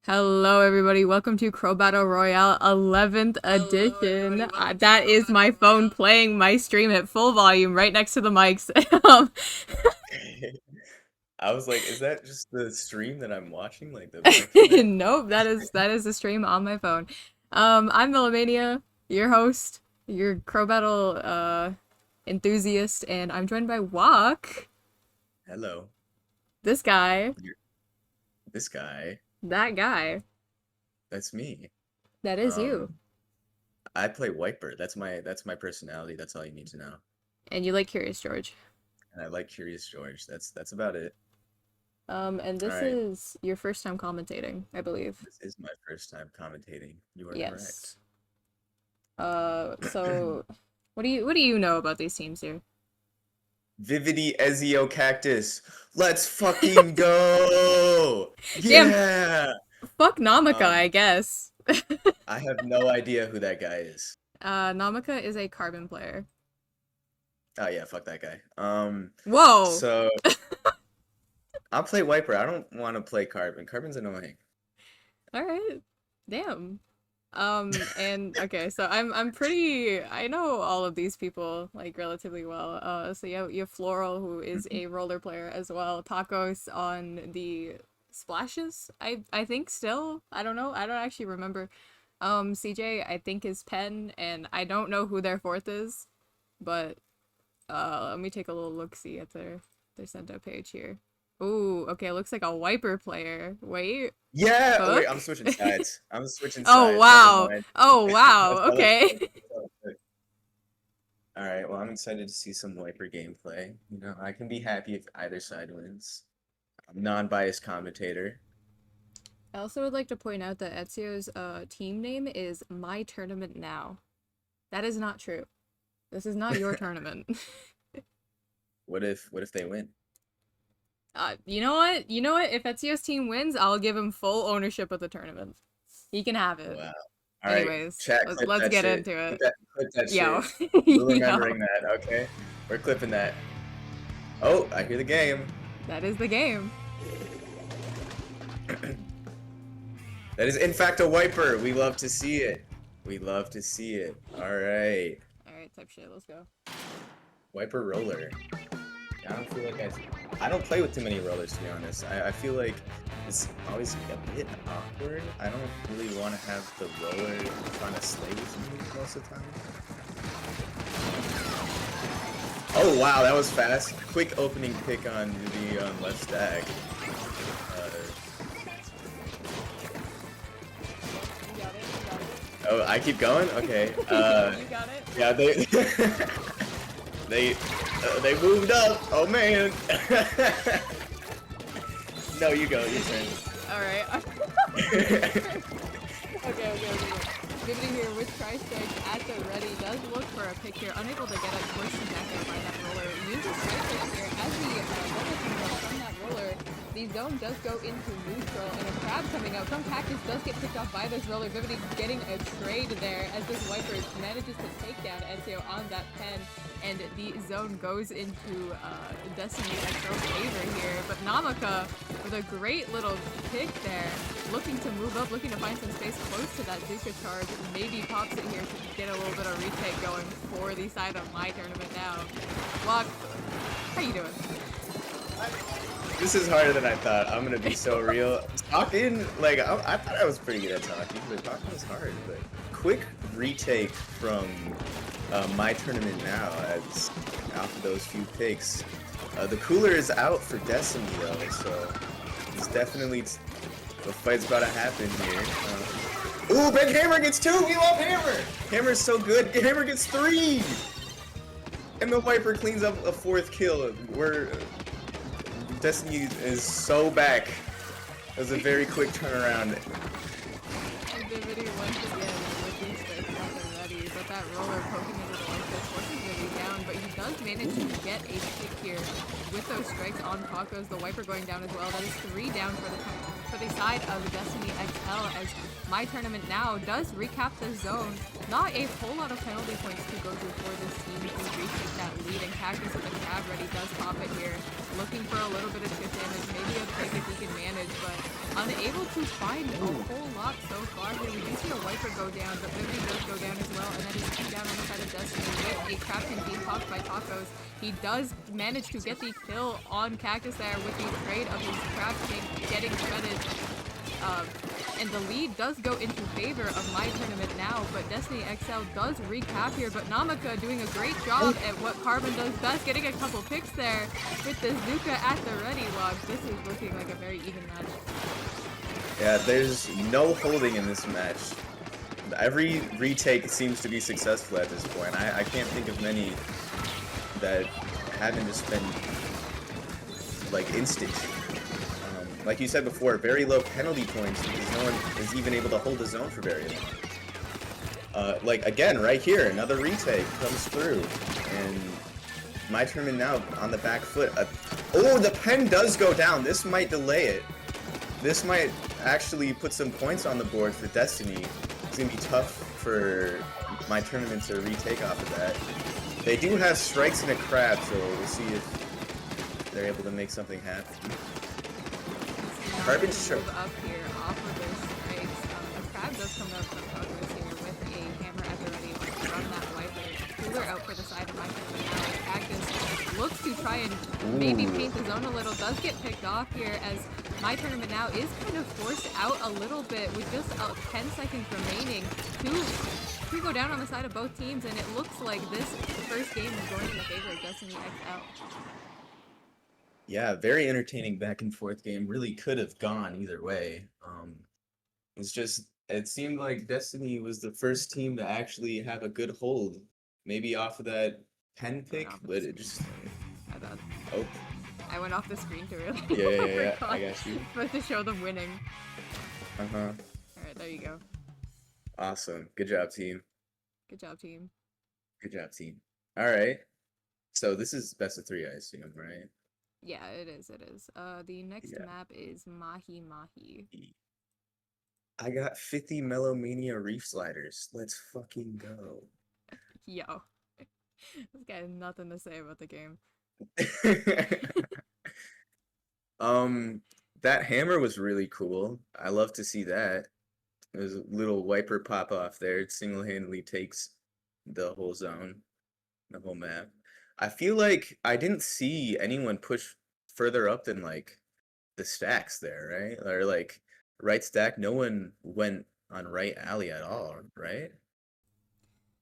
Hello, everybody. Welcome to Crobattle Royale 11th edition. That is my phone playing my stream at full volume right next to the mics. I was like, is that just the stream that I'm watching? Like the mics in there? Nope, that is the stream on my phone. I'm Melamania, your host, your Crobattle enthusiast, and I'm joined by Wok, Hello. this guy, You're, this guy, that guy. that's me. That is you. Um, I play Wiper. That's my personality. That's all you need to know. And you like Curious George. And I like Curious George. That's about it. And All this right. is your first time commentating, I believe. This is my first time commentating. You are correct. Yes. So what do you know about these teams here? Vividi Ezio Cactus. Let's fucking go! Damn, Yeah! fuck Namaka, Um, I guess. I have no idea who that guy is. Namaka is a carbon player. Oh yeah, fuck that guy. Whoa. So I'll play Wiper. I don't want to play Carbon. Carbon's annoying. All right. Damn. And okay, so I know all of these people like relatively well. So you have Floral, who is a roller player as well. Tacos on the splashes, I think still. I don't know. I don't actually remember. CJ I think is Pen, and I don't know who their fourth is, but let me take a little look see at their sento page here. Ooh, okay, looks like a Wiper player. Wait, Yeah. Oh, wait, Hook? I'm switching sides. I'm switching Oh sides. Never wow. mind. Oh wow. That's all it Okay. took. That's all it took. All right. Well, I'm excited to see some Wiper gameplay. You know, I can be happy if either side wins. I'm non-biased commentator. I also would like to point out that Ezio's team name is My Tournament Now. That is not true. This is not your tournament. What if they win? You know what? You know what? If Ezio's team wins, I'll give him full ownership of the tournament. He can have it. Wow. All right, Anyways, chat, let's, clip let's that get shit. into it. Clip that Yo. shit. We're Yo. remembering that. Okay, we're clipping that. Oh, I hear the game. That is the game. That is in fact a Wiper. We love to see it. We love to see it. All right. Alright, type shit, let's go. Wiper roller. I don't feel like I don't play with too many rollers, to be honest. I feel like it's always a bit awkward. I don't really want to have the roller trying to slay with me most of the time. Oh wow, that was fast. Quick opening pick on the left stack. You got it, you got it. Oh, I keep going? Okay. You got it? Yeah, they they moved up. Oh man. No, you go. Your turn. Alright. Okay. Giving here with Tri-Strike at the ready, does look for a pick here, unable to get it, pushed back out by that roller. Uses Tri-Strike here as the bubble comes up from that roller. The zone does go into neutral, and a crab coming out from Cactus does get picked off by this roller. Vividi getting a trade there as this Wiper manages to take down Ezio on that pen, and the zone goes into Destiny Exo's favor here. But Namaka with a great little pick there, looking to move up, looking to find some space close to that Zuka charge. Maybe pops it here to get a little bit of retake going for the side of My Tournament Now. Lock, how you doing? This is harder than I thought. I'm gonna be so real. Talking, like, I thought I was pretty good at talking, but talking was hard. But quick retake from My Tournament Now as after those few picks. The cooler is out for Destiny though, so it's definitely the fight's about to happen here. Ooh, Big Hammer gets 2! We love Hammer! Hammer's so good. Hammer gets 3! And the Viper cleans up a 4th kill. Destiny is so back. It was a very quick turnaround. And Vividi once again with these strikes up and ready, but that roller poking into the like this forces Vividi down, but he does manage to get a pick here with those strikes on Tacos. The Wiper going down as well. That is 3 down for the time. for the side of Destiny XL as My Tournament Now does recap the zone. Not a whole lot of penalty points to go through for this team to retake that lead, and Cactus with the crab ready does pop it here, looking for a little bit of chip damage, maybe a pick if he can manage, but unable to find a whole lot so far here. We do see a wiper go down, but Vivi does go down as well, and then he's down on the side of Destiny with a crab can being popped by Tacos. He does manage to get the kill on Cactus there with the trade of his crab king getting shredded. And the lead does go into favor of My Tournament Now, but Destiny XL does recap here, but Namaka doing a great job at what Carbon does best, getting a couple picks there with the Zuka at the ready log. This is looking like a very even match. Yeah, there's no holding in this match. Every retake seems to be successful at this point. I can't think of many that haven't just been like instant. Like you said before, very low penalty points because no one is even able to hold the zone for very long. Like again, right here, another retake comes through, and My Tournament Now on the back foot. Oh, the pen does go down. This might delay it. This might actually put some points on the board for Destiny. It's gonna be tough for My Tournament to retake off of that. They do have strikes and a crab, so we'll see if they're able to make something happen. Carbon move up here off of those strikes. The crab does come up from Douglas here with a hammer at the ready from that wiper. Cooler out for the side of My Tournament Now. Cactus looks to try and maybe paint the zone a little. Does get picked off here as My Tournament Now is kind of forced out a little bit with just 10 seconds remaining to go down on the side of both teams, and it looks like this first game is going in the favor of Destiny XL. Yeah, very entertaining back and forth game. Really could have gone either way. It seemed like Destiny was the first team to actually have a good hold. Maybe off of that pen pick, but it just... My bad. Oh. I went off the screen too early. Yeah, I got you. Supposed to show them winning. Uh-huh. Alright, there you go. Awesome. Good job, team. Good job, team. Good job, team. Alright. So this is best of 3, I assume, right? Yeah, it is. The next map is Mahi Mahi. I got 50 Melomania Reef Sliders. Let's fucking go. Yo. This guy has nothing to say about the game. That hammer was really cool. I love to see that. There's a little wiper pop off there. It single-handedly takes the whole zone, the whole map. I feel like I didn't see anyone push further up than like the stacks there, right? Or like right stack, no one went on right alley at all, right?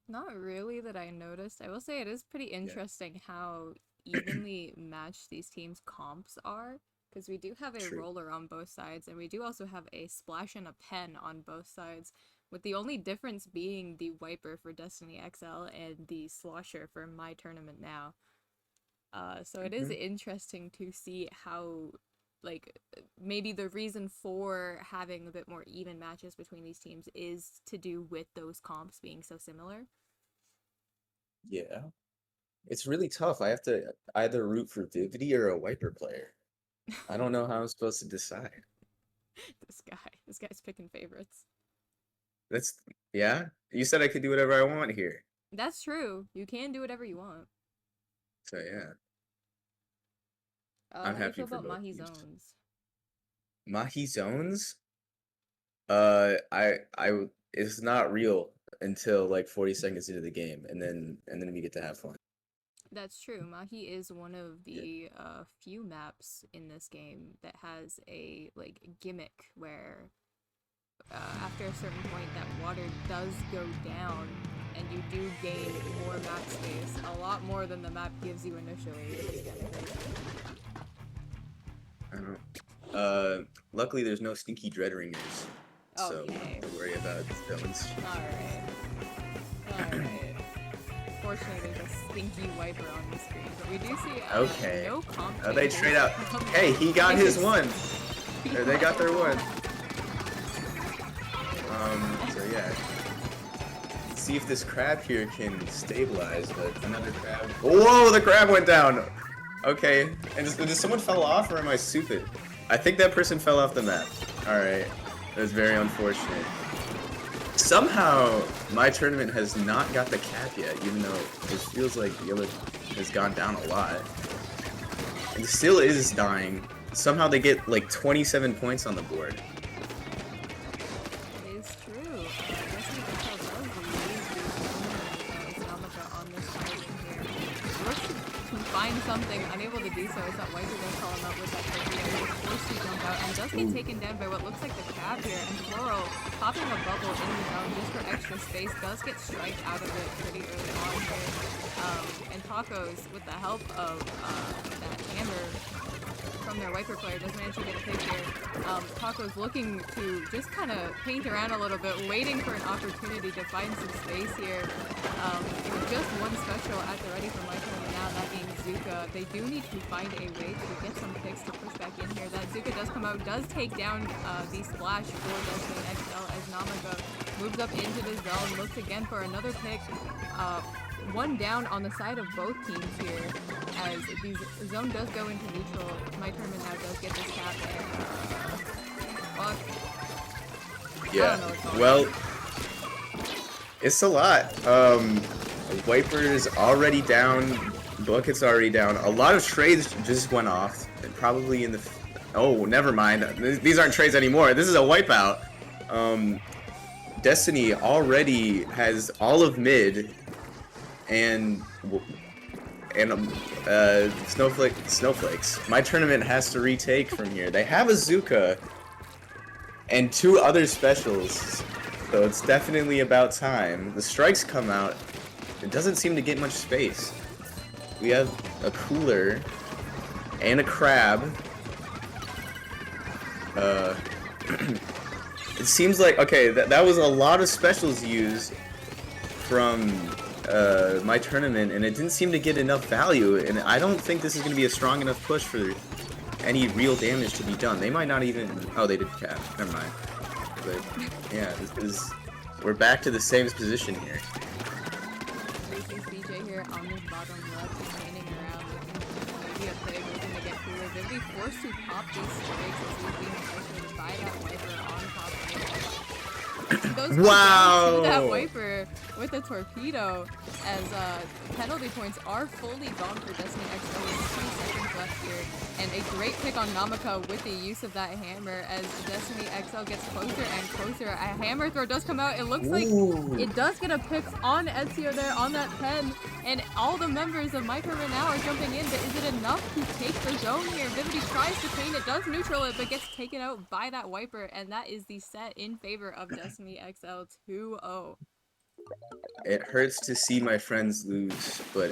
Not really that I noticed. I will say it is pretty interesting how evenly matched these teams' comps are, because we do have a roller on both sides, and we do also have a splash and a pen on both sides, with the only difference being the wiper for Destiny XL and the slosher for My Tournament Now. So it is interesting to see how, like, maybe the reason for having a bit more even matches between these teams is to do with those comps being so similar. Yeah. It's really tough. I have to either root for Vivity or a wiper player. I don't know how I'm supposed to decide. This guy's picking favorites. Yeah? You said I could do whatever I want here. That's true. You can do whatever you want. So yeah. I'm happy about Mahi Zones. Mahi Zones? It's not real until like 40 seconds into the game, and then we get to have fun. That's true. Mahi is one of the few maps in this game that has a like gimmick where after a certain point that water does go down and you do gain more map space, a lot more than the map gives you initially. I don't know. Luckily there's no stinky dread ringers, so don't worry about zones. Alright. Fortunately, there's a stinky wiper on the screen, but we do see no comp. Oh, they trade out. Hey, he got his one. Or they got their one. So yeah. See if this crab here can stabilize, but another crab. Whoa, the crab went down. Okay, and did someone fell off, or am I stupid? I think that person fell off the map. Alright. That's very unfortunate. Somehow, my tournament has not got the cap yet, even though it feels like the other has gone down a lot. And still is dying. Somehow they get like 27 points on the board. It is true. Destiny Echo does lose the Islamica on this fighting here. Looks to find something, unable to do so. It's that Wiper does call him out with that torpedo. He's forced to jump out and does get taken down by what looks like the cap here. And Floral, popping a bubble in the zone just for extra space, does get striked out of it pretty early on here. And Tacos, with the help of that hammer from their Wiper player, does manage to get a pick here. Taco's looking to just kind of paint around a little bit, waiting for an opportunity to find some space here. With just one special at the ready for my tournament now, that being Zuka. They do need to find a way to get some picks to push back in here. That Zuka does come out, does take down the splash for Destiny XL as Namaka moves up into the zone, looks again for another pick. One down on the side of both teams here, as the zone does go into neutral. My tournament now does get this cap, and fuck. Yeah, well, it's a lot. Wiper's already down, Bucket's already down. A lot of trades just went off, and probably in the... Oh, never mind. These aren't trades anymore. This is a wipeout. Destiny already has all of mid, and snowflakes. My tournament has to retake from here. They have a Zuka and 2 other specials, so it's definitely about time. The strikes come out. It doesn't seem to get much space. We have a cooler and a crab. It seems like, okay, that was a lot of specials used from my tournament, and it didn't seem to get enough value, and I don't think this is going to be a strong enough push for any real damage to be done. They might not even... Oh, they did cap. Never mind. But, yeah, we're back to the same position here. BJ here on this bottom left, just standing around looking for maybe a play looking to get cooler. They'll be forced to pop these strikes as he's being pressured by that Wiper on top of it. Goes down to that Wiper with a torpedo, as penalty points are fully gone for Destiny XL with 2 seconds left here, and a great pick on Namaka with the use of that hammer as Destiny XL gets closer and closer. A hammer throw does come out. It looks like it does get a pick on Ezio there on that pen, and all the members of My Tournament now are jumping in, but is it enough to take the zone here? Vivity tries to chain it, does neutral it, but gets taken out by that Wiper, and that is the set in favor of Destiny XL 2-0. It hurts to see my friends lose, but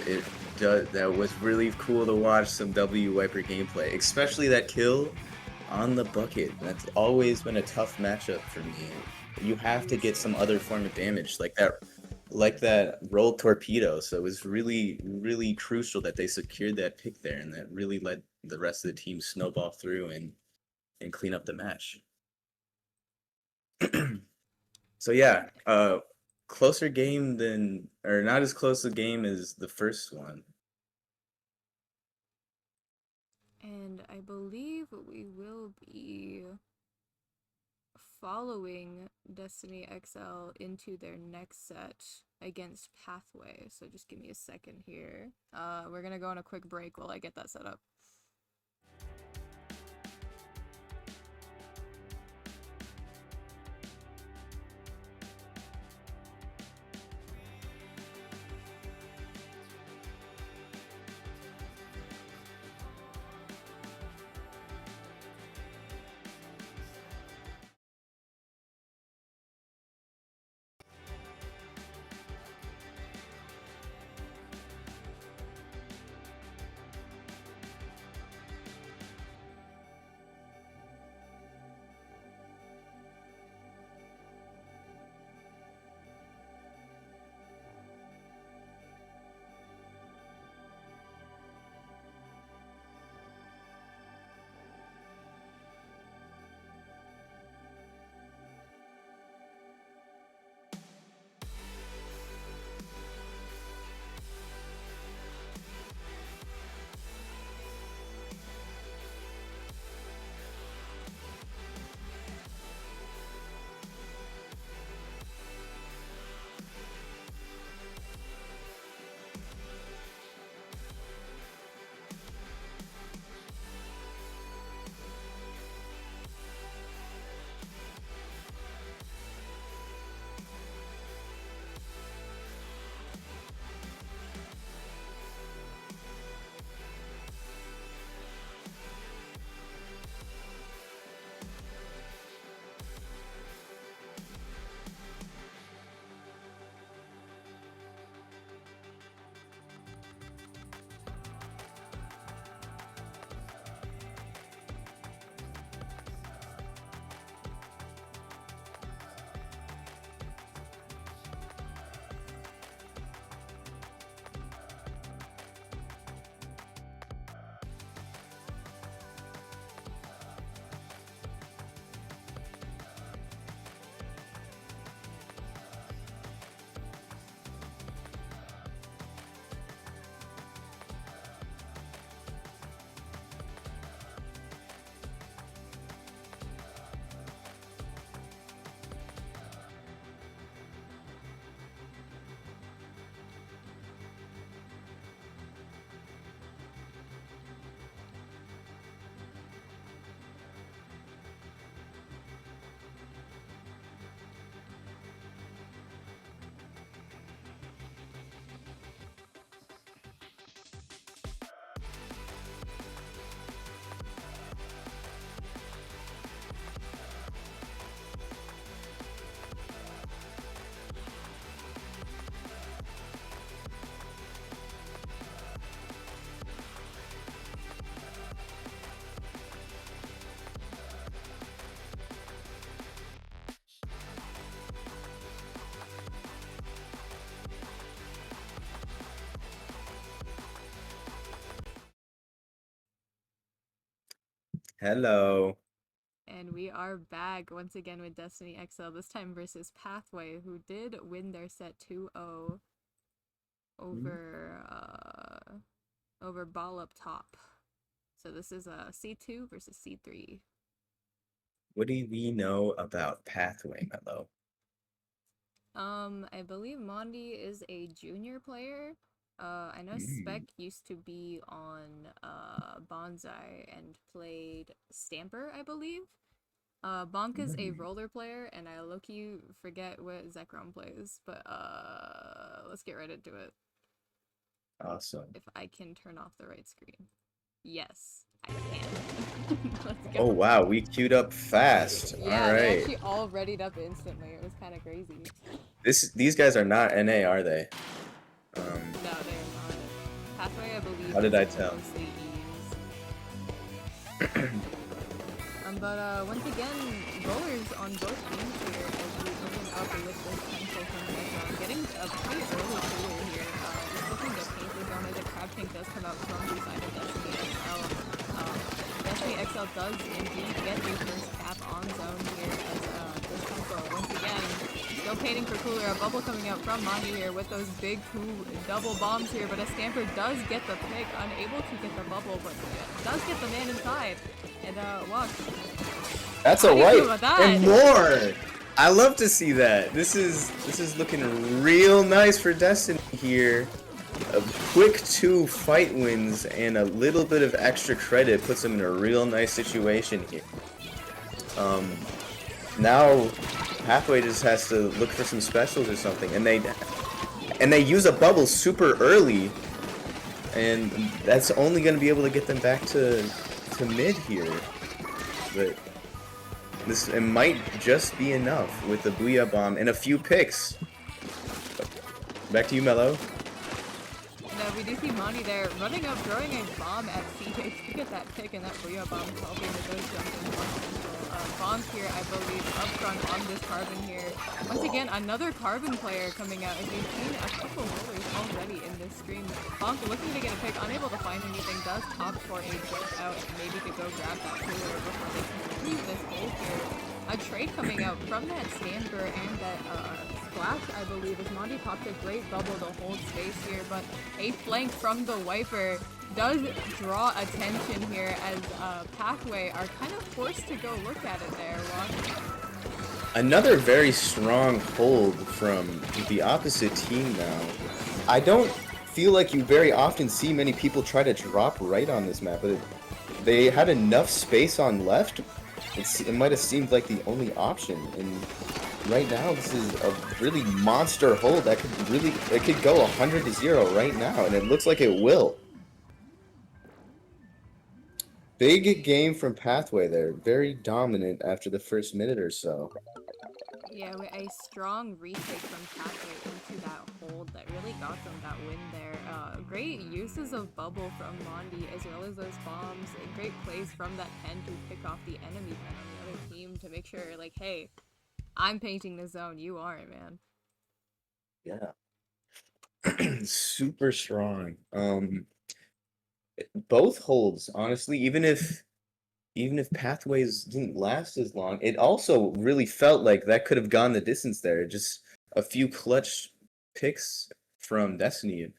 that was really cool to watch some W Wiper gameplay, especially that kill on the bucket. That's always been a tough matchup for me. You have to get some other form of damage, like that rolled torpedo. So it was really, really crucial that they secured that pick there, and that really let the rest of the team snowball through and clean up the match. So yeah, closer game than, or not as close a game as the first one. And I believe we will be following Destiny XL into their next set against Pathway. So just give me a second here. We're gonna go on a quick break while I get that set up. Hello. And we are back once again with Destiny XL, this time versus Pathway, who did win their set 2-0 over over Ball Up Top. So this is a C2 versus C3. What do we know about Pathway, Mello? I believe Mondi is a junior player. I know Spec Mm, used to be on Bonsai and played Stamper, I believe. Bonk is a mm. roller player, and I low-key forget what Zekrom plays, but let's get right into it. Awesome. If I can turn off the right screen. Yes, I can. Let's Oh go. wow, we queued up fast. All Yeah, they right. actually all readied up instantly. It was kind of crazy. These guys are not NA, are they? Um, No, they're not. Pathway, I believe, how did is I tell? mostly E's. But once again, rollers on both teams here as we open up with this pencil from the zone. Getting a pretty early cooler here. Just looking to paint the zone as a crab tank does come out from the side of Destiny XL. Destiny XL does indeed get the first cap on zone here as this pencil once again still painting for cooler. A bubble coming out from Mondi here with those big two double bombs here, but a Stamper does get the pick, unable to get the bubble, but does get the man inside. And watch. That's How a do you feel wipe about that? and more. I love to see that. This is looking real nice for Destiny here. A quick 2 fight wins and a little bit of extra credit puts them in a real nice situation here. Now Pathway just has to look for some specials or something, and they use a bubble super early, and that's only going to be able to get them back to mid here. But it might just be enough with the Booyah Bomb and a few picks. Back to you, Mello. No, we do see Mondi there running up, throwing a bomb at CJ to get that pick, and that Booyah bomb helping with those jumps in one potential. Bombs here, I believe, up front on this Carbon here. Once again, another Carbon player coming out, as we've seen a couple rollers already in this stream. Bonk looking to get a pick, unable to find anything, does opt for a jump out, maybe to go grab that cooler before they conclude this hold here. A trade coming out from that Stamper and that Splash, I believe, as Mondi popped a great bubble to hold space here, but a flank from the Wiper does draw attention here as Pathway are kind of forced to go look at it there. Another very strong hold from the opposite team now. I don't feel like you very often see many people try to drop right on this map, but they had enough space on left. It might have seemed like the only option, and right now this is a really monster hold that could go 100-0 right now, and it looks like it will. Big game from Pathway there, very dominant after the first minute or so. Yeah, with a strong retake from Pathway into that hold that really got them that win there. Great uses of bubble from Mondi as well as those bombs. And great plays from that pen to pick off the enemy pen on the other team to make sure, like, hey, I'm painting the zone, you aren't, man. Yeah. Super strong. Both holds, honestly, even if Pathways didn't last as long, it also really felt like that could have gone the distance there. Just a few clutch picks from Destiny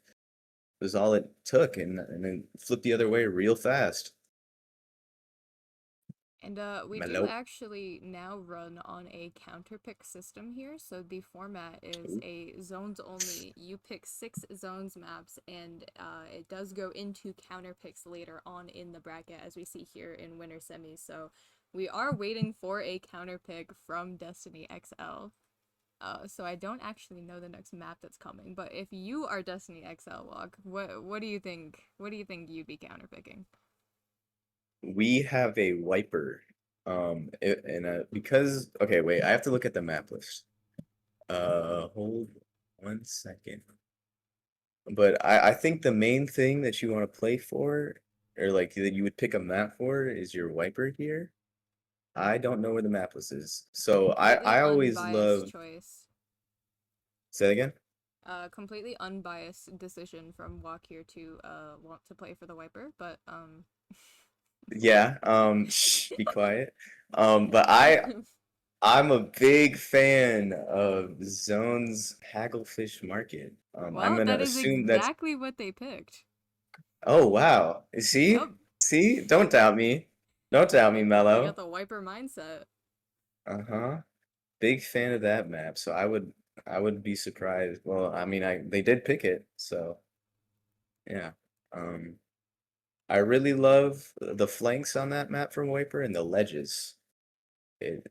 was all it took, and then flipped the other way real fast. And we do Mellow. actually now run on a counter pick system here. So the format is a zones only. You pick 6 zones maps, and it does go into counter picks later on in the bracket, as we see here in winter semis. So we are waiting for a counter pick from Destiny XL. So I don't actually know the next map that's coming, but if you are Destiny XL Walk, what do you think? What do you think you'd be counter picking? We have a wiper. Because okay, wait, I have to look at the map list. Hold 1 second. But I think the main thing that you want to play for, or like that you would pick a map for, is your wiper here. I don't know where the map list is, so Completely I always unbiased love. choice. Say that again. Completely unbiased decision from Walk here to want to play for the Wiper, but Yeah. Shh, be quiet. But I'm a big fan of Zone's Hagglefish Market. I'm Well, gonna that is assume that's. exactly what they picked. Oh wow. See? Yup. See? Don't doubt me. Don't doubt me, They got Mello. the wiper mindset. Uh-huh. Big fan of that map, so I would be surprised. Well, I mean, they did pick it, so yeah. Um, I really love the flanks on that map from Wiper and the ledges. It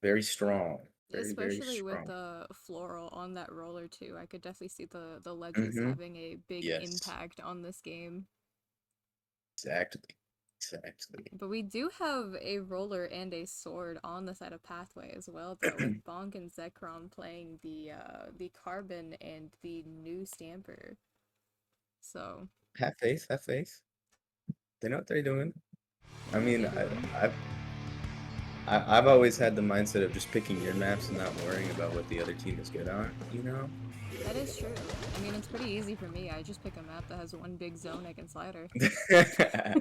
very strong, very Especially with strong. the floral on that roller too. I could definitely see the ledges Mm-hmm. having a big Yes, impact on this game. exactly, exactly. But we do have a roller and a sword on the side of Pathway as well, though, with Bonk and Zekrom playing the Carbon and the new Stamper. So, Have faith, have faith. They know what they're doing. I what mean, they doing? I've always had the mindset of just picking your maps and not worrying about what the other team is good on, you know? That is true. I mean, it's pretty easy for me. I just pick a map that has one big zone I can slide her. Yeah,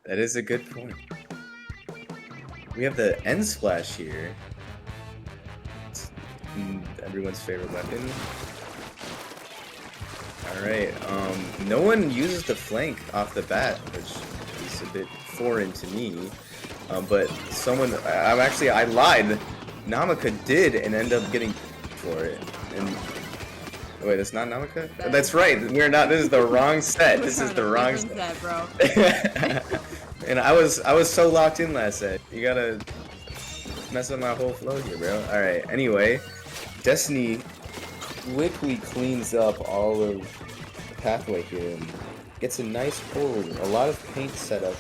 that is a good point. We have the end splash here. It's everyone's favorite weapon. Alright, no one uses the flank off the bat, which is a bit foreign to me. But I lied. Namaka did and end up getting for it. And wait, that's not Namaka? That That's is right. not. We're not. This is the wrong set. This We're is on the a wrong different set. set, bro. And I was so locked in last set. You gotta mess up my whole flow here, bro. All right. Anyway, Destiny quickly cleans up all of the pathway here and gets a nice hold. A lot of paint set up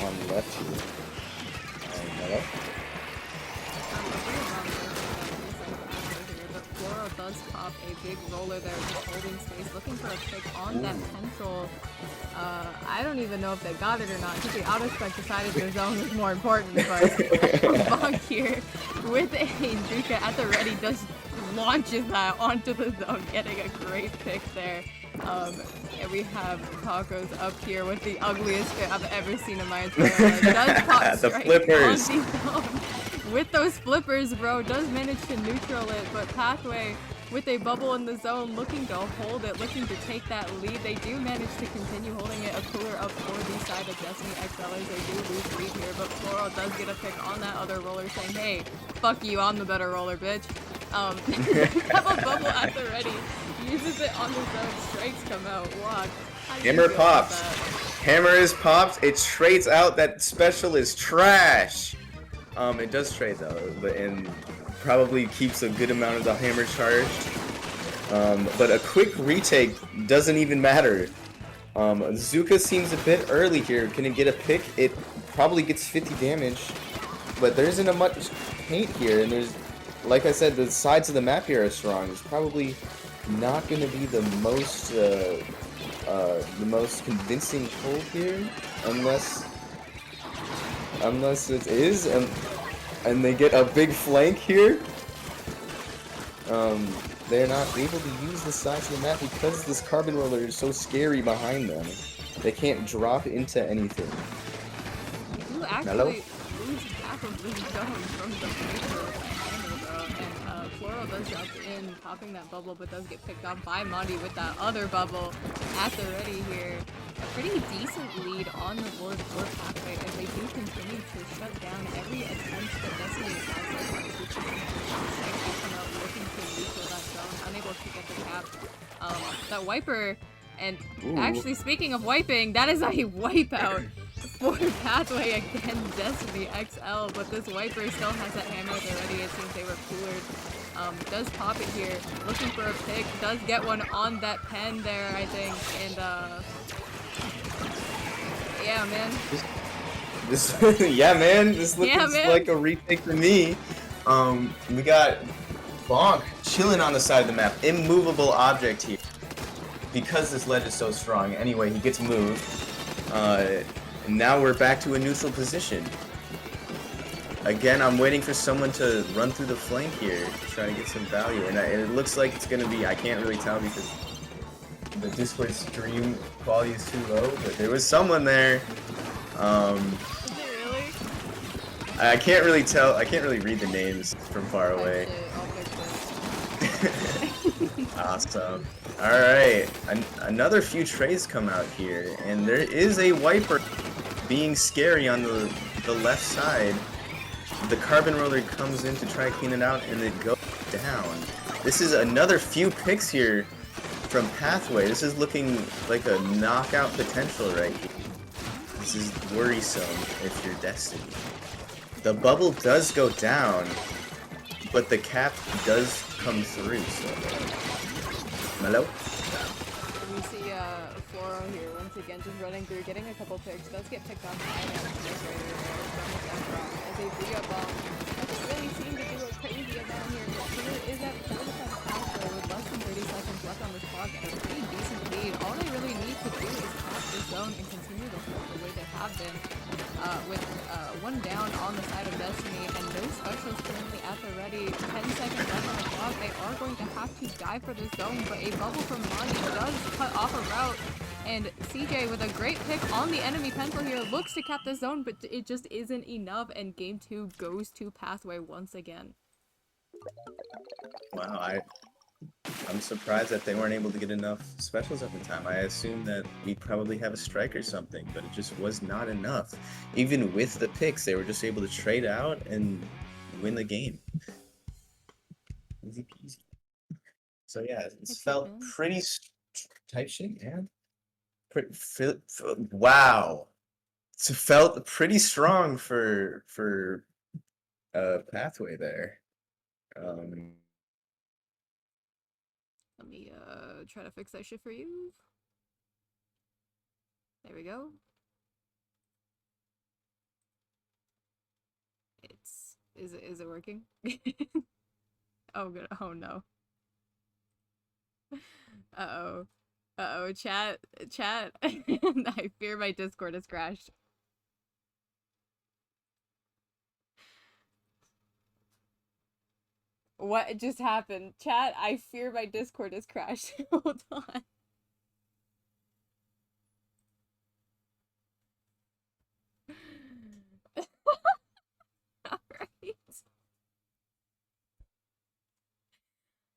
on the left here. Hello? But Floro does pop a big roller there, just holding space, looking for a pick on that pencil. I don't even know if they got it or not, because the auto spec decided the zone was more important, but Bonk here with a Duka at the ready just launches that onto the zone, getting a great pick there. And we have Tacos up here with the ugliest fit I've ever seen in my entire life. Does pop The strike flippers. on the zone. With those flippers, bro, does manage to neutral it, but Pathway with a bubble in the zone, looking to hold it, looking to take that lead. They do manage to continue holding it. A cooler up for the side of Destiny XLers. They do lose lead here, but Floral does get a pick on that other roller, saying, hey, fuck you, I'm the better roller, bitch. Have a bubble at the ready. Uses it on the zone. Strikes come out. Walk. Hammer pops. Hammer is popped. It trades out. That special is trash. It does trade though, and probably keeps a good amount of the hammer charged. But a quick retake doesn't even matter. Zuka seems a bit early here. Can it get a pick? It probably gets 50 damage, but there isn't a much paint here, and there's, like I said, the sides of the map here are strong. It's probably not going to be the most convincing hold here, unless it is, and they get a big flank here. They're not able to use the sides of the map because this carbon roller is so scary behind them. They can't drop into anything. You actually lose half of the zone from the paper hammer, bro. And Floral does drop in, popping that bubble, but does get picked off by Monty with that other bubble at the ready here. A pretty decent lead on the board for Pathway as they do continue to shut down every attempt that Destiny has so far. As we come out looking to neutral that zone, unable to get the cap. That wiper, and actually speaking of wiping, that is a wipeout for Pathway against Destiny XL, but this wiper still has that hammer already. It seems they were coolered. Does pop it here, looking for a pick, does get one on that pen there, I think, and yeah, man. Yeah, man. This looks like a retake for me. We got Bonk chilling on the side of the map, immovable object here, because this ledge is so strong. Anyway, he gets moved. And now we're back to a neutral position. Again, I'm waiting for someone to run through the flank here to try to get some value, and it looks like it's gonna be. I can't really tell because the Discord stream quality is too low, but there was someone there. Is it really? I can't really tell. I can't really read the names from far away. I'll fix it. Awesome. All right, another few trays come out here, and there is a wiper being scary on the left side. The carbon roller comes in to try to clean it out, and it goes down. This is another few picks here from Pathway. This is looking like a knockout potential right here. This is worrisome if you're Destiny. The bubble does go down, but the cap does come through, so... Hello? We see Floro here once again just running through, getting a couple picks. Does get picked off by an as they re-up bomb. Doesn't really seem to do a crazy amount here, but Peter is at 4% faster with less than 30 seconds left on this clock and a pretty decent lead. All they really need to do is pass this zone and continue to hold the way they have been. With one down on the side of Destiny and no specials currently at the ready. 10 seconds left on the clock. They are going to have to dive for this zone, but a bubble from Monty does cut off a route. And CJ with a great pick on the enemy pencil here looks to cap the zone, but it just isn't enough, and game 2 goes to Pathway once again. Wow, I'm surprised that they weren't able to get enough specials at the time. I assumed that we'd probably have a strike or something, but it just was not enough. Even with the picks, they were just able to trade out and win the game. Easy peasy. So yeah, it felt pretty type shit, man. Wow. It felt pretty strong for Pathway there. Let me try to fix that shit for you. There we go. Is it working? Oh good. Oh no. Uh-oh. Uh-oh, chat. I fear my Discord has crashed. What just happened? Chat, I fear my Discord has crashed. Hold on.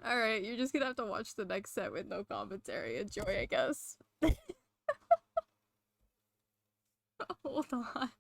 Alright, you're just gonna have to watch the next set with no commentary. Enjoy, I guess. Hold on.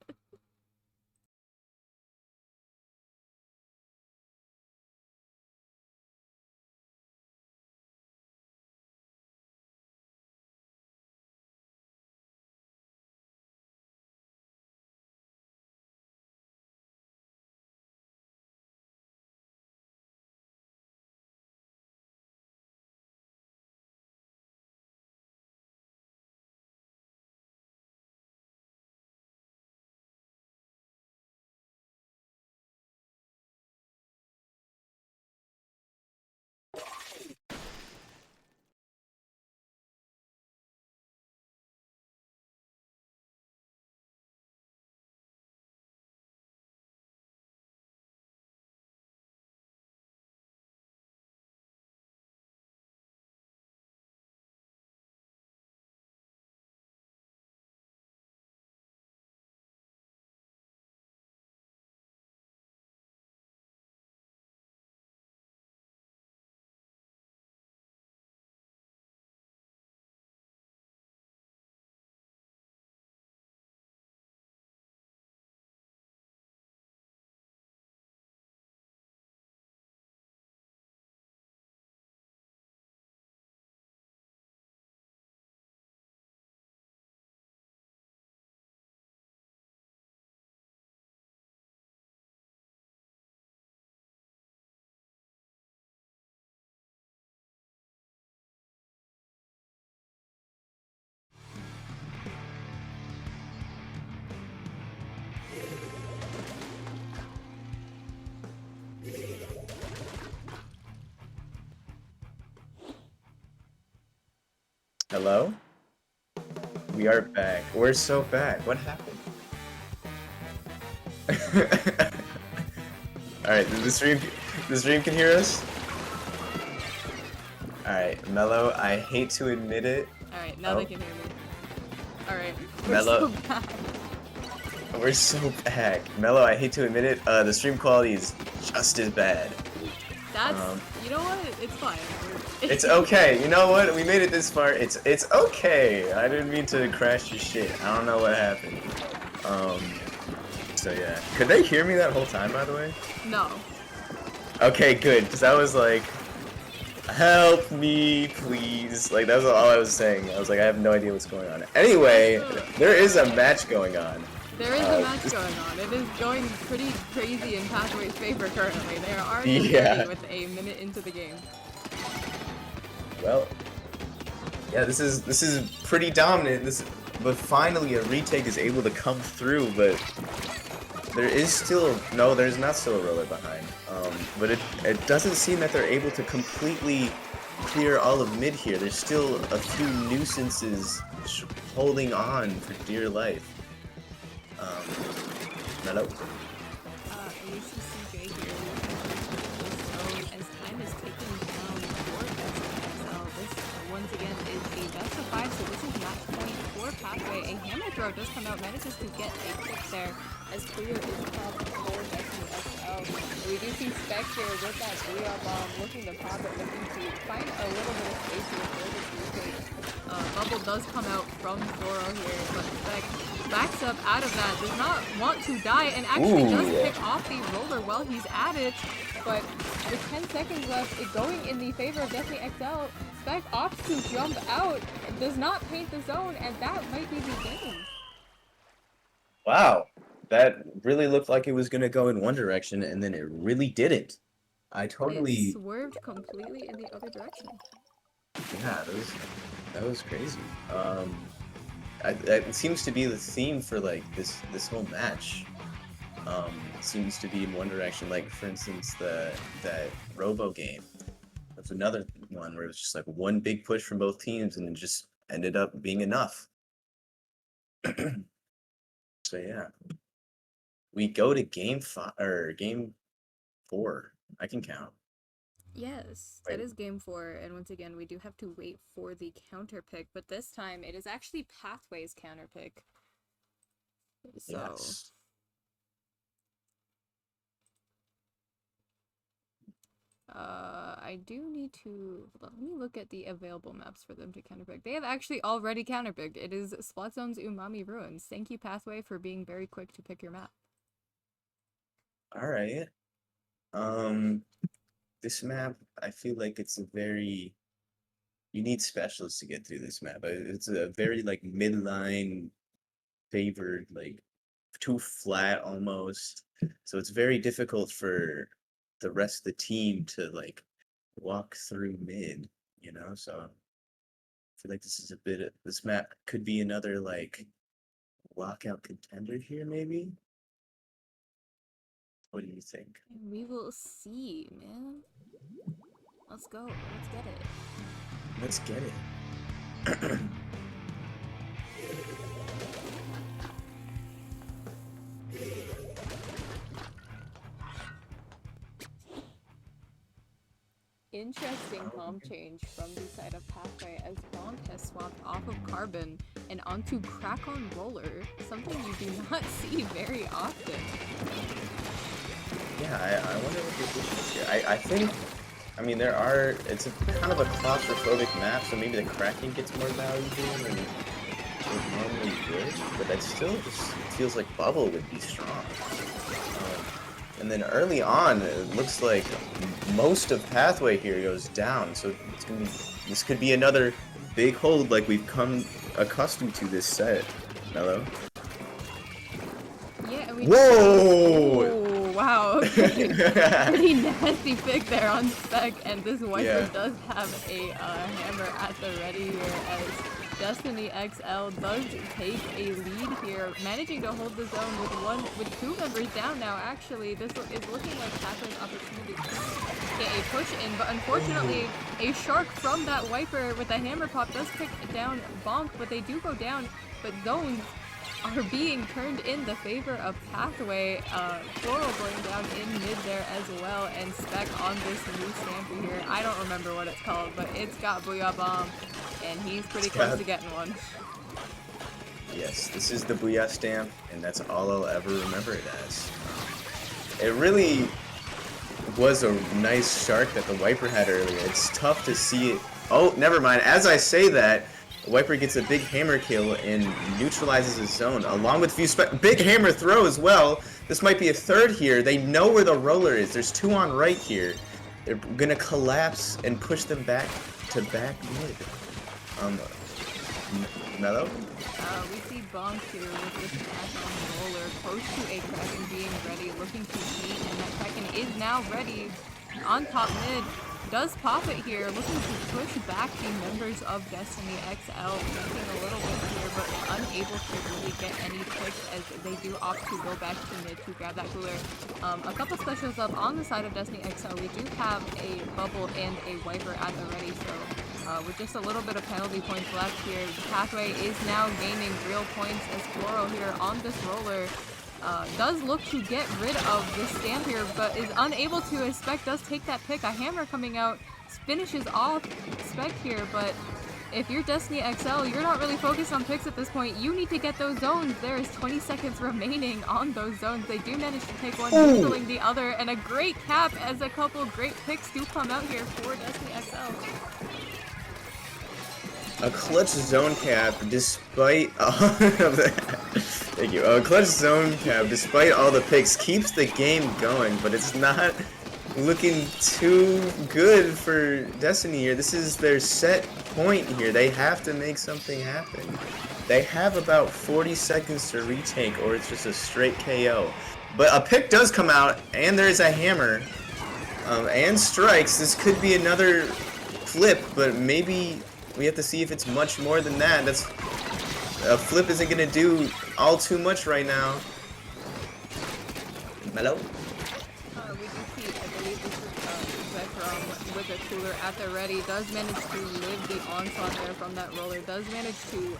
Hello? We are back. We're so back. What happened? Alright, the stream can hear us? Alright, Mello, I hate to admit it. Alright, now they can hear me. Alright, we're Mello. so back. We're so bad. Mello, I hate to admit it, the stream quality is just as bad. That's, you know what? It's fine. It's okay. You know what? We made it this far. It's okay. I didn't mean to crash your shit. I don't know what happened. So yeah. Could they hear me that whole time, by the way? No. Okay, good. Because I was like, help me, please. Like, that was all I was saying. I was like, I have no idea what's going on. Anyway, there is a match going on. There is a match going on. It is going pretty crazy in Pathway's favor currently. They are already ready with a minute into the game. Well, yeah, this is pretty dominant. But finally a retake is able to come through. But there is still there's not still a roller behind. But it doesn't seem that they're able to completely clear all of mid here. There's still a few nuisances holding on for dear life. Hello. CJ here. So as time is ticking down for XL, this once again is a best of 5. So this is match point for Pathway. A hammer throw does come out, manages to get a kick there as clear is popped for XL. We do see Spec here with that Booyah Bomb looking to pop it, looking to find a little bit of space here for this retake. Bubble does come out from Zoro here, but Spec backs up out of that, does not want to die, and actually does pick off the roller while he's at it, but with 10 seconds left, it going in the favor of Destiny XL, Spec opts to jump out, does not paint the zone, and that might be the game. Wow, that really looked like it was going to go in one direction, and then it really didn't. It swerved completely in the other direction. Yeah, that was crazy. It seems to be the theme for like this whole match. It seems to be in one direction. Like for instance, that Robo game. That's another one where it was just like one big push from both teams, and it just ended up being enough. So yeah, we go to game 4. I can count. Yes, that is game 4, and once again, we do have to wait for the counter pick, but this time it is actually Pathway's counter pick. So. Yes. I do need to, hold on, let me look at the available maps for them to counterpick. They have actually already counterpicked. It is Splat Zone's Umami Ruins. Thank you, Pathway, for being very quick to pick your map. Alright. This map, I feel like it's a very... You need specialists to get through this map. It's a very, like, midline favored, like, too flat almost. So it's very difficult for the rest of the team to, like, walk through mid, you know? So I feel like this is a bit of... This map could be another, like, lockout contender here, maybe? What do you think? We will see, man. Let's go. Let's get it. Let's get it. Interesting comp change from the side of Pathway as Bonk has swapped off of Carbon and onto Crack-On Roller, something you do not see very often. Yeah, I wonder what the issue is here. I think, I mean, it's a kind of a claustrophobic map, so maybe the cracking gets more value here than it normally would, but that still just feels like Bubble would be strong. And then early on, it looks like most of Pathway here goes down, so this could be another big hold like we've come accustomed to this set. Mello? Yeah, we Whoa! Oh, wow. Pretty nasty pick there on Spec, and this Wiper does have a hammer at the ready here as Destiny XL does take a lead here, managing to hold the zone with 2 members down now. Actually, this is looking like Pathway's opportunity to get a push in, but unfortunately, a shark from that Wiper with a hammer pop does pick down Bonk, but they do go down, but zones are being turned in the favor of Pathway. Floral going down in mid there as well, and Spec on this new Stampy here. I don't remember what it's called, but it's got Booyah Bomb, and he's pretty close to getting one. Yes, this is the Booyah stamp, and that's all I'll ever remember it as. It really was a nice shark that the Wiper had earlier. It's tough to see it. Oh, never mind. As I say that, Wiper gets a big hammer kill and neutralizes his zone, along with few big hammer throw as well. This might be a third here. They know where the roller is. There's two on right here. They're gonna collapse and push them back to back mid. Mellow? We see Bonk here with this attack on the roller, close to a Kraken being ready, looking to beat, and that Kraken is now ready on top mid. Does pop it here, looking to push back the members of Destiny XL, jumping a little bit here, but unable to really get any picks as they do opt to go back to mid to grab that cooler. A couple specials up on the side of Destiny XL. We do have a bubble and a wiper at the ready, so with just a little bit of penalty points left here, Pathway is now gaining real points as Floro here on this roller does look to get rid of this stamp here, but is unable to, as Spec does take that pick. A hammer coming out finishes off Spec here, but if you're Destiny XL, you're not really focused on picks at this point. You need to get those zones. There is 20 seconds remaining on those zones. They do manage to take one, neutraling the other, and a great cap as a couple great picks do come out here for Destiny XL. A clutch zone cap, despite all of that. Thank you. A clutch zone cap, despite all the picks, keeps the game going, but it's not looking too good for Destiny here. This is their set point here. They have to make something happen. They have about 40 seconds to retake, or it's just a straight KO. But a pick does come out, and there's a hammer, and strikes. This could be another flip, but maybe we have to see if it's much more than that. That's a flip isn't gonna do all too much right now. Mellow? We do see, I believe this is Zekrom with a cooler at the ready. Does manage to live the onslaught there from that roller. Does manage to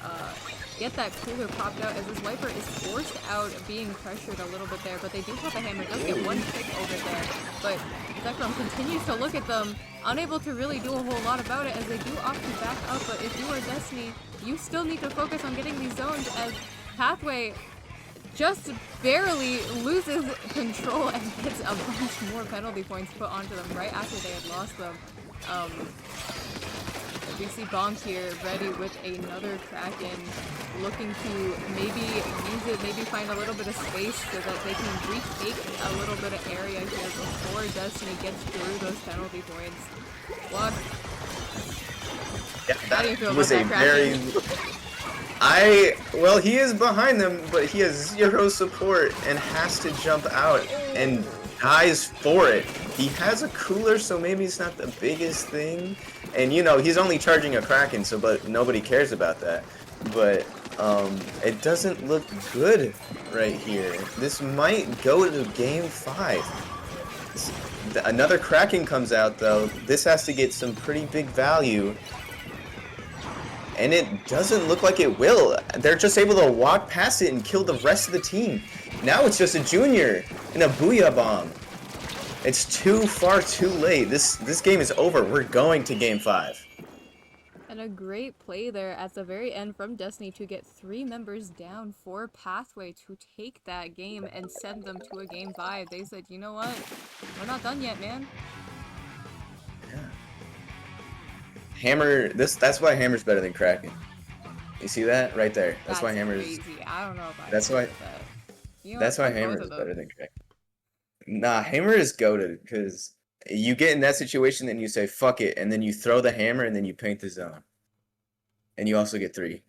get that cooler popped out as this wiper is forced out, being pressured a little bit there. But they do have a hammer. Does get one pick over there. But Zekrom continues to look at them, unable to really do a whole lot about it as they do opt to back up. But if you are Destiny, you still need to focus on getting these zones as Pathway just barely loses control and gets a bunch more penalty points put onto them right after they had lost them. We see Bonk here ready with another Kraken, looking to maybe use it, maybe find a little bit of space so that they can retake a little bit of area here before Destiny gets through those penalty points. What? Yeah, How do you feel was about a that Kraken? well, he is behind them, but he has zero support and has to jump out and dies for it. He has a cooler, so maybe it's not the biggest thing. And you know, he's only charging a Kraken, so but nobody cares about that. But it doesn't look good right here. This might go to game 5. Another Kraken comes out though. This has to get some pretty big value. And it doesn't look like it will. They're just able to walk past it and kill the rest of the team. Now it's just a junior and a Booyah Bomb. It's too far too late. This game is over. We're going to game 5. And a great play there at the very end from Destiny to get 3 members down for Pathway to take that game and send them to a game 5. They said, you know what? We're not done yet, man. Yeah. Hammer, that's why Hammer's better than Kraken. You see that? Right there. That's why Hammer's crazy. I don't know if I That's why that. You know that's what? why Fuck both Hammer of is them. better than Kraken. Nah, Hammer is goated because you get in that situation and you say fuck it, and then you throw the hammer and then you paint the zone. And you also get 3.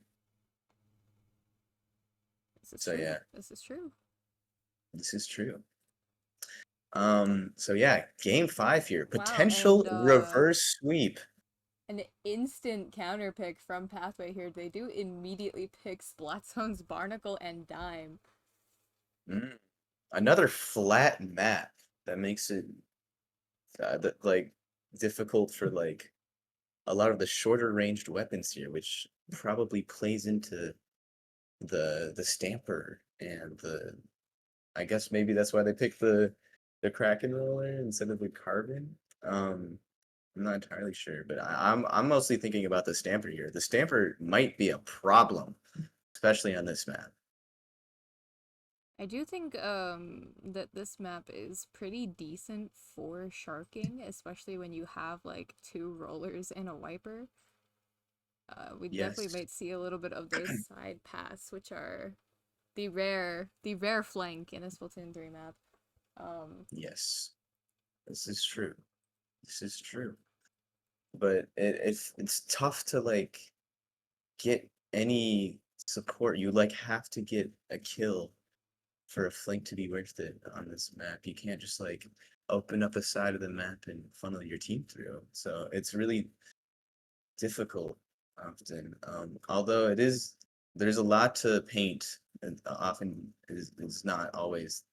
This is So true. yeah. This is true. This is true. So yeah, game 5 here. Wow, Potential and, reverse sweep. An instant counter pick from Pathway here. They do immediately pick Splatzone's Barnacle and Dime. Another flat map that makes it like difficult for like a lot of the shorter ranged weapons here, which probably plays into the stamper and the I guess maybe that's why they picked the Kraken roller instead of the carbon. I'm not entirely sure, but I'm mostly thinking about the stamper here. The stamper might be a problem especially on this map. I do think that this map is pretty decent for sharking, especially when you have like 2 rollers and a wiper. We definitely Yes, might see a little bit of those side paths, which are the rare flank in a Splatoon 3 map. yes, this is true. This is true. But it's tough to like get any support. You like have to get a kill for a flank to be worth it on this map. You can't just like open up a side of the map and funnel your team through. So it's really difficult often. Although there's a lot to paint, and often is not always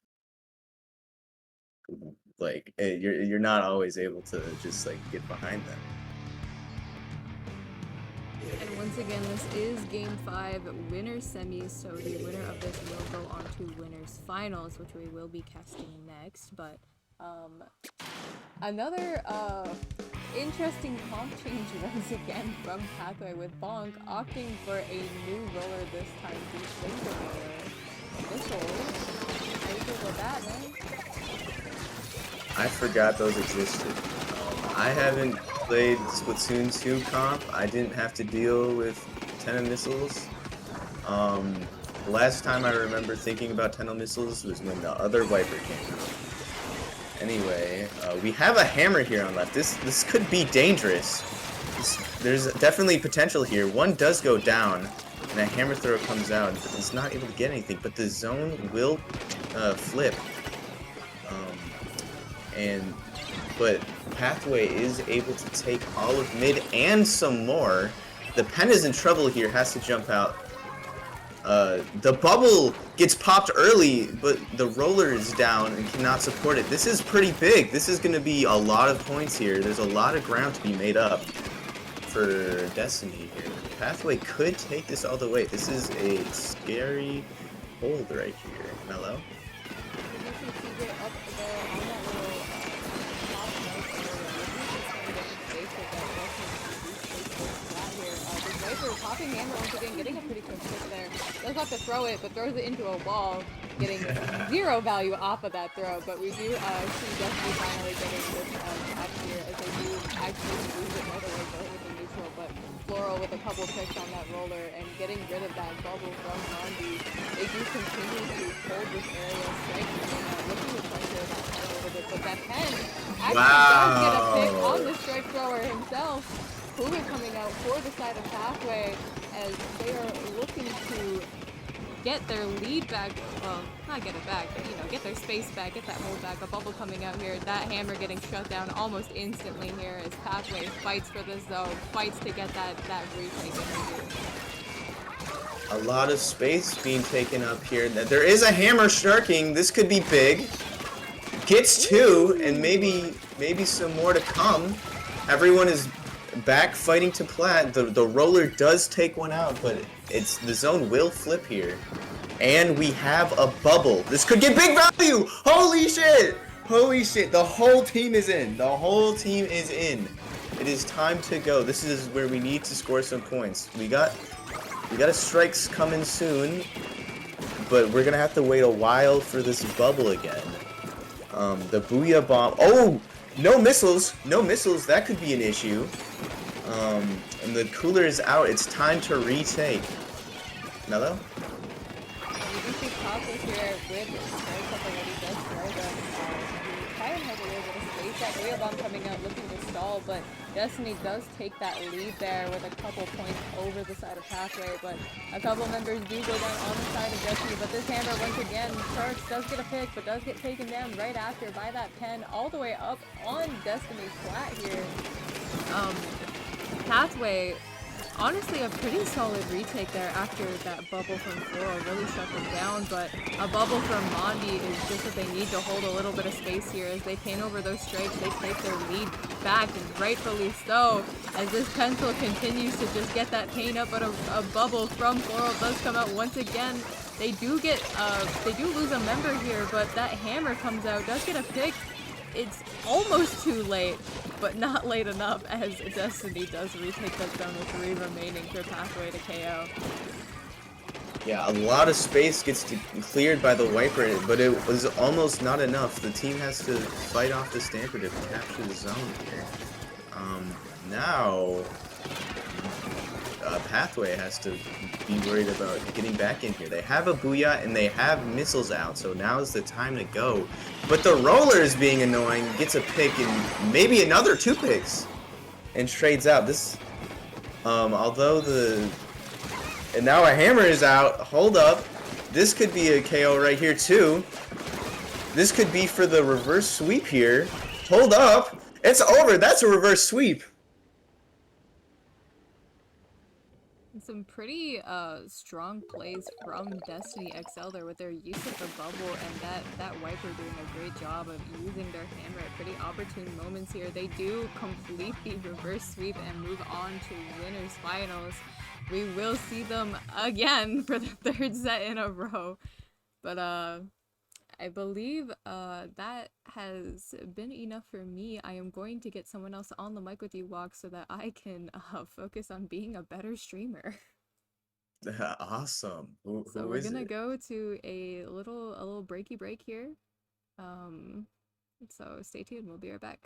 like you're not always able to just like get behind them. And once again, this is Game 5 Winners Semis, so the winner of this will go on to Winners Finals, which we will be casting next. But another interesting comp change once again from Pathway, with Bonk opting for a new roller this time, the Flanger roller. Missile. How you feel about that, man? I forgot those existed. I haven't played Splatoon 2 comp. I didn't have to deal with Tenno missiles. The last time I remember thinking about Tenno missiles was when the other Viper came out. Anyway, we have a hammer here on left. This could be dangerous. There's definitely potential here. One does go down, and a hammer throw comes out, but it's not able to get anything. But the zone will flip. But Pathway is able to take all of mid and some more. The pen is in trouble here, has to jump out. The bubble gets popped early, but the roller is down and cannot support it. This is pretty big. This is going to be a lot of points here. There's a lot of ground to be made up for Destiny here. Pathway could take this all the way. This is a scary hold right here. Mellow. Popping hammer once again, getting a pretty quick hit there. Does have to throw it, but throws it into a wall, getting 0 value off of that throw. But we do see Destiny finally getting this up here, as they do actually lose it right away, go with the neutral. But Floral with a couple picks on that roller and getting rid of that bubble from Mondi. They do continue to hold this area, striking and looking to pressure that pen a little bit. But that pen actually does get a pick on the strike thrower himself. Hulu coming out for the side of Pathway, as they are looking to get their lead back, well, not get it back, but, you know, get their space back, get that hold back. A bubble coming out here, that hammer getting shut down almost instantly here as Pathway fights for this zone, fights to get that retake in here. A lot of space being taken up here. There is a hammer sharking. This could be big. Gets 2, and maybe some more to come. Everyone is back fighting to plat. The roller does take one out, but the zone will flip here. And we have a bubble. This could get big value! Holy shit! Holy shit, the whole team is in. The whole team is in. It is time to go. This is where we need to score some points. We got a strikes coming soon, but we're gonna have to wait a while for this bubble again. The Booyah Bomb. Oh! No missiles! No missiles, that could be an issue. And the cooler is out. It's time to retake. Mellow? We do see Cosmos here with strikes up already, does throw them. Try and have a little bit of space. That Booyah Bomb coming out looking to stall, but Destiny does take that lead there with a couple points over the side of Pathway, but a couple members do go down on the side of Destiny, but this hammer once again, Sharks does get a pick, but does get taken down right after by that pen all the way up on Destiny's flat here. Pathway, honestly a pretty solid retake there after that bubble from Floral really shut them down, but a bubble from Mondi is just that they need to hold a little bit of space here. As they paint over those stripes, they take their lead back, and rightfully so, as this pencil continues to just get that paint up, but a bubble from Floral does come out once again. They do lose a member here, but that hammer comes out, does get a pick. It's almost too late, but not late enough, as Destiny does retake that zone with 3 remaining for Pathway to KO. Yeah, a lot of space gets cleared by the Wiper, but it was almost not enough. The team has to fight off the Stamper to capture the zone here. Now, Pathway has to be worried about getting back in here. They have a Booyah and they have missiles out, so now is the time to go. But the Roller is being annoying, gets a pick and maybe another 2 picks, and trades out. This, although the... And now a Hammer is out. Hold up. This could be a KO right here, too. This could be for the reverse sweep here. Hold up. It's over. That's a reverse sweep. Some pretty strong plays from Destiny XL there with their use of the bubble, and that Wiper doing a great job of using their hammer at pretty opportune moments here. They do complete the reverse sweep and move on to winners finals. We will see them again for the 3rd set in a row. But I believe that has been enough for me. I am going to get someone else on the mic with you, Walk, so that I can focus on being a better streamer. Awesome. Who We're is gonna it? go to a little breaky break here. So stay tuned. We'll be right back.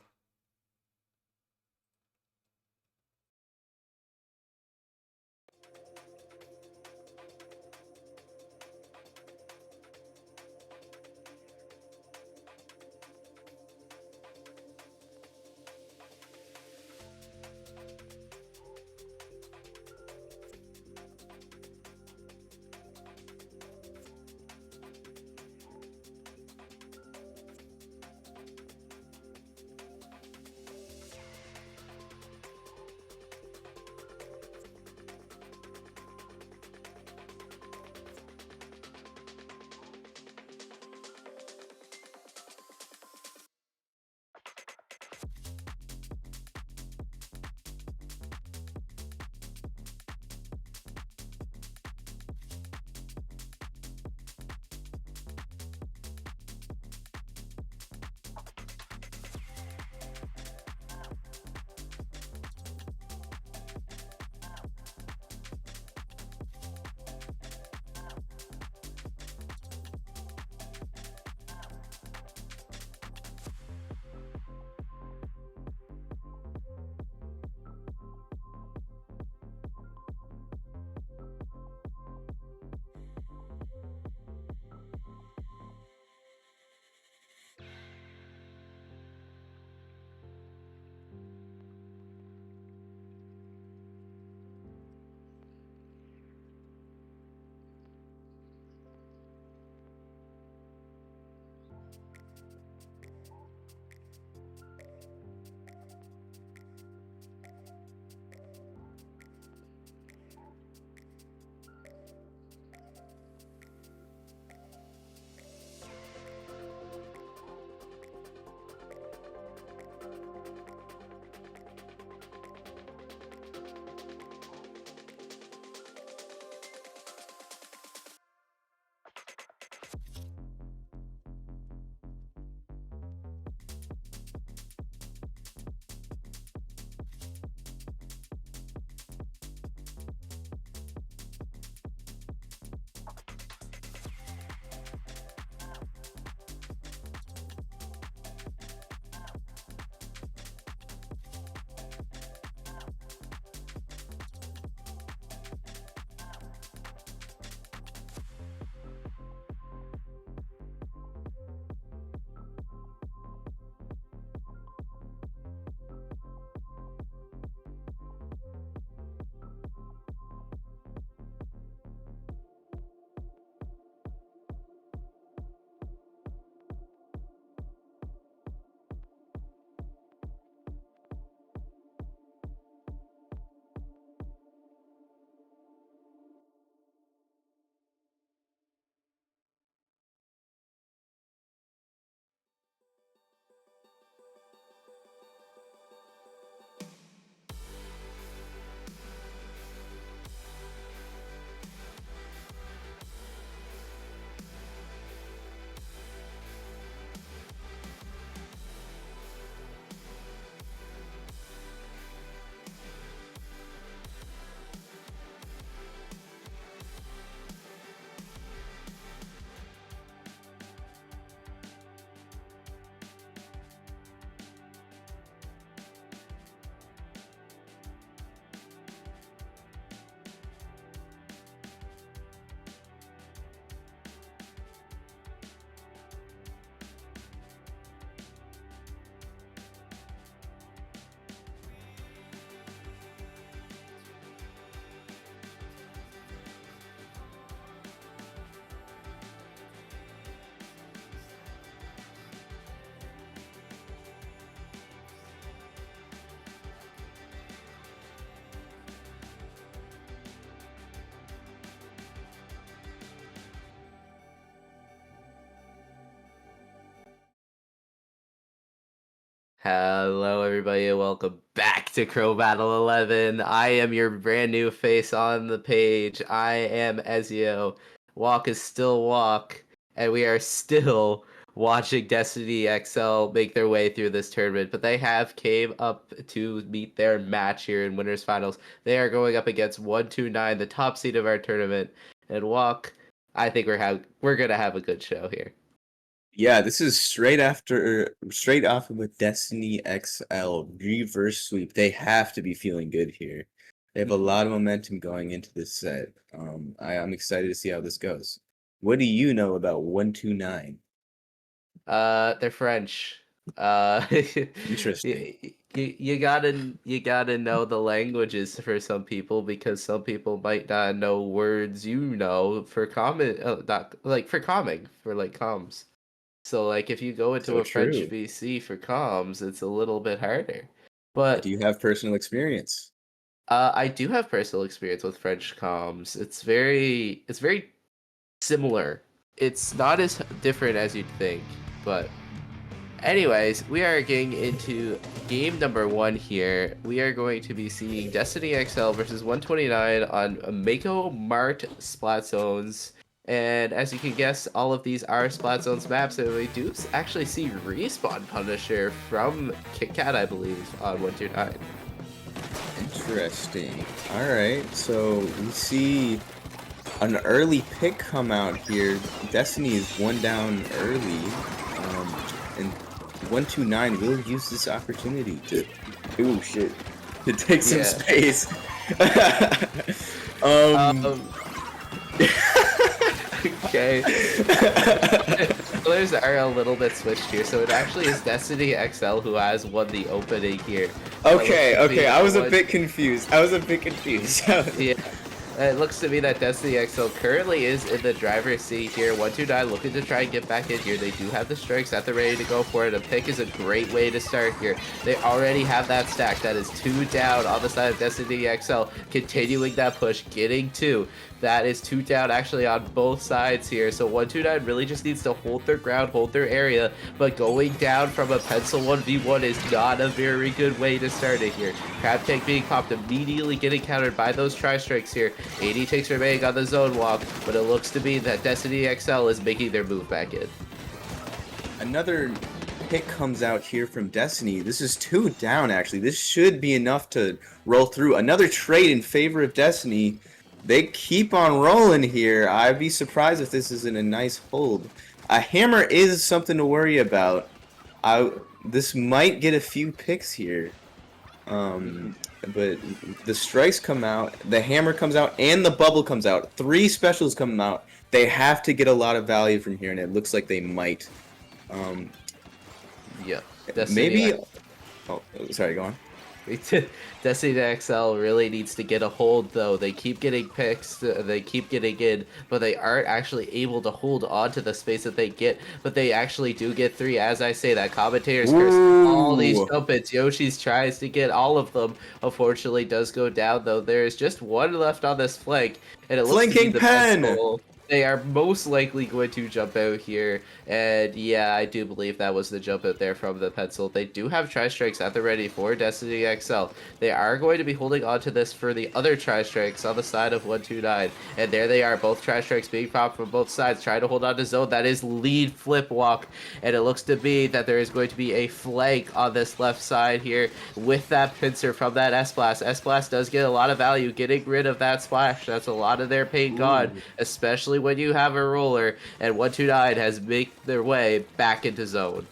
Hello, everybody, and welcome back to Crobattle 11. I am your brand new face on the page. I am Ezio. Walk is still Walk, and we are still watching Destiny XL make their way through this tournament. But they have came up to meet their match here in Winners Finals. They are going up against 129, the top seed of our tournament. And Walk, I think we're gonna have a good show here. Yeah, this is straight off of a Destiny XL reverse sweep. They have to be feeling good here. They have a lot of momentum going into this set. I'm excited to see how this goes. What do you know about 129? They're French. Interesting. You gotta know the languages for some people because some people might not know words for common not like for comming for like comms. So like if you go into So a French true. VC for comms, it's a little bit harder. Do But you have personal experience? I do have personal experience with French comms. It's very similar. It's not as different as you'd think, but anyways, we are getting into game number 1 here. We are going to be seeing Destiny XL versus 129 on Mako Mart Splat Zones. And as you can guess, all of these are Splat Zones maps, and we do actually see Respawn Punisher from Kit Kat, I believe, on 129. Interesting. All right, so we see an early pick come out here. Destiny is one down early, and 129 will use this opportunity to, ooh shit, to take some Yeah. space. Okay. Colors are a little bit switched here, so it actually is Destiny XL who has won the opening here. Okay, I was a What- bit confused. Yeah. It looks to me that Destiny XL currently is in the driver's seat here. 129 looking to try and get back in here. They do have the strikes at the ready to go for it. A pick is a great way to start here. They already have that stack. That is 2 down on the side of Destiny XL. Continuing that push, getting 2. That is 2 down actually on both sides here. So 129 really just needs to hold their ground, hold their area. But going down from a pencil 1v1 is not a very good way to start it here. Crab Tank being popped, immediately getting countered by those tri-strikes here. 80 takes remaining on the zone walk, but it looks to be that Destiny XL is making their move back in. Another pick comes out here from Destiny. This is 2 down, actually. This should be enough to roll through. Another trade in favor of Destiny. They keep on rolling here. I'd be surprised if this isn't a nice hold. A hammer is something to worry about. This might get a few picks here. But the strikes come out, the hammer comes out, and the bubble comes out. 3 specials come out. They have to get a lot of value from here, and it looks like they might. Yeah. Maybe. Oh, sorry. Go on. Destiny XL really needs to get a hold, though. They keep getting picks, they keep getting in, but they aren't actually able to hold on to the space that they get. But they actually do get 3. As I say, that commentator's curse, all these jump ins. Yoshi's tries to get all of them. Unfortunately, does go down, though. There is just 1 left on this flank, and it looks to be Flanking the pen! pencil. They are most likely going to jump out here, and yeah, I do believe that was the jump out there from the pencil. They do have tri-strikes at the ready for Destiny XL. They are going to be holding on to this for the other tri-strikes on the side of 129, and there they are, both tri-strikes being popped from both sides, trying to hold on to zone. That is lead flip walk, and it looks to be that there is going to be a flank on this left side here with that pincer from that S-Blast. S-Blast does get a lot of value, getting rid of that splash. That's a lot of their paint gone, especially when you have a roller, and 129 has made their way back into zone.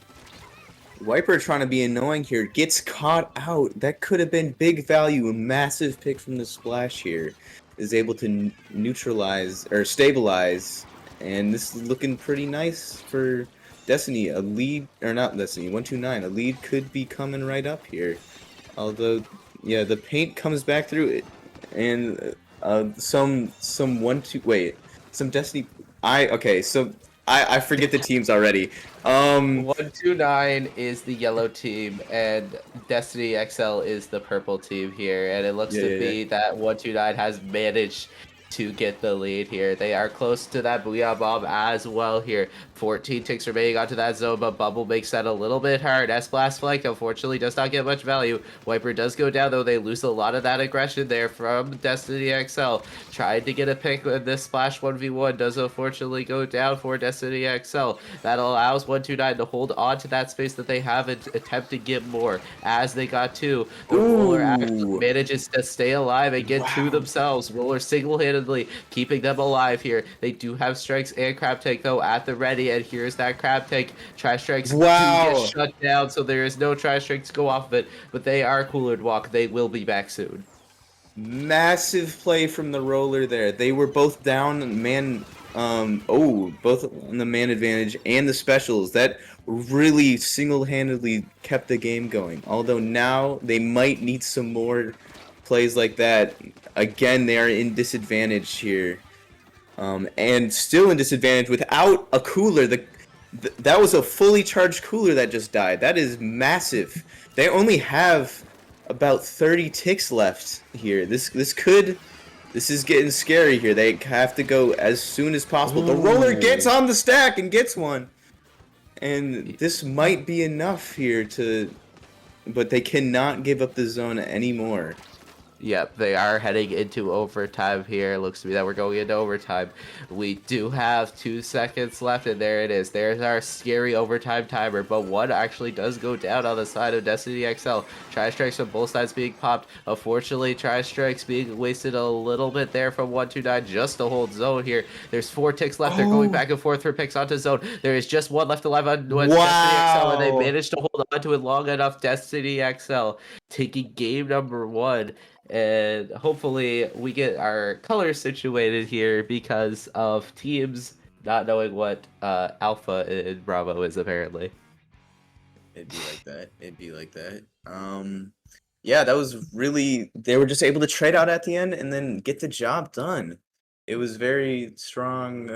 Wiper trying to be annoying here, gets caught out. That could have been big value. A massive pick from the splash here is able to neutralize or stabilize, and this is looking pretty nice for Destiny. A lead, or not Destiny, 129. A lead could be coming right up here. Although, yeah, the paint comes back through it, and some Destiny. I forget the teams already. 129 is the yellow team, and Destiny XL is the purple team here, and it looks to be that 129 has managed to get the lead here. They are close to that Booyah Bomb as well here. 14 ticks remaining onto that zone, but Bubble makes that a little bit hard. S-Blast Flank, unfortunately, does not get much value. Wiper does go down, though. They lose a lot of that aggression there from Destiny XL. Tried to get a pick with this Splash 1v1. Does unfortunately go down for Destiny XL. That allows 129 to hold on to that space that they have and attempt to get more. As they got two, the Roller actually manages to stay alive and get two themselves. Roller single-handedly keeping them alive here. They do have strikes and crab tank though at the ready, and here's that crab tank. Trash strikes do get shut down, so there is no trash strike to go off of it, but they are cooler walk. They will be back soon. Massive play from the Roller there. They were both down man. Both on the man advantage and the specials. That really single-handedly kept the game going. Although now they might need some more plays like that. Again, they are in disadvantage here. And still in disadvantage without a cooler. That was a fully charged cooler that just died. That is massive. They only have about 30 ticks left here. This is getting scary here. They have to go as soon as possible. The Roller gets on the stack and gets one. And this might be enough here but they cannot give up the zone anymore. Yep, they are heading into overtime here. Looks to me that we're going into overtime. We do have 2 seconds left, and there it is. There's our scary overtime timer, but one actually does go down on the side of Destiny XL. Tri-strikes from both sides being popped. Unfortunately, tri-strikes being wasted a little bit there from 129 just to hold zone here. There's 4 ticks left. They're going back and forth for picks onto zone. There is just one left alive on Destiny XL, and they managed to hold on to it long enough. Destiny XL taking game number 1. And hopefully we get our colors situated here because of teams not knowing what Alpha and Bravo is apparently. It'd be like that. Yeah, that was really, they were just able to trade out at the end and then get the job done. It was very strong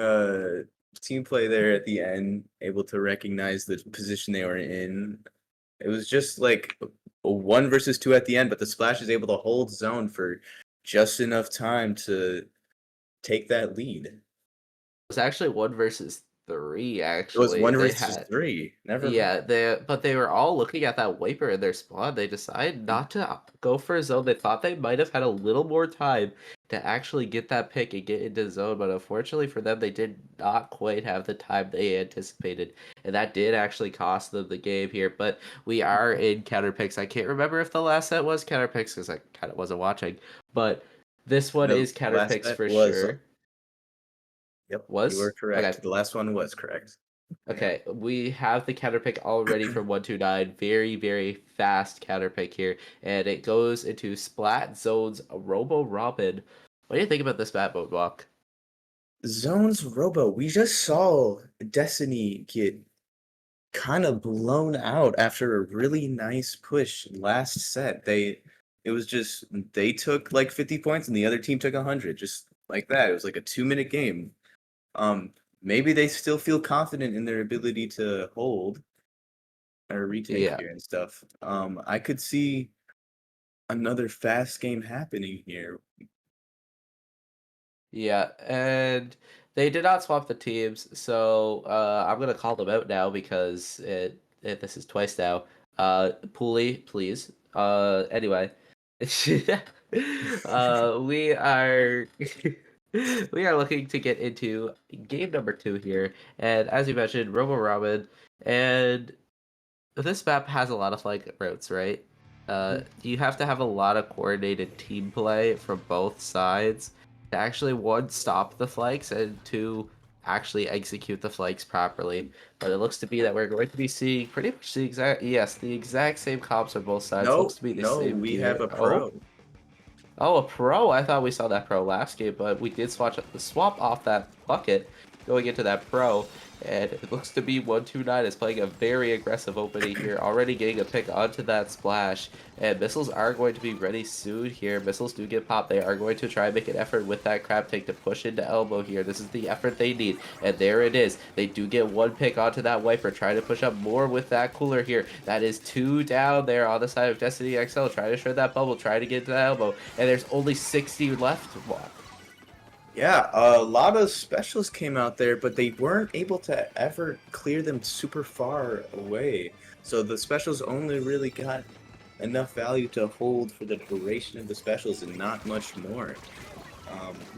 team play there at the end, able to recognize the position they were in. It was just like a 1 versus 2 at the end, but the Splash is able to hold zone for just enough time to take that lead. It was actually 1 versus 3, actually. It was 1 versus 3. Never mind. But they were all looking at that wiper in their spawn. They decided not to go for a zone. They thought they might have had a little more time to actually get that pick and get into zone, but unfortunately for them, they did not quite have the time they anticipated, and that did actually cost them the game here. But we are in counter picks. I can't remember if the last set was counter picks because I kind of wasn't watching, but this one is counter picks for sure. Yep, was? You were correct. Okay. The last one was correct. Okay, we have the counter pick already from 129. Very, very fast counter pick here. And it goes into Splat Zone's Robo Robin. What do you think about this map, Boatwalk? Zone's Robo. We just saw Destiny get kind of blown out after a really nice push last set. They took like 50 points and the other team took 100, just like that. It was like a 2-minute game. Maybe they still feel confident in their ability to hold or retake here and stuff. I could see another fast game happening here. Yeah, and they did not swap the teams, so I'm gonna call them out now because this is twice now. Pooley, please. Anyway, we are. We are looking to get into game number 2 here, and as you mentioned, Robo Robin, and this map has a lot of flank routes, right? You have to have a lot of coordinated team play from both sides to actually, 1, stop the flanks, and 2, actually execute the flanks properly. But it looks to be that we're going to be seeing pretty much the exact same comps on both sides. Looks to be the same we gear. have a pro. Oh, a pro? I thought we saw that pro last game, but we did swap off that bucket going into that pro, and it looks to be 129 is playing a very aggressive opening here, already getting a pick onto that splash, and missiles are going to be ready soon here. Missiles do get popped. They are going to try and make an effort with that crab tank to push into elbow here. This is the effort they need, and there it is. They do get 1 pick onto that wiper, trying to push up more with that cooler here. That is 2 down there on the side of Destiny XL, trying to shred that bubble, trying to get to that elbow, and there's only 60 left. Yeah, a lot of specials came out there, but they weren't able to ever clear them super far away. So the specials only really got enough value to hold for the duration of the specials and not much more.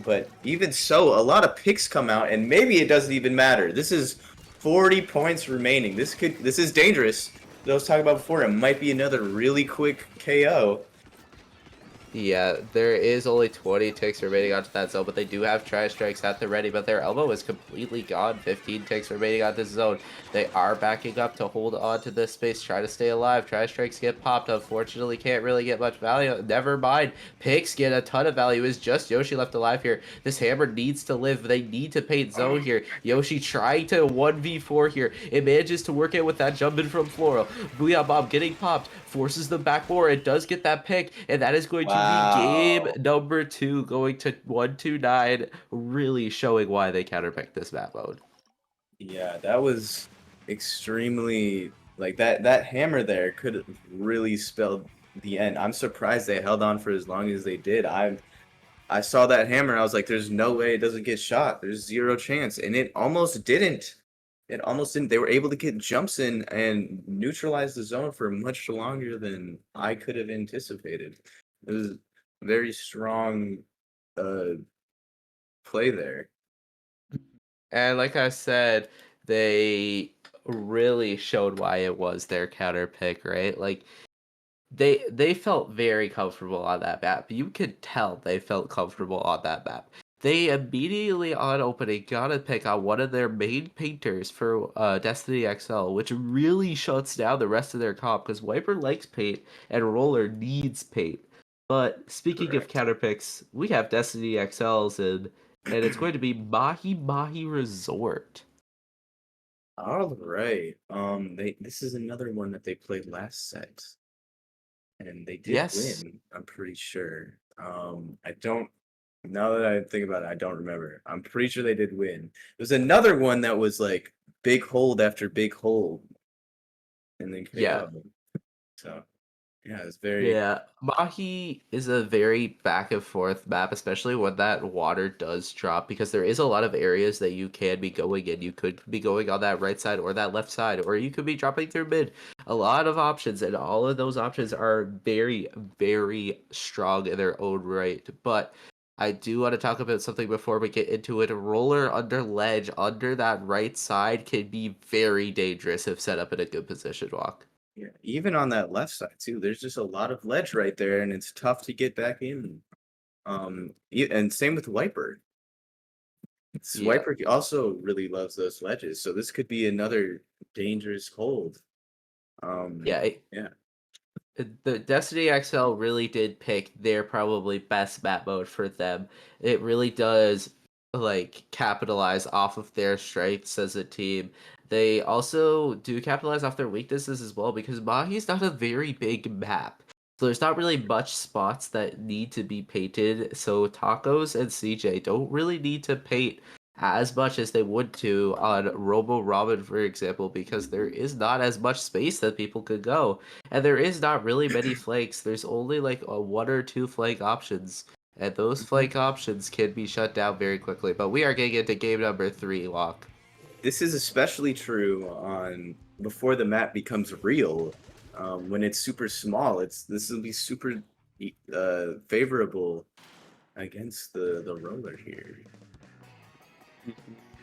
But even so, a lot of picks come out, and maybe it doesn't even matter. This is 40 points remaining. This is dangerous. As I was talking about before, it might be another really quick KO. Yeah, there is only 20 ticks remaining onto that zone, but they do have Tri-Strikes at the ready, but their elbow is completely gone. 15 ticks remaining on this zone. They are backing up to hold on to this space, try to stay alive. Tri-Strikes get popped, unfortunately can't really get much value. Never mind, picks get a ton of value. Is just Yoshi left alive here. This hammer needs to live. They need to paint zone here. Yoshi trying to 1v4 here. It manages to work out with that jump in from Floral. Booyah Bob getting popped, forces them back more. It does get that pick, and that is going to be game Wow. number 2, going to 129, really showing why they counterpicked this map mode. Yeah, that was extremely like that hammer there could have really spelled the end. I'm surprised they held on for as long as they did. I saw that hammer, I was like, there's no way it doesn't get shot. There's zero chance. And it almost didn't. It almost didn't. They were able to get jumps in and neutralize the zone for much longer than I could have anticipated. It was very strong uh play there. And like I said, they really showed why it was their counter pick, right? Like they felt very comfortable on that map. You could tell they felt comfortable on that map. They immediately on opening got a pick on one of their main painters for Destiny XL, which really shuts down the rest of their comp because Wiper likes paint and Roller needs paint. But speaking of Correct. counter picks, we have Destiny XLs and it's going to be Mahi Mahi Resort. All right. This is another one that they played last set, and they did Yes. win. I'm pretty sure. I don't. Now that I think about it, I don't remember. I'm pretty sure they did win. There's another one that was like big hold after big hold, and then Yeah. KO. So yeah, it's very. Yeah, Mahi is a very back and forth map, especially when that water does drop, because there is a lot of areas that you can be going in. You could be going on that right side or that left side, or you could be dropping through mid. A lot of options, and all of those options are very, very strong in their own right. But I do want to talk about something before we get into it. A roller under ledge under that right side can be very dangerous if set up in a good position walk. Yeah, even on that left side too. There's just a lot of ledge right there, and it's tough to get back in. And same with Wiper. Yeah. Swiper also really loves those ledges, so this could be another dangerous hold. Yeah, Yeah. the Destiny XL really did pick their probably best map mode for them. It really does like capitalize off of their strengths as a team. They also do capitalize off their weaknesses as well because Mahi's not a very big map. So there's not really much spots that need to be painted. So Tacos and CJ don't really need to paint as much as they would to on Robo Robin, for example, because there is not as much space that people could go. And there is not really many flanks. There's only like a one or two flank options. And those Mhm. flank options can be shut down very quickly. But we are getting into game number 3, Walk. This is especially true on before the map becomes real. When it's super small, this will be super favorable against the roller here.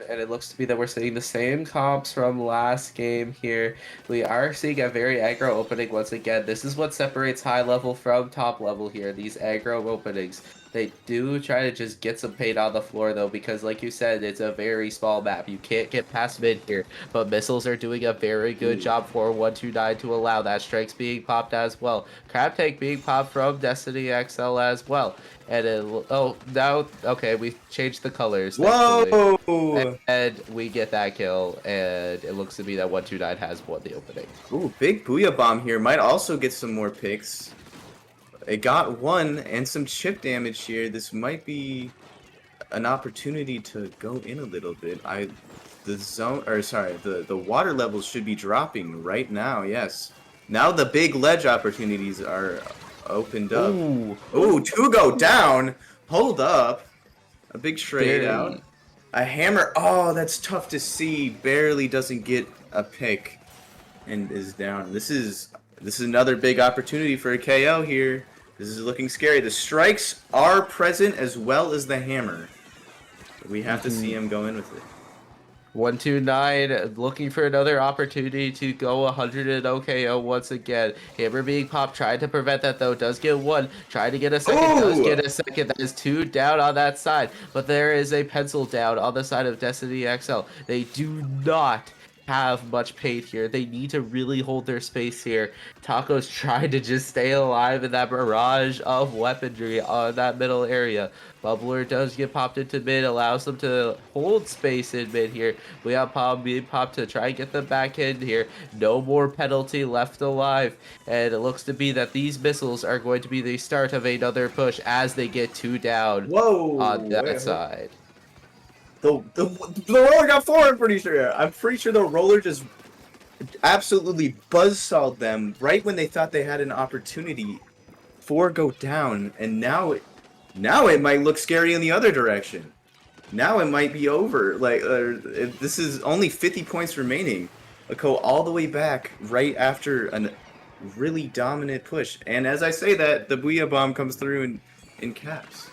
And it looks to be that we're seeing the same comps from last game here. We are seeing a very aggro opening once again. This is what separates high level from top level here, these aggro openings. They do try to just get some paint on the floor though, because like you said, it's a very small map. You can't get past mid here, but missiles are doing a very good Ooh. job for 129 to allow that. Strikes being popped as well. Crab tank being popped from Destiny XL as well. And oh, now, okay, we've changed the colors, thankfully. Whoa! And we get that kill, and it looks to be that 129 has won the opening. Ooh, big Booyah Bomb here. Might also get some more picks. It got one and some chip damage here. This might be an opportunity to go in a little bit. The water levels should be dropping right now. Yes. Now the big ledge opportunities are opened up. Ooh. Ooh, two go down. Hold up. A big trade out. A hammer. Oh, that's tough to see. Barely doesn't get a pick and is down. This is another big opportunity for a KO here. This is looking scary. The strikes are present as well as the hammer. We have to see him go in with it. 129 looking for another opportunity to go 100 and OKO once again. Hammer being popped, trying to prevent that though. Does get one, trying to get a second, does get a second. That is 2 down on that side. But there is a pencil down on the side of Destiny XL. They do not have much paint here. They need to really hold their space here. Taco's trying to just stay alive in that barrage of weaponry on that middle area. Bubbler does get popped into mid, allows them to hold space in mid here. We have Palm being popped to try and get them back in here. No more penalty left alive. And it looks to be that these missiles are going to be the start of another push as they get 2 down on that side. The roller got 4, I'm pretty sure. I'm pretty sure the roller just absolutely buzzsawed them right when they thought they had an opportunity. 4 go down, and now it might look scary in the other direction. Now it might be over. Like, this is only 50 points remaining. A go all the way back right after a really dominant push. And as I say that, the Booyah Bomb comes through in caps.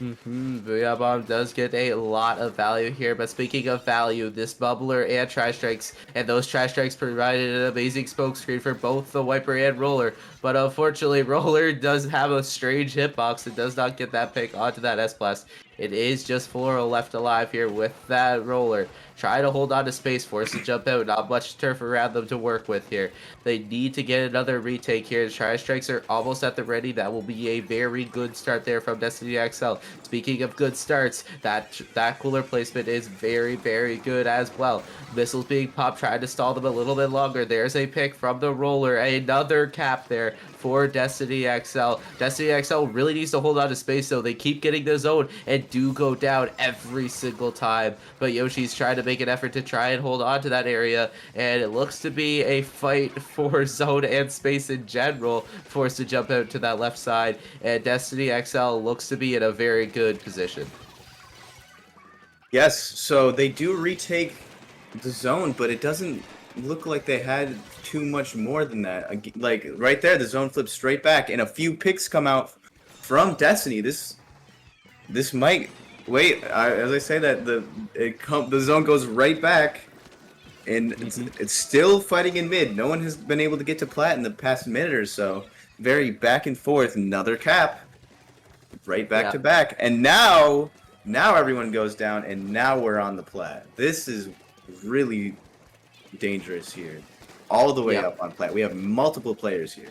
Booyah Bomb does get a lot of value here, but speaking of value, this Bubbler and Tri-Strikes, and those Tri-Strikes provided an amazing smokescreen for both the Wiper and Roller, but unfortunately, Roller does have a strange hitbox and does not get that pick onto that S-Blast. It is just Floral left alive here with that Roller. Try to hold on to space, force to jump out. Not much turf around them to work with here. They need to get another retake here. The Tri-Strikes are almost at the ready. That will be a very good start there from Destiny XL. Speaking of good starts, that cooler placement is very, very good as well. Missiles being popped, trying to stall them a little bit longer. There's a pick from the Roller. Another cap there for Destiny XL. Destiny XL really needs to hold on to space, though. They keep getting the zone and do go down every single time. But Yoshi's trying to make an effort to try and hold on to that area, and it looks to be a fight for zone and space in general, forced to jump out to that left side, and Destiny XL looks to be in a very good position. Yes, so they do retake the zone, but it doesn't look like they had too much more than that. Like, right there, the zone flips straight back, and a few picks come out from Destiny. This might... Wait, as I say that, the zone goes right back, and it's still fighting in mid. No one has been able to get to plat in the past minute or so. Very back and forth. Another cap. Right back to back. And now everyone goes down, and now we're on the plat. This is really dangerous here. All the way up on plat. We have multiple players here.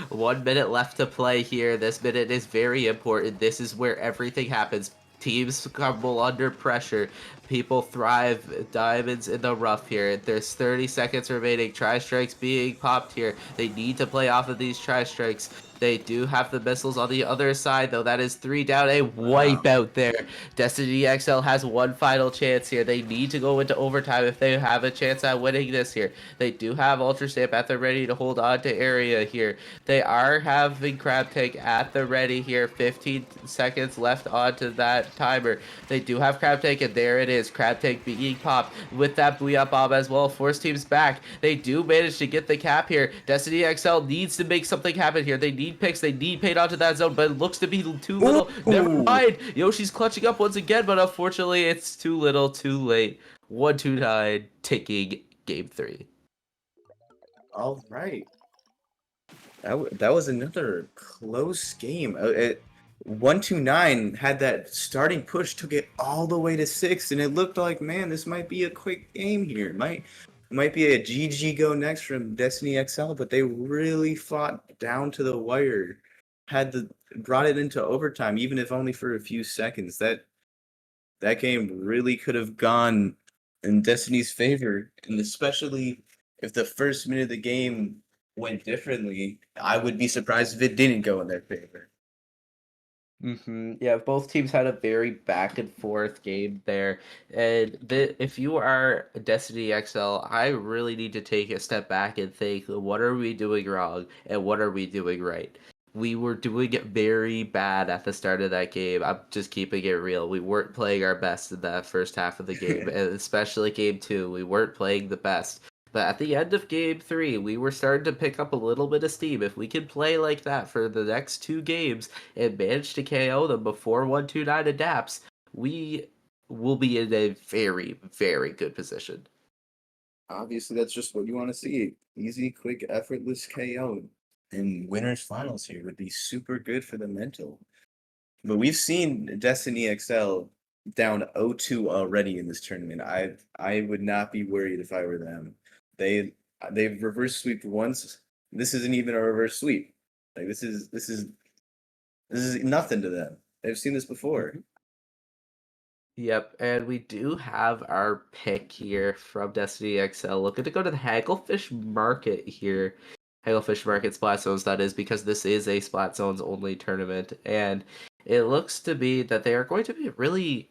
1 minute left to play here. This minute is very important. This is where everything happens. Teams crumble under pressure. People thrive. Diamonds in the rough here. There's 30 seconds remaining. Tri-Strikes being popped here. They need to play off of these Tri-Strikes. They do have the missiles on the other side, though. That is 3 down. A wipeout there. Destiny XL has one final chance here. They need to go into overtime if they have a chance at winning this here. They do have Ultra Stamp at the ready to hold on to area here. They are having Crab Tank at the ready here. 15 seconds left onto that timer. They do have Crab Tank, and there it is. Crab Tank being popped with that Booyah Bomb as well. Force teams back. They do manage to get the cap here. Destiny XL needs to make something happen here. They need picks, they need paint onto that zone, but it looks to be too little. Never mind. Yoshi's clutching up once again, but unfortunately it's too little, too late. 129 taking game 3. All right. That was another close game. 129 had that starting push, took it all the way to 6, and it looked like, man, this might be a quick game here. Might be a GG go next from Destiny XL, but they really fought down to the wire. Brought it into overtime, even if only for a few seconds. That game really could have gone in Destiny's favor, and especially if the first minute of the game went differently, I would be surprised if it didn't go in their favor. Yeah, both teams had a very back and forth game there. And if you are Destiny XL, I really need to take a step back and think, what are we doing wrong and what are we doing right? we were doing it very bad at the start of that game. I'm just keeping it real. We weren't playing our best in that first half of the game, and especially game 2. We weren't playing the best. But at the end of game 3, we were starting to pick up a little bit of steam. If we can play like that for the next 2 games and manage to KO them before 129 adapts, we will be in a very, very good position. Obviously, that's just what you want to see. Easy, quick, effortless KO. And winners finals here would be super good for the mental. But we've seen Destiny XL down 0-2 already in this tournament. I would not be worried if I were them. They've reverse sweeped once. This isn't even a reverse sweep. Like this is nothing to them. They've seen this before. Yep, and we do have our pick here from Destiny XL. Looking to go to the Hagglefish Market here. Hagglefish Market Splat Zones, that is, because this is a Splat Zones only tournament. And it looks to be that they are going to be really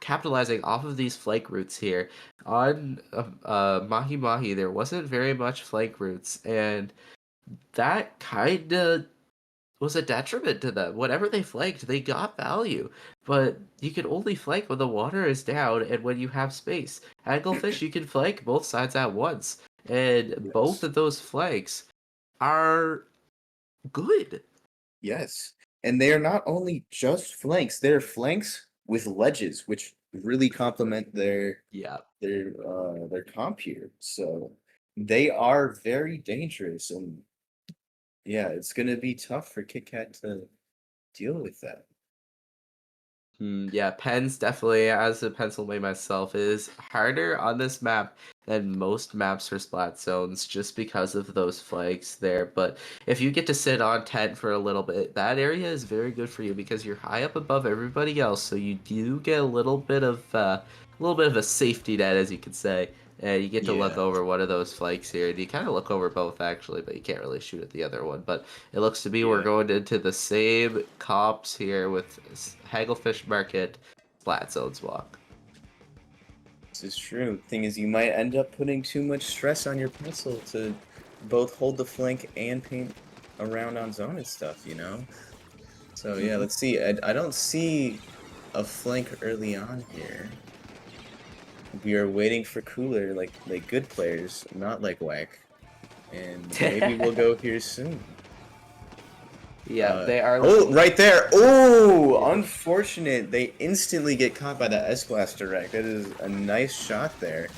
capitalizing off of these flank routes here. On Mahi Mahi, there wasn't very much flank routes, and that kind of was a detriment to them. Whatever they flanked, they got value. But you can only flank when the water is down and when you have space. Anglefish, you can flank both sides at once. And both of those flanks are good. Yes. And they are not only just flanks, they're flanks with ledges, which really complement their comp here. So they are very dangerous, and yeah, it's gonna be tough for Kit Kat to deal with that. Yeah, Pens definitely, as a pencil made myself, is harder on this map than most maps for Splat Zones just because of those flags there. But if you get to sit on tent for a little bit, that area is very good for you because you're high up above everybody else, so you do get a little bit of a safety net, as you could say. And you get to look over one of those flanks here, and you kind of look over both actually, but you can't really shoot at the other one. But it looks to be we're going into the same comps here with Hagglefish Market, Splat Zones walk. This is true. Thing is, you might end up putting too much stress on your pencil to both hold the flank and paint around on zone and stuff, you know? So yeah, let's see. I don't see a flank early on here. We are waiting for cooler, like good players, not like whack. And maybe we'll go here soon. Yeah, they are. Oh, right there. Oh, unfortunate. They instantly get caught by the S-Glass direct. That is a nice shot there.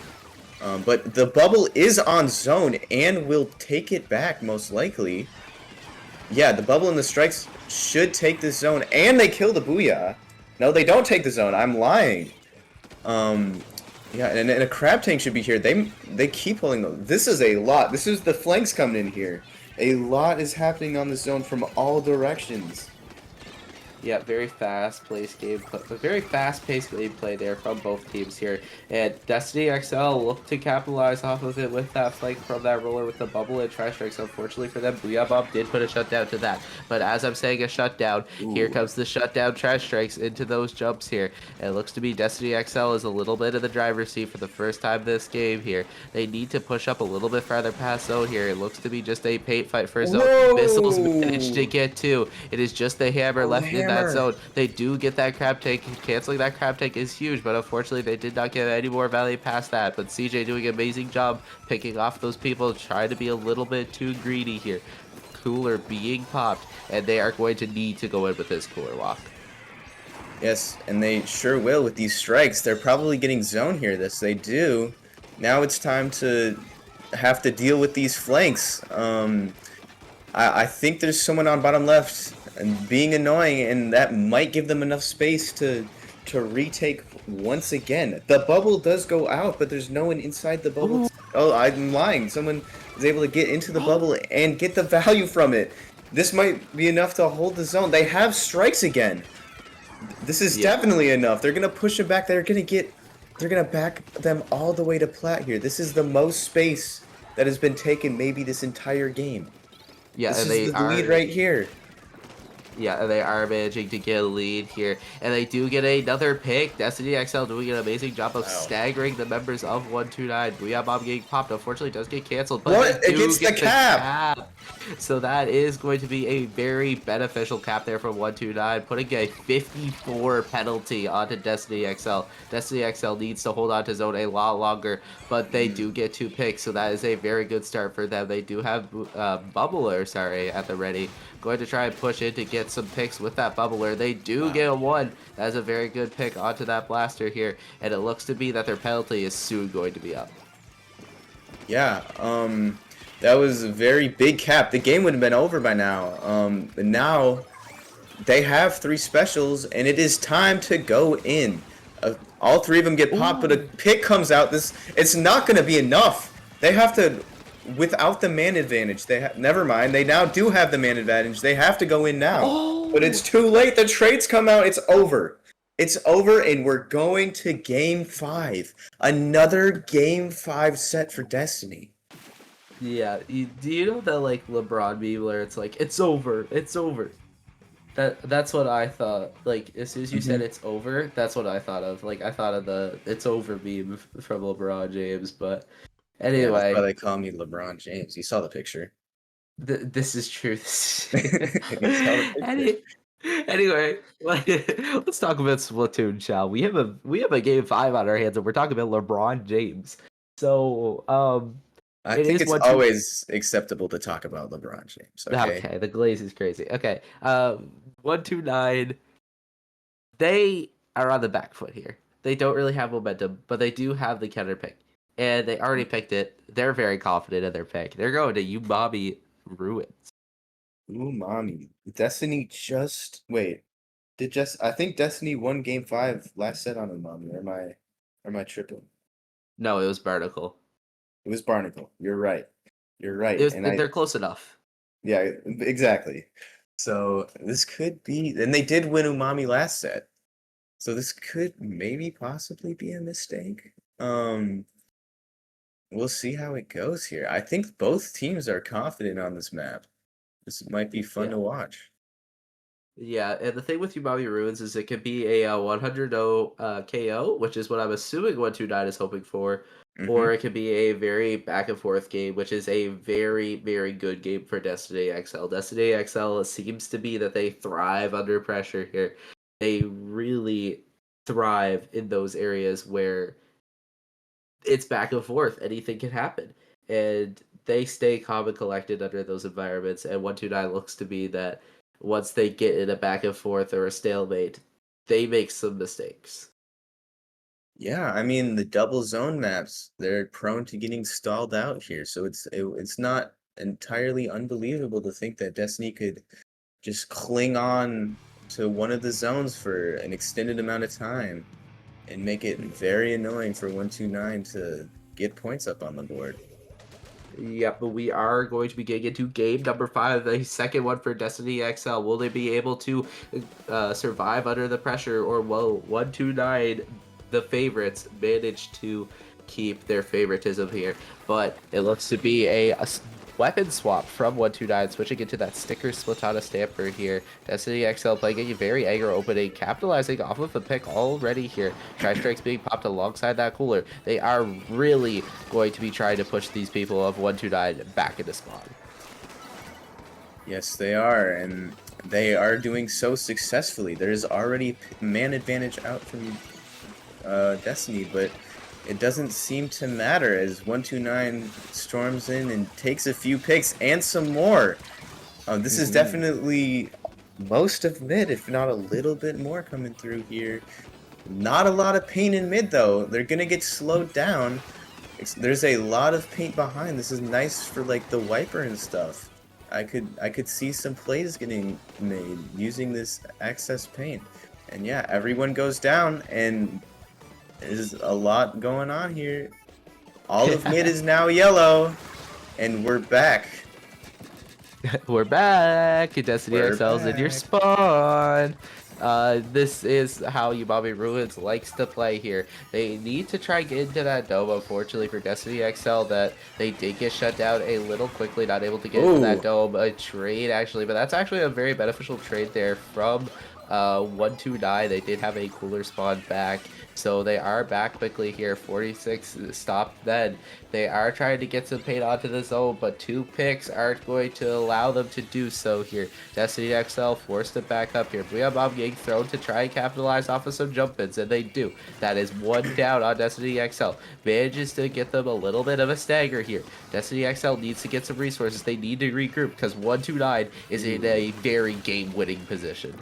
But the bubble is on zone and will take it back, most likely. Yeah, the bubble and the strikes should take the zone, and they kill the Booyah. No, they don't take the zone. I'm lying. Yeah, and a crab tank should be here. They keep holding them. This is a lot. This is the flanks coming in here. A lot is happening on the zone from all directions. Yeah, very fast-paced gameplay there from both teams here. And Destiny XL looked to capitalize off of it with that flank from that roller with the bubble and tri-strikes. Unfortunately for them, Booyah Bomb did put a shutdown to that. But as I'm saying a shutdown, here comes the shutdown tri-strikes into those jumps here. And it looks to be Destiny XL is a little bit of the driver's seat for the first time this game here. They need to push up a little bit farther past zone here. It looks to be just a paint fight for zone. Whoa! Missiles managed to get two. It is just the hammer left in that zone. They do get that crab tank. Canceling that crab tank is huge, but unfortunately they did not get any more value past that. But CJ doing an amazing job picking off those people, trying to be a little bit too greedy here. Cooler being popped, and they are going to need to go in with this cooler walk. Yes, and they sure will with these strikes. They're probably getting zone here. This they do. Now it's time to have to deal with these flanks. I think there's someone on bottom left and being annoying, and that might give them enough space to retake once again. The bubble does go out, but there's no one inside the bubble. Oh, I'm lying. Someone is able to get into the bubble and get the value from it. This might be enough to hold the zone. They have strikes again. This is definitely enough. They're gonna push it back. They're gonna back them all the way to plat here. This is the most space that has been taken maybe this entire game. Yeah, this and is the lead right here. Yeah, they are managing to get a lead here, and they do get another pick. Destiny XL doing an amazing job of Wow. staggering the members of 129. Booyah Bomb getting popped, unfortunately does get canceled, but What? they It do gets the get the cap! cap. So that is going to be a very beneficial cap there from 129, putting a 54 penalty onto Destiny XL. Destiny XL needs to hold on to zone a lot longer, but they do get 2 picks, so that is a very good start for them. They do have Bubbler, sorry, at the ready. Going to try and push in to get some picks with that Bubbler. They do Wow. get a 1. That is a very good pick onto that Blaster here, and it looks to be that their penalty is soon going to be up. Yeah, that was a very big cap. The game would have been over by now. But now they have 3 specials, and it is time to go in. All 3 of them get popped, but a pick comes out. It's not going to be enough. They have to, without the man advantage. Never mind. They now do have the man advantage. They have to go in now, but it's too late. The trades come out. It's over. It's over, and we're going to Game 5. Another Game 5 set for Destiny. Yeah, do you know that like LeBron meme where it's like it's over, it's over. That's what I thought. Like as soon as you said it's over, that's what I thought of. Like I thought of the it's over meme from LeBron James. But Yeah, anyway, that's why they call me LeBron James. You saw the picture. this is true. You saw the picture. Anyway, let's talk about Splatoon, shall we? We have a game 5 on our hands, and we're talking about LeBron James. So I it think is it's always acceptable to talk about LeBron James. Okay. Okay, the glaze is crazy. Okay, 129. They are on the back foot here. They don't really have momentum, but they do have the counter pick, and they already picked it. They're very confident in their pick. They're going to Umami Ruins. Ooh, mommy. Destiny just wait. I think Destiny won Game 5 last set on Umami. Or am I tripping? No, it was Barnacle. It was Barnacle. You're right. You're right. They're close enough. Yeah, exactly. So this could be, and they did win Umami last set. So this could maybe possibly be a mistake. We'll see how it goes here. I think both teams are confident on this map. This might be fun to watch. Yeah, and the thing with Umami Ruins is it could be a 100-0 KO, which is what I'm assuming 129 is hoping for, or it could be a very back and forth game, which is a very, very good game for Destiny XL. Destiny XL seems to be that they thrive under pressure here. They really thrive in those areas where it's back and forth. Anything can happen. And they stay calm and collected under those environments, and 129 looks to be that once they get in a back and forth or a stalemate, they make some mistakes. Yeah, I mean the double zone maps, they're prone to getting stalled out here, so it's not entirely unbelievable to think that Destiny could just cling on to one of the zones for an extended amount of time and make it very annoying for 129 to get points up on the board. Yep, but we are going to be getting into game number 5, the second one for Destiny XL. Will they be able to survive under the pressure, or will 129, the favorites, manage to keep their favoritism here? But it looks to be a weapon swap from 129, switching into that sticker Splatana Stamper here. Destiny XL playing a very aggro opening, capitalizing off of the pick already here. Tri-Strikes being popped alongside that cooler. They are really going to be trying to push these people of 129 back into spawn. Yes, they are, and they are doing so successfully. There's already man advantage out from Destiny, but it doesn't seem to matter as 129 storms in and takes a few picks and some more. This is definitely most of mid, if not a little bit more coming through here. Not a lot of paint in mid, though. They're going to get slowed down. There's a lot of paint behind. This is nice for, like, the wiper and stuff. I could see some plays getting made using this excess paint. And yeah, everyone goes down, and there's a lot going on here. All of mid is now yellow, and we're back. We're back. Destiny XL's in your spawn. This is how Umami Ruins likes to play here. They need to try get into that dome, unfortunately for Destiny XL, that they did get shut down a little quickly, not able to get into that Ooh. dome. A trade, actually, but that's actually a very beneficial trade there from 129. They did have a cooler spawn back, so they are back quickly here. 46 stopped then. They are trying to get some paint onto the zone, but 2 picks aren't going to allow them to do so here. Destiny XL forced to back up here. Booyah Bomb getting thrown to try and capitalize off of some jump ins, and they do. That is 1 down on Destiny XL. Manages to get them a little bit of a stagger here. Destiny XL needs to get some resources. They need to regroup because 129 is in a very game-winning position.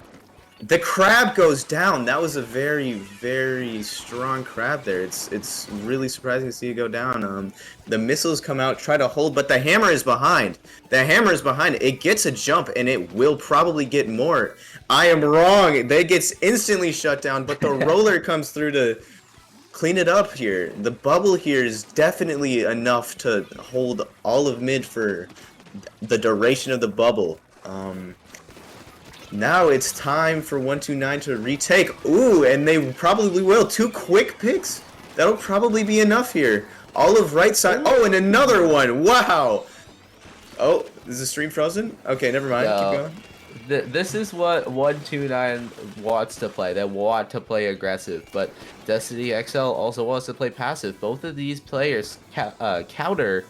The crab goes down. That was a very, very strong crab there. It's really surprising to see it go down. The missiles come out, try to hold, but the hammer is behind. The hammer is behind. It gets a jump, and it will probably get more. I am wrong. They gets instantly shut down, but the roller comes through to clean it up here. The bubble here is definitely enough to hold all of mid for the duration of the bubble. Now it's time for 129 to retake. Ooh, and they probably will. 2 quick picks. That'll probably be enough here. All of right side. Oh, and another one. Wow. Oh, is the stream frozen? Okay, never mind. Keep No. going. This is what 129 wants to play. They want to play aggressive, but Destiny XL also wants to play passive. Both of these players counter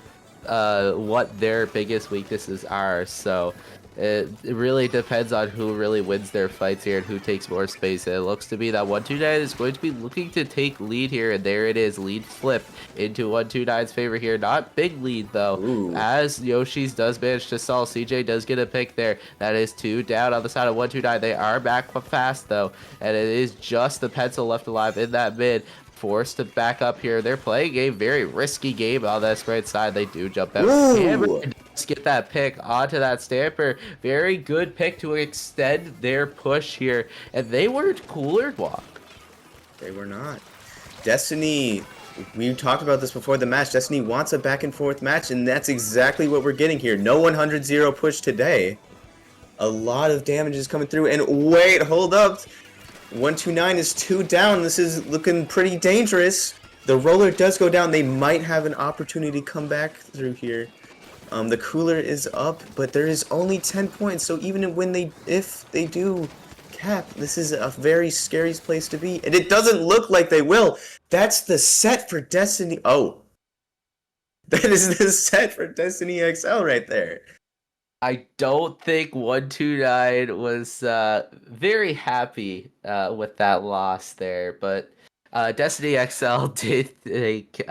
what their biggest weaknesses are, so it really depends on who really wins their fights here and who takes more space. And it looks to be that 129 is going to be looking to take lead here, and there it is, lead flip into 129's favor here. Not big lead though, Ooh. as Yoshi's does manage to stall. CJ does get a pick there. That is 2 down on the side of 129. They are back fast though, and it is just the pencil left alive in that mid. Forced to back up here. They're playing a very risky game on this right side. They do jump out. Ooh. Let's get that pick onto that Stamper. Very good pick to extend their push here. And they weren't cooler walk. They were not. Destiny, we talked about this before the match. Destiny wants a back and forth match, and that's exactly what we're getting here. No 100-0 push today. A lot of damage is coming through. And wait, hold up. 129 is 2 down. This is looking pretty dangerous. The roller does go down. They might have an opportunity to come back through here. The cooler is up, but there is only 10 points. So even if they do cap, this is a very scary place to be. And it doesn't look like they will. That's the set for Destiny. Oh. That is the set for Destiny XL right there. I don't think 129 was very happy with that loss there, but Destiny XL did take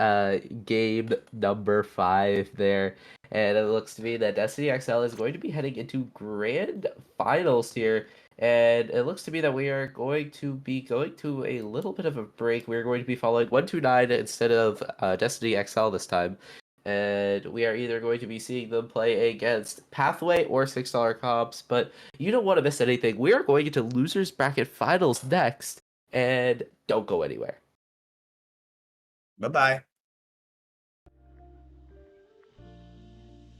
game number 5 there, and it looks to me that Destiny XL is going to be heading into grand finals here, and it looks to me that we are going to be going to a little bit of a break. We're going to be following 129 instead of Destiny XL this time. And we are either going to be seeing them play against Pathway or $6 comps, but you don't want to miss anything. We are going into Losers Bracket Finals next, and don't go anywhere. Bye-bye.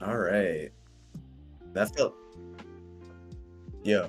All right. That felt... Yo.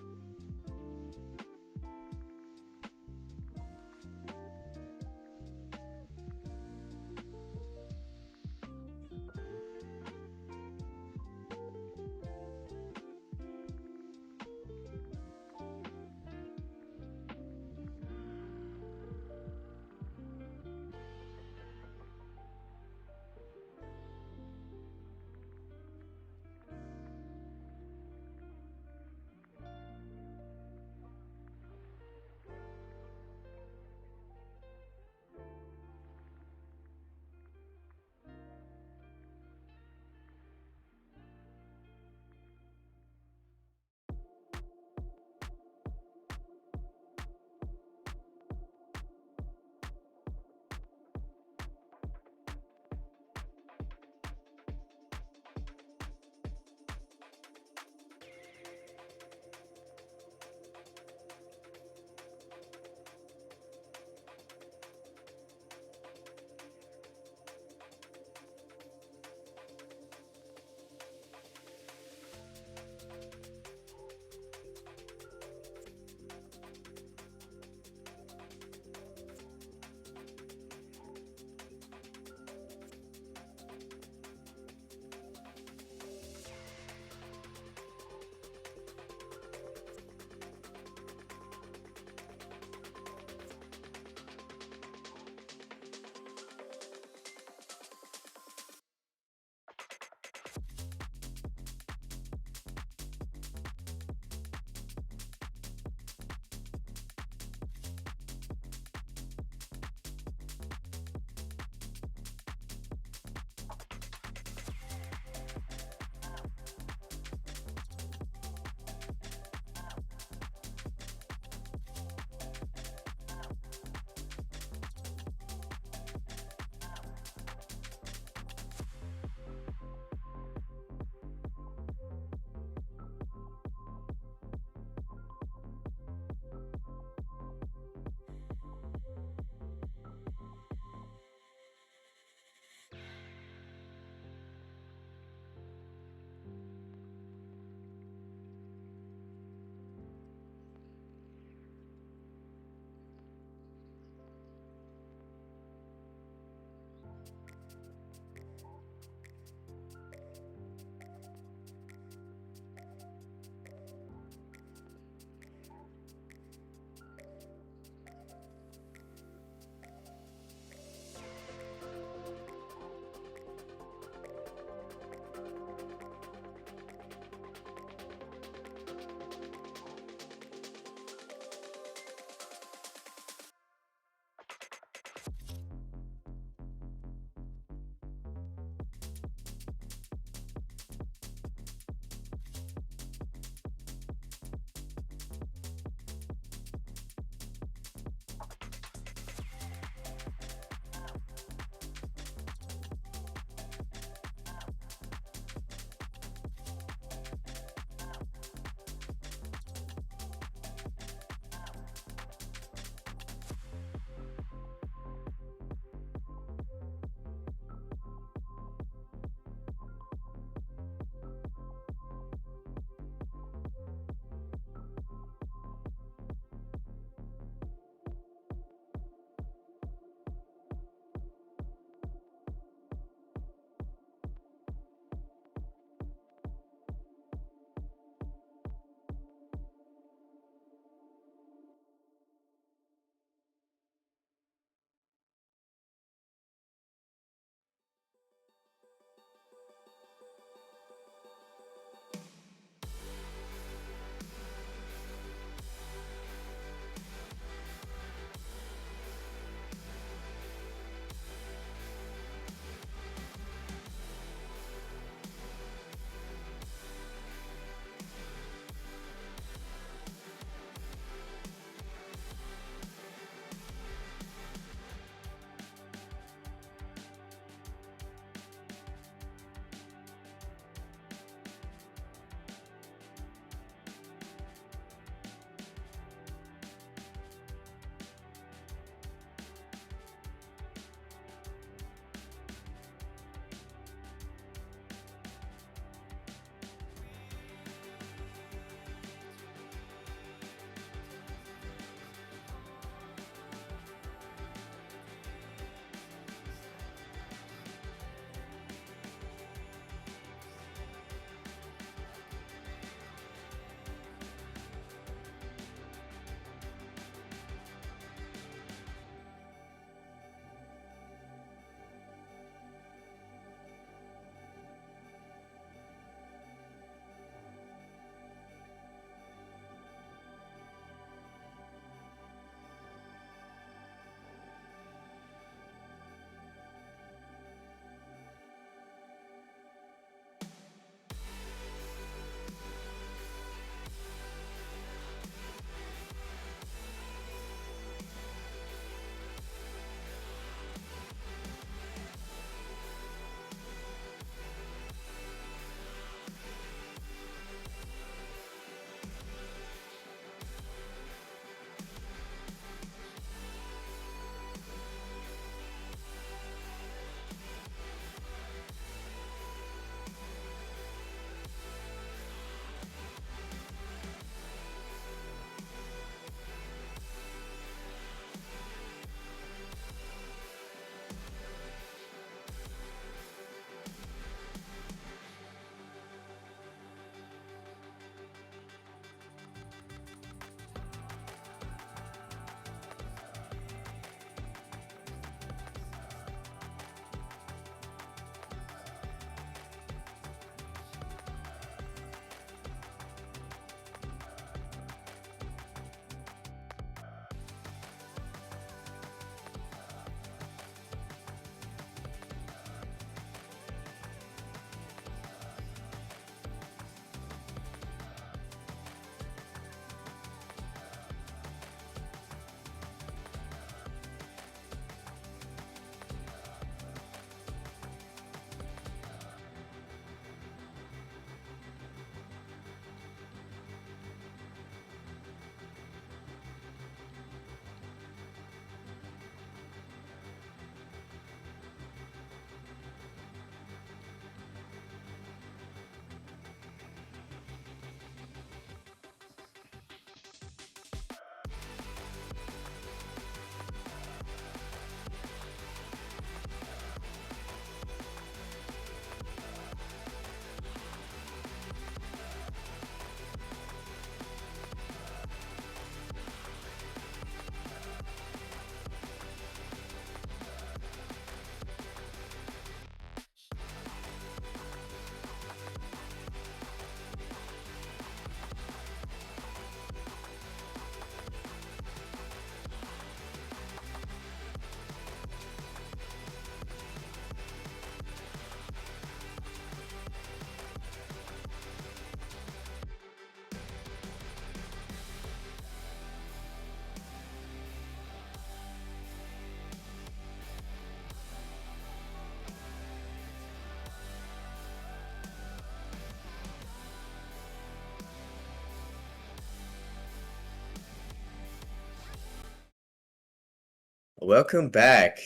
Welcome back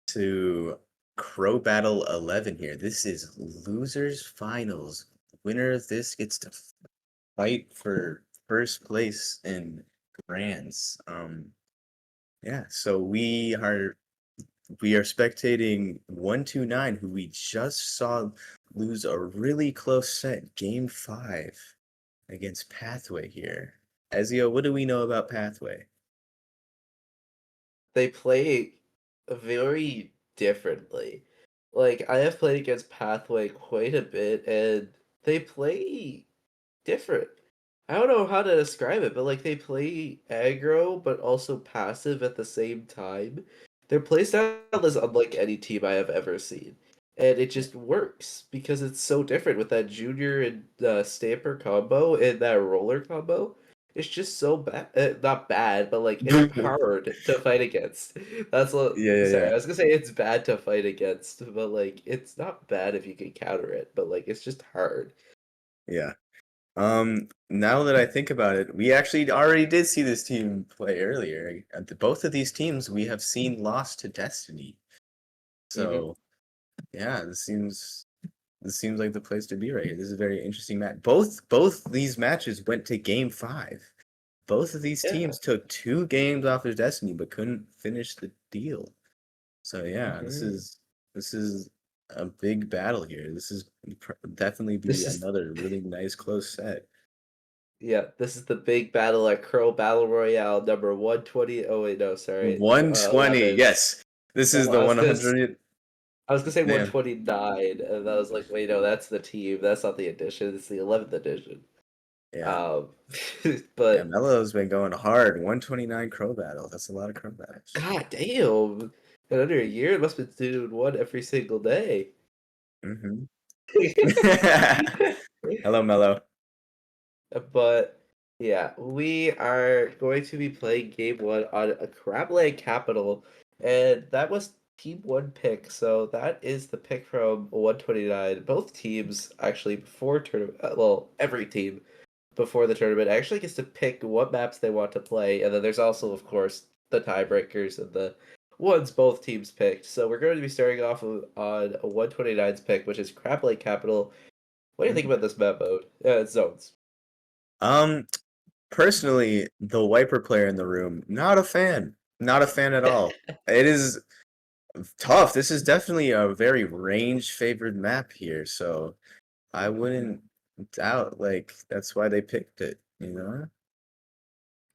to Crobattle 11 here. This is losers finals. Winner of this gets to fight for first place in grands. Yeah, so we are spectating 129, who we just saw lose a really close set, game 5 against Pathway here. Ezio, what do we know about Pathway? They play very differently. Like, I have played against Pathway quite a bit, and they play different. I don't know how to describe it, but like they play aggro but also passive at the same time. Their playstyle is unlike any team I have ever seen. And it just works because it's so different with that Junior and Stamper combo and that Roller combo. It's just so bad, not bad, but like it's hard to fight against. That's what. Yeah, yeah, Sorry, yeah. I was gonna say it's bad to fight against, but like it's not bad if you can counter it, but like it's just hard. Yeah. Now that I think about it, we actually already did see this team play earlier. Both of these teams we have seen lost to Destiny. Hmm. So, yeah, this seems like the place to be right here. This is a very interesting match. Both these matches went to game 5. Both of these Yeah. teams took 2 games off of Destiny but couldn't finish the deal. So, yeah, Hmm. this is a big battle here. This is definitely be This is another really nice close set. Yeah, this is the big battle at Crow Battle Royale number 120. Oh wait, no, sorry. 120. 11. Yes. This is Oh, the 100. I was gonna say Man, 129, and I was like, wait, no, that's the team. That's not the edition. It's the 11th edition. yeah. Um, Yeah, but Melo's been going hard. 129 Crow Battle. That's a lot of Crow Battles. god damn, in under a year, it must have been doing one every single day. Hmm. Hello, Melo. But yeah, we are going to be playing game one on a Crabland Capital, and that was team one pick. So that is the pick from 129. Both teams actually before tournament, well, every team before the tournament actually gets to pick what maps they want to play, and then there's also, of course, the tiebreakers and the ones both teams picked. So we're going to be starting off on a 129's pick, which is Crabland Capital. What do you think Mhm. about this map mode? Zones. Um, Personally, the wiper player in the room, not a fan. Not a fan at all. It is tough. This is definitely a very range favored map here, so I wouldn't doubt like that's why they picked it, you know?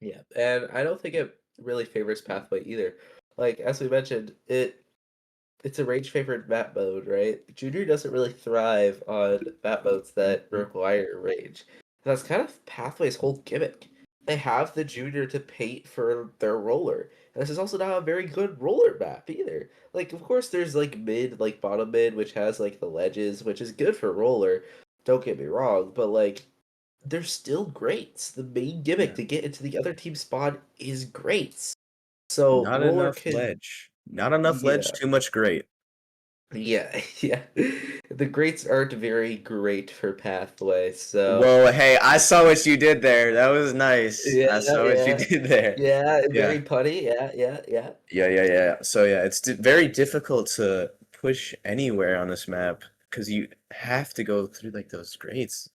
Yeah, and I don't think it really favors Pathway either. Like as we mentioned, it's a range favored map mode, right? Junior doesn't really thrive on map modes that Mhm. require range. That's kind of Pathway's whole gimmick. They have the Junior to paint for their roller. And this is also not a very good roller map either. Like of course there's like mid, like bottom mid, which has like the ledges, which is good for roller. Don't get me wrong, but like they're still greats. The main gimmick Yeah. to get into the other team's spawn is greats. So Not roller enough can, ledge. Not enough ledge, yeah, too much great. yeah, yeah. The greats aren't very great for Pathway, so Whoa, hey, I saw what you did there. That was nice. yeah, I saw what you yeah, did there. yeah. Yeah. Very putty. Yeah, yeah, yeah. Yeah. So yeah, it's very difficult to push anywhere on this map because you have to go through like those grades.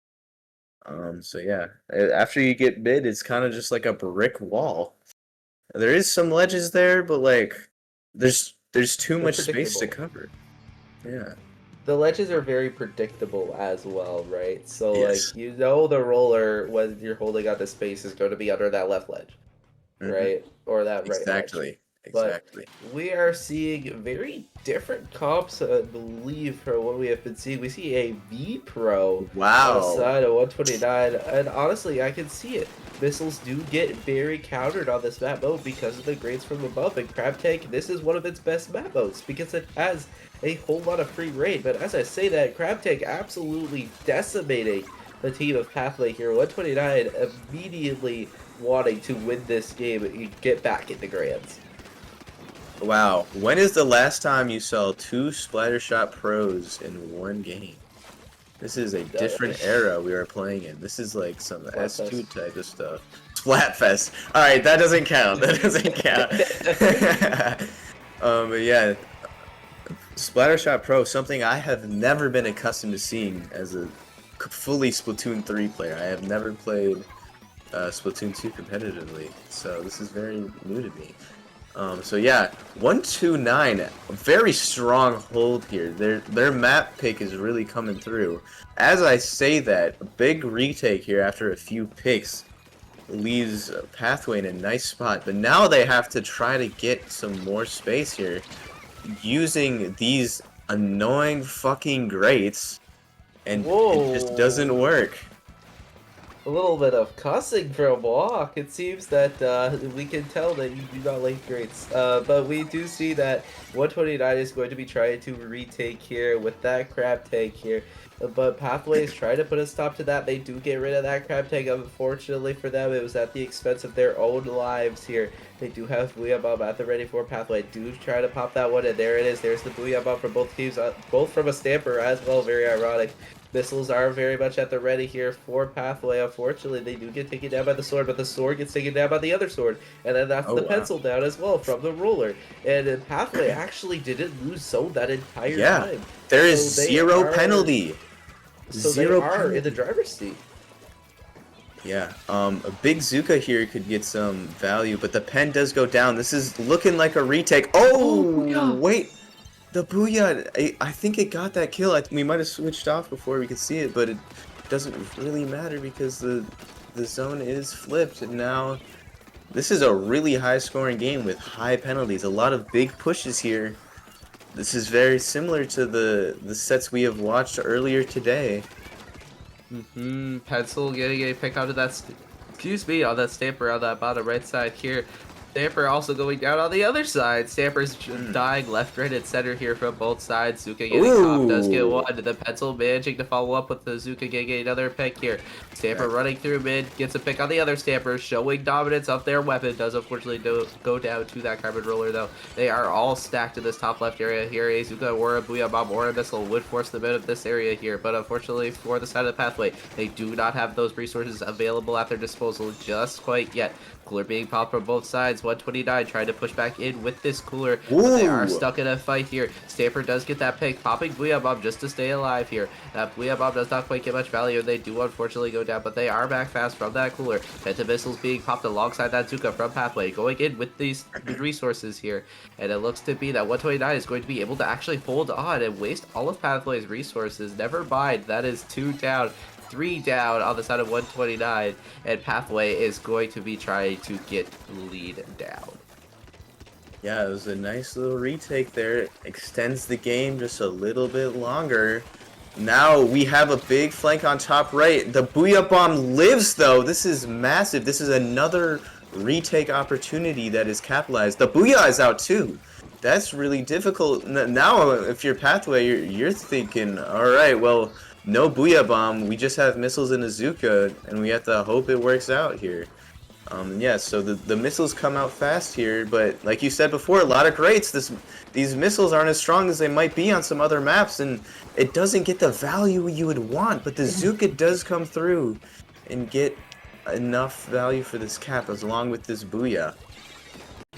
So yeah, after you get mid, it's kind of just like a brick wall. There is some ledges there, but like there's too They're much space to predictable. cover. Yeah. The ledges are very predictable as well, right? So like Yes. you know the roller when you're holding on to space is going to be under that left ledge, Hmm. right? Or that right ledge. Exactly. But Exactly. we are seeing very different comps, I believe, from what we have been seeing. We see a V Pro on the Wow. side of 129, and honestly, I can see it. Missiles do get very countered on this map mode because of the grades from above, and Crab Tank, this is one of its best map modes because it has a whole lot of free raid. But as I say that, Crab Tank absolutely decimating the team of Pathway here. 129 immediately wanting to win this game and get back into Grands. Wow. When is the last time you saw 2 Splattershot pros in one game? This is a different era we are playing in. This is like some S2 Splatfest. type of stuff. Splatfest. Alright, that doesn't count. That doesn't count. But yeah, Splattershot Pro, something I have never been accustomed to seeing as a fully Splatoon 3 player. I have never played Splatoon 2 competitively, so this is very new to me. So yeah, 129, a very strong hold here. Their map pick is really coming through. As I say that, a big retake here after a few picks leaves Pathway in a nice spot, but now they have to try to get some more space here using these annoying fucking grates, and it just doesn't Whoa. work. A little bit of cussing from Walk. It seems that we can tell that you do not like grades. But we do see that 129 is going to be trying to retake here with that crab tank here. But Pathways try to put a stop to that. They do get rid of that crab tank. Unfortunately for them, it was at the expense of their own lives here. They do have Booyah Bomb at the ready for Pathway. Do try to pop that one, and there it is. There's the Booyah Bomb for both teams, both from a Stamper as well. Very ironic. Missiles are very much at the ready here for Pathway. Unfortunately, they do get taken down by the sword, but the sword gets taken down by the other sword. And then that's Oh the wow. pencil down as well from the roller. And Pathway actually didn't lose zone that entire Yeah, time. there is So they zero are- penalty. So Zero they are penalty. in the driver's seat. Yeah, a big Zuka here could get some value, but the pen does go down. This is looking like a retake. Oh, Booyah! wait. The Booyah, I think it got that kill. We might have switched off before we could see it, but it doesn't really matter because the zone is flipped. And now this is a really high-scoring game with high penalties. A lot of big pushes here. This is very similar to the sets we have watched earlier today. Pencil getting a pick out of that, excuse me, on that Stamper on that bottom right side here. Stamper also going down on the other side. Stamper's dying left, right, and center here from both sides. Zuka getting caught, does get one. The Pencil managing to follow up with the Zuka getting another pick here. Stamper running through mid, gets a pick on the other Stamper, showing dominance of their weapon. Does unfortunately go down to that Carbon Roller though. They are all stacked in this top left area here. A Zuka or a Booyah Bomb or a Missile would force them out of this area here, but unfortunately for the side of the Pathway, they do not have those resources available at their disposal just quite yet. Cooler being popped from both sides. 129 trying to push back in with this cooler, but they are stuck in a fight here. Stamper does get that pick, popping Booyah Bomb just to stay alive here. That Booyah Bomb does not quite get much value, and they do unfortunately go down, but they are back fast from that cooler. Penta Missiles being popped alongside that Zuka from Pathway, going in with these resources here, and it looks to be that 129 is going to be able to actually hold on and waste all of Pathway's resources. Never mind, that is 2 down. 3 down on the side of 129, and Pathway is going to be trying to get lead down. Yeah, it was a nice little retake there. Extends the game just a little bit longer. Now we have a big flank on top right. The Booyah Bomb lives though. This is massive. This is another retake opportunity that is capitalized. The Booyah is out too. That's really difficult. Now if you're Pathway, you're thinking, alright, well, no Booyah Bomb. We just have missiles and a Zuka, and we have to hope it works out here. Yeah, so the missiles come out fast here, but like you said before, a lot of greats. These missiles aren't as strong as they might be on some other maps, and it doesn't get the value you would want. But the Zuka does come through and get enough value for this cap, as along with this Booyah.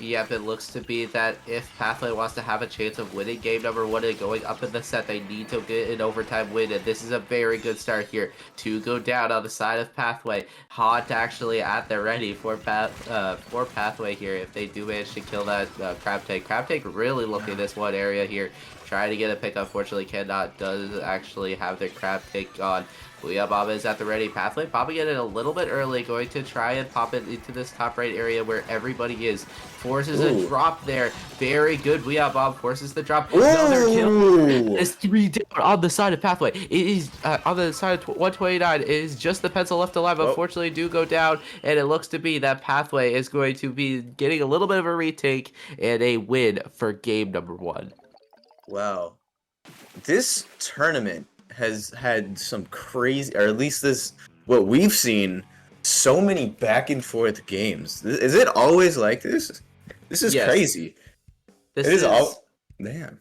Yep, it looks to be that if Pathway wants to have a chance of winning game number 1 and going up in the set, they need to get an overtime win, and this is a very good start here to go down on the side of Pathway. Hot actually at the ready for Pathway here if they do manage to kill that Crab Tank. Crab Tank really looking this one area here. Trying to get a pick, unfortunately cannot. Does actually have their Crab Tank on. Booyah Bomb is at the ready. Pathway popping it in a little bit early, going to try and pop it into this top right area where everybody is. Forces a drop there. Very good. Booyah Bomb forces the drop. Another kill. It's 3 down on the side of Pathway. It is on the side of 129. It is just the Pencil left alive. Unfortunately, do go down, and it looks to be that Pathway is going to be getting a little bit of a retake and a win for game number 1. Wow, this tournament has had some crazy, or at least what we've seen, so many back and forth games. Is it always like this? This is crazy. This it is all, damn.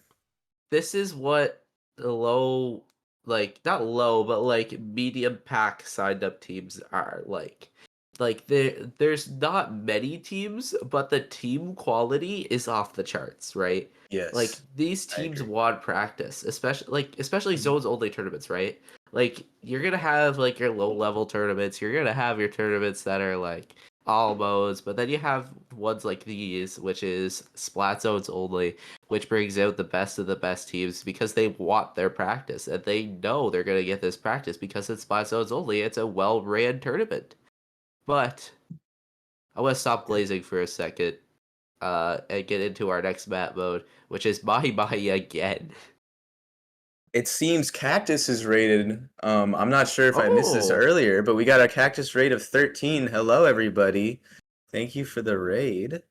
This is what the low, like, not low, but like medium pack signed up teams are like. like there's not many teams, but the team quality is off the charts, right? Like Yes, these I teams agree. want practice, especially zones only tournaments, right? Like you're gonna have like your low level tournaments, you're gonna have your tournaments that are like all modes, but then you have ones like these, which is splat zones only, which brings out the best of the best teams because they want their practice and they know they're gonna get this practice because it's splat zones only. It's a well ran tournament. But I want to stop glazing for a second, and get into our next map mode, which is Mahi Mahi again. It seems Cactus is rated. I'm not sure if I missed this Oh, earlier, but we got a Cactus rate of 13. Hello, everybody. Thank you for the raid.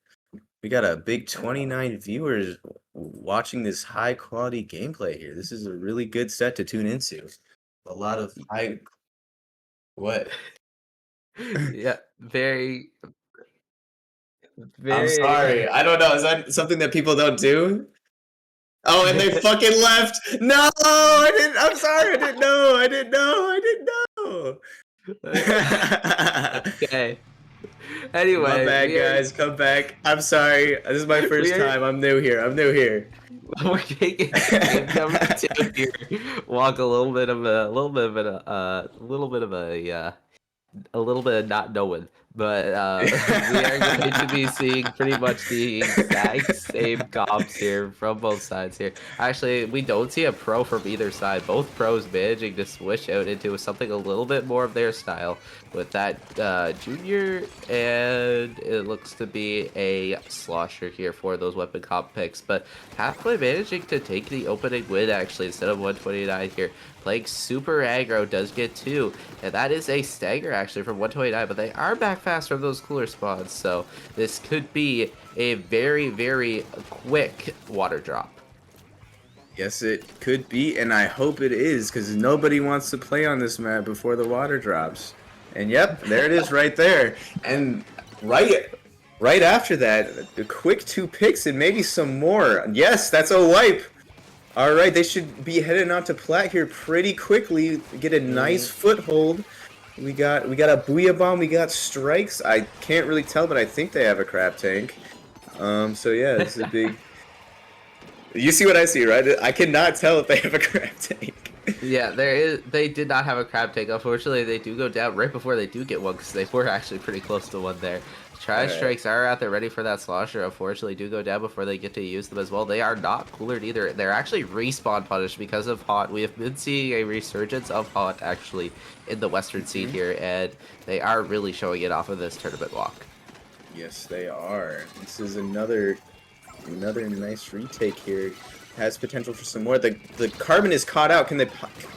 We got a big 29 viewers watching this high quality gameplay here. This is a really good set to tune into. A lot of high. What? yeah, very, I'm very. sorry. I don't know. Is that something that people don't do? Oh, and they fucking left. No, I didn't. I'm sorry. I didn't know. I didn't know. I didn't know. Okay. My Anyway, bad, guys. Come back. I'm sorry. This is my we first are time. I'm new here. I'm new here. we're taking game number two here. Walk a little bit of a little bit of not knowing, but we are going to be seeing pretty much the exact same comps here from both sides here. Actually, we don't see a pro from either side. Both pros managing to switch out into something a little bit more of their style with that junior, and it looks to be a slosher here for those weapon comp picks. But Pathway managing to take the opening win actually instead of 129 here. Playing super aggro does get 2, and that is a stagger actually from 129, but they are back fast from those cooler spawns, so this could be a very, very quick water drop. Yes, it could be, and I hope it is, because nobody wants to play on this map before the water drops. And yep, there it is right there. And right after that, the quick 2 picks and maybe some more. Yes, that's a wipe. All right, they should be heading out to plat here pretty quickly. Get a nice foothold. We got a Booyah Bomb. We got strikes. I can't really tell, but I think they have a crab tank. So yeah, this is a big. You see what I see, right? I cannot tell if they have a crab tank. Yeah, there is. They did not have a crab tank. Unfortunately, they do go down right before they do get one because they were actually pretty close to one there. Tri strikes are out there ready for that slosher. Unfortunately, do go down before they get to use them as well. They are not coolered either. They're actually respawn punished because of hot. We have been seeing a resurgence of hot actually in the western scene here, and they are really showing it off of this tournament walk. Yes, they are. This is another nice retake here. Has potential for some more. The carbon is caught out. Can they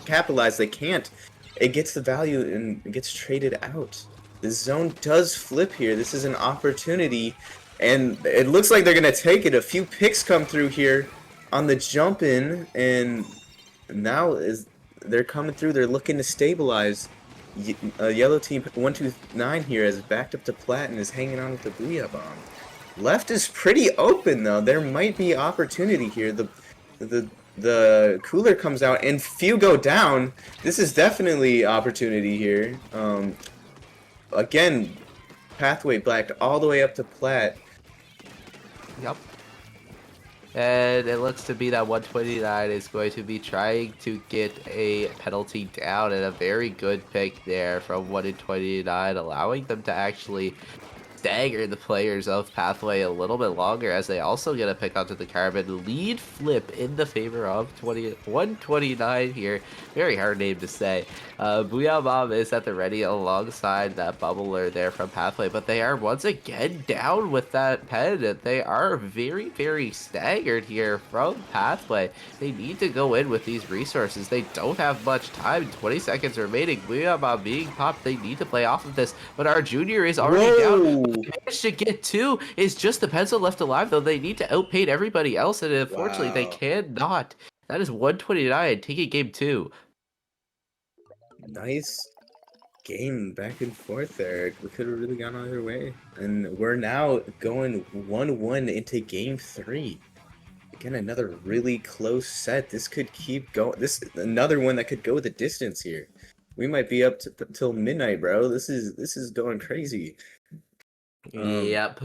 capitalize? They can't. It gets the value and it gets traded out. The zone does flip here. This is an opportunity, and it looks like they're gonna take it. A few picks come through here on the jump in, and now they're coming through. They're looking to stabilize. Yellow team 129 here has backed up to plat and is hanging on with the Booyah Bomb. Left is pretty open though. There might be opportunity here. The cooler comes out and few go down. This is definitely opportunity here. Again, pathway blacked all the way up to plat. Yep. And it looks to be that 129 is going to be trying to get a penalty down, and a very good pick there from 129, allowing them to actually stagger the players of Pathway a little bit longer as they also get a pick onto the carbon. Lead flip in the favor of 129 here. Very hard name to say. Booyah Bomb is at the ready alongside that bubbler there from Pathway, but they are once again down with that pen. They are very, very staggered here from Pathway. They need to go in with these resources. They don't have much time. 20 seconds remaining. Booyah Bomb being popped. They need to play off of this, but our junior is already down. Managed to get 2. Is just the pencil left alive, though. They need to outpace everybody else, and unfortunately, they cannot. That is 129 taking game 2. Nice game back and forth there. We could have really gone either way. And we're now going 1-1 into game 3. Again, another really close set. This could keep going. This another one that could go the distance here. We might be up to till midnight, bro. This is going crazy. Yep,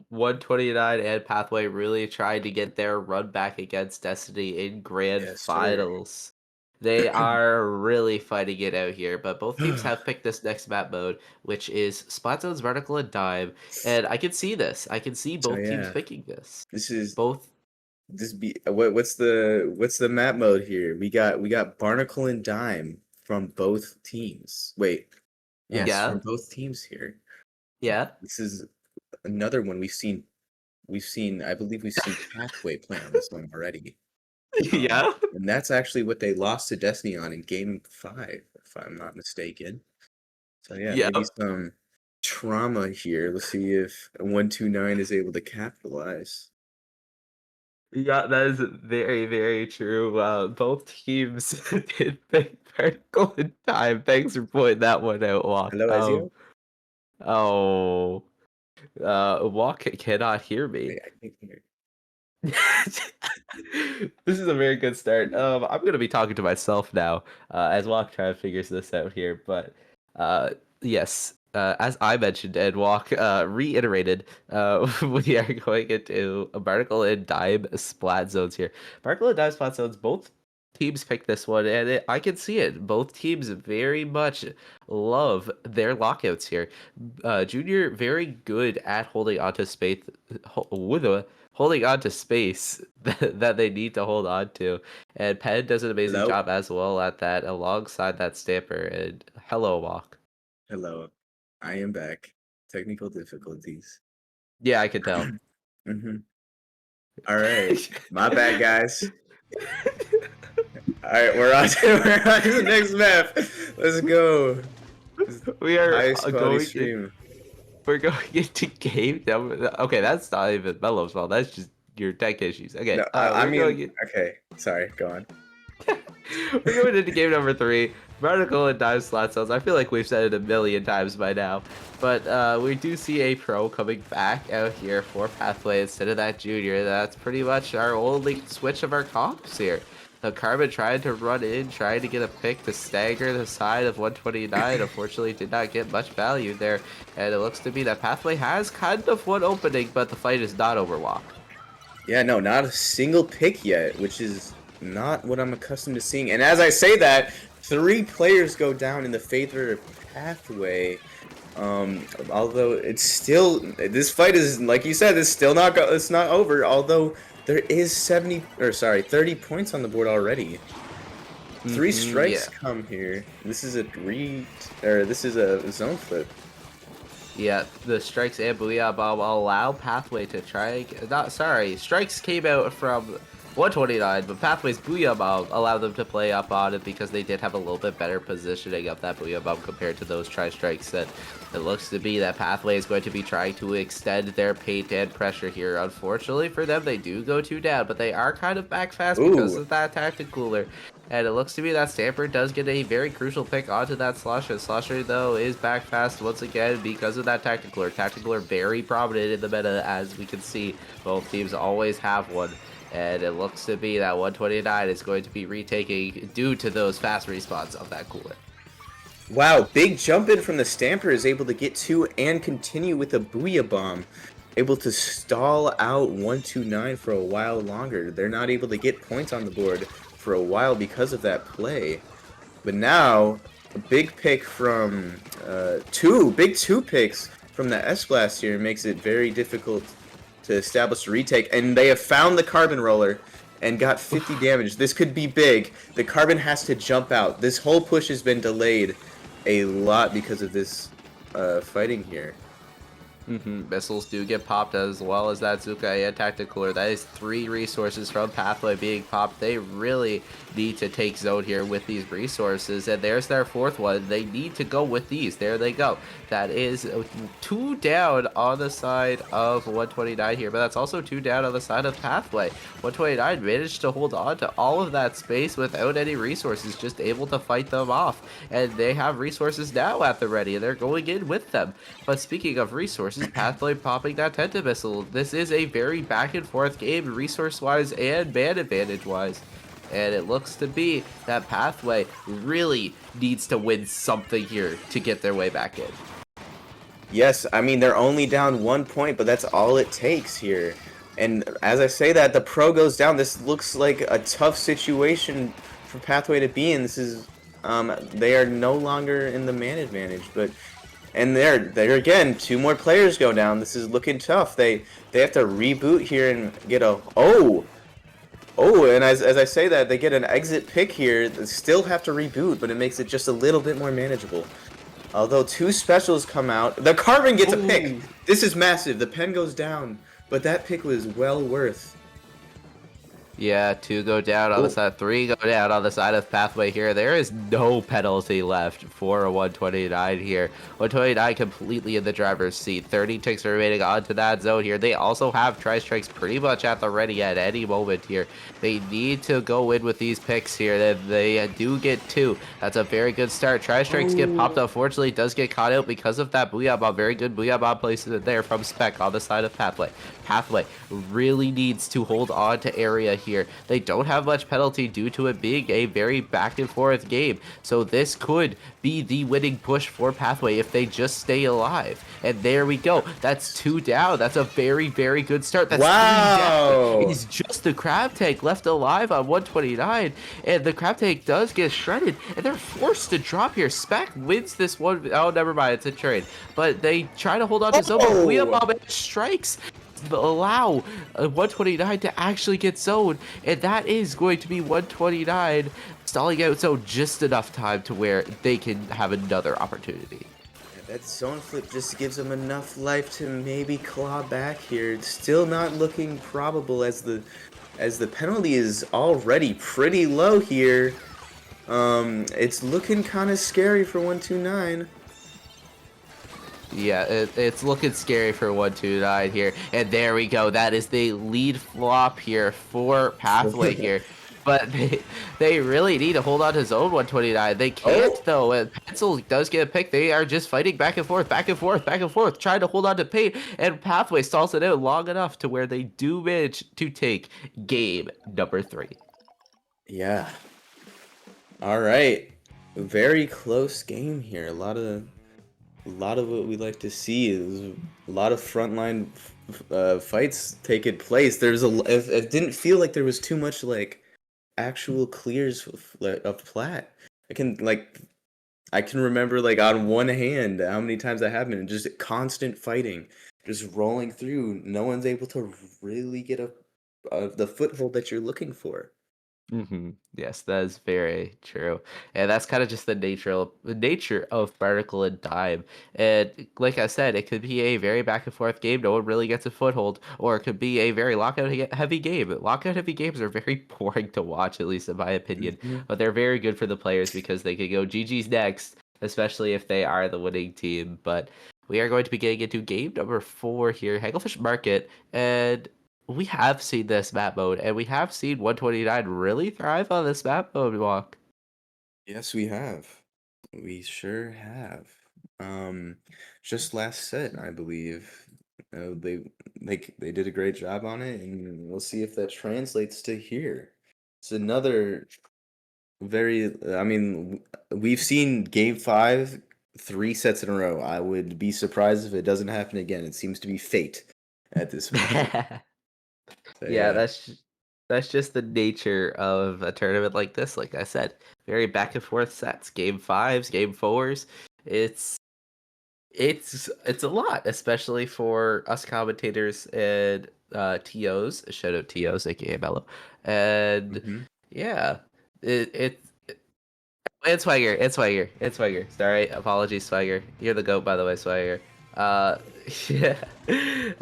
129 and Pathway really tried to get their run back against Destiny in grand Yes, sir. finals. They are really fighting it out here, but both teams have picked this next map mode, which is Splat Zones, Vertical, and Dime. And I can see this. I can see So both teams yeah, picking this. this is Both, this be what's the map mode here? We got Barnacle and Dime from both teams. Wait, yes, yeah, from both teams here. yeah, This is another one we've seen I believe we've seen Pathway play on this one already. yeah, And that's actually what they lost to Destiny on in game 5, if I'm not mistaken. So yeah, yeah. maybe some trauma here. Let's see if 129 is able to capitalize. Yeah, that is very, very true. Both teams did pick Vertical in time. Thanks for pointing that one out, Walk. Hello, Ezio? Oh, Walk cannot hear Wait, me. I can't hear. This is a very good start. I'm gonna be talking to myself now, as Walk try to figures this out here. But yes, as I mentioned and Walk reiterated, we are going into a Barnacle and Dime splat zones here. Barnacle and Dime splat zones, both teams picked this one, and I can see it. Both teams very much love their lockouts here. Junior very good at holding onto space with a holding on to space that they need to hold on to. And Penn does an amazing Hello? job as well at that alongside that Stamper. And hello, Walk. Hello. I am back. Technical difficulties. Yeah, I can tell. Mm-hmm. All right. My bad, guys. All right, we're on to the next map. Let's go. We are Highest quality going in, stream. we're going into game number. Okay, that's not even Mellow's fault. That's just your tech issues. Okay, No, I we're mean, going in, okay. Sorry, go on. we're going into game number 3. Vertical and Dime slot cells. I feel like we've said it a million times by now. But we do see a pro coming back out here for Pathway instead of that junior. That's pretty much our only switch of our comps here. The Carbon tried to run in, trying to get a pick to stagger the side of 129. Unfortunately, did not get much value there. And it looks to be that Pathway has kind of one opening, but the fight is not over, Walk. Yeah, no, not a single pick yet, which is not what I'm accustomed to seeing. And as I say that, 3 players go down in the favor of Pathway. Although it's still, this fight is, like you said, it's still not it's not over. Although there is 30 points on the board already. 3 strikes come here. This is this is a zone flip. Yeah, the strikes and Booyah Bomb allow Pathway to try. Strikes came out from 129, but Pathway's Booyah Bomb allowed them to play up on it because they did have a little bit better positioning of that Booyah Bomb compared to those strikes. That it looks to be that Pathway is going to be trying to extend their paint and pressure here. Unfortunately for them, they do go 2 down, but they are kind of back fast because of that tactic cooler. And it looks to me that Stamper does get a very crucial pick onto that Slosher. Slosher, though, is back fast once again because of that Tactical. Tactical very prominent in the meta, as we can see. Both teams always have one. And it looks to be that 129 is going to be retaking due to those fast respawns of that cooler. Wow, big jump in from the Stamper is able to get 2 and continue with a Booyah Bomb. Able to stall out 129 for a while longer. They're not able to get points on the board for a while because of that play. But now, a big pick from two picks from the S-Blast here makes it very difficult to establish a retake. And they have found the Carbon Roller and got 50 damage. This could be big. The Carbon has to jump out. This whole push has been delayed a lot because of this fighting here. Missiles do get popped as well as that Zuka and Tactical. That is 3 resources from Pathway being popped. They really need to take zone here with these resources. And there's their 4th one. They need to go with these. There they go. That is 2 down on the side of 129 here. But that's also 2 down on the side of Pathway. 129 managed to hold on to all of that space without any resources. Just able to fight them off. And they have resources now at the ready. And they're going in with them. But speaking of resources, Pathway popping that Tenta Missile. This is a very back and forth game, resource-wise and man advantage-wise. And it looks to be that Pathway really needs to win something here to get their way back in. Yes, I mean, they're only down 1 point, but that's all it takes here. And as I say that, the pro goes down. This looks like a tough situation for Pathway to be in. This is, they are no longer in the man advantage, but, and there again, 2 more players go down. This is looking tough. They have to reboot here and get a, and as I say that, they get an exit pick here. They still have to reboot, but it makes it just a little bit more manageable. Although 2 specials come out, the Carbon gets a pick. This is massive. The pen goes down, but that pick was well worth. Yeah, 2 go down on the side, 3 go down on the side of Pathway here. There is no penalty left for a 129 here. 129 completely in the driver's seat. 30 ticks remaining onto that zone here. They also have Tri-Strikes pretty much at the ready at any moment here. They need to go in with these picks here. They do get 2. That's a very good start. Tri-Strikes get popped. Unfortunately, does get caught out because of that Booyah Bomb. Very good Booyah Bomb placement there from Spec on the side of Pathway. Pathway really needs to hold on to area here. They don't have much penalty due to it being a very back and forth game. So this could be the winning push for Pathway if they just stay alive. And there we go. That's 2 down. That's a very, very good start. That's 3 down. It's just the Crab Tank left alive on 129. And the Crab Tank does get shredded. And they're forced to drop here. Spec wins this one. Oh, never mind. It's a trade. But they try to hold on to zone. Booyah Bomb strikes allow 129 to actually get zoned, and that is going to be 129 stalling out zone just enough time to where they can have another opportunity. That zone flip just gives them enough life to maybe claw back here. It's still not looking probable as the penalty is already pretty low here. It's looking kind of scary for 129. Yeah, it's looking scary for 129 here. And there we go. That is the lead flop here for Pathway here. But they really need to hold on to zone 129. They can't, though. And Pencil does get a pick. They are just fighting back and forth, back and forth, back and forth, trying to hold on to paint. And Pathway stalls it out long enough to where they do manage to take game number 3. Yeah. All right. Very close game here. A lot of what we like to see is a lot of frontline fights taking place. It didn't feel like there was too much like actual clears of plat. I can remember like on one hand how many times that happened. Just constant fighting, just rolling through. No one's able to really get the foothold that you're looking for. Yes, that is very true, and that's kind of just the nature of Particle and Time. And like I said, it could be a very back and forth game. No one really gets a foothold, or it could be a very lockout heavy game. Lockout heavy games are very boring to watch, at least in my opinion. But they're very good for the players because they could go GG's next, especially if they are the winning team. But we are going to be getting into game number 4 here, Hagglefish Market, and we have seen this map mode, and we have seen 129 really thrive on this map mode, Walk. Yes, we have. We sure have. Just last set, I believe. They did a great job on it, and we'll see if that translates to here. It's another very. I mean, we've seen Game 5 3 sets in a row. I would be surprised if it doesn't happen again. It seems to be fate at this point. So, Yeah, that's just the nature of a tournament like this. Like I said, very back and forth sets. Game 5s, game 4s. It's a lot, especially for us commentators and TOs. Shout out TOs, aka Mello. And yeah, it it's Swagger. Sorry, apologies, Swagger. You're the GOAT, by the way, Swagger. Yeah.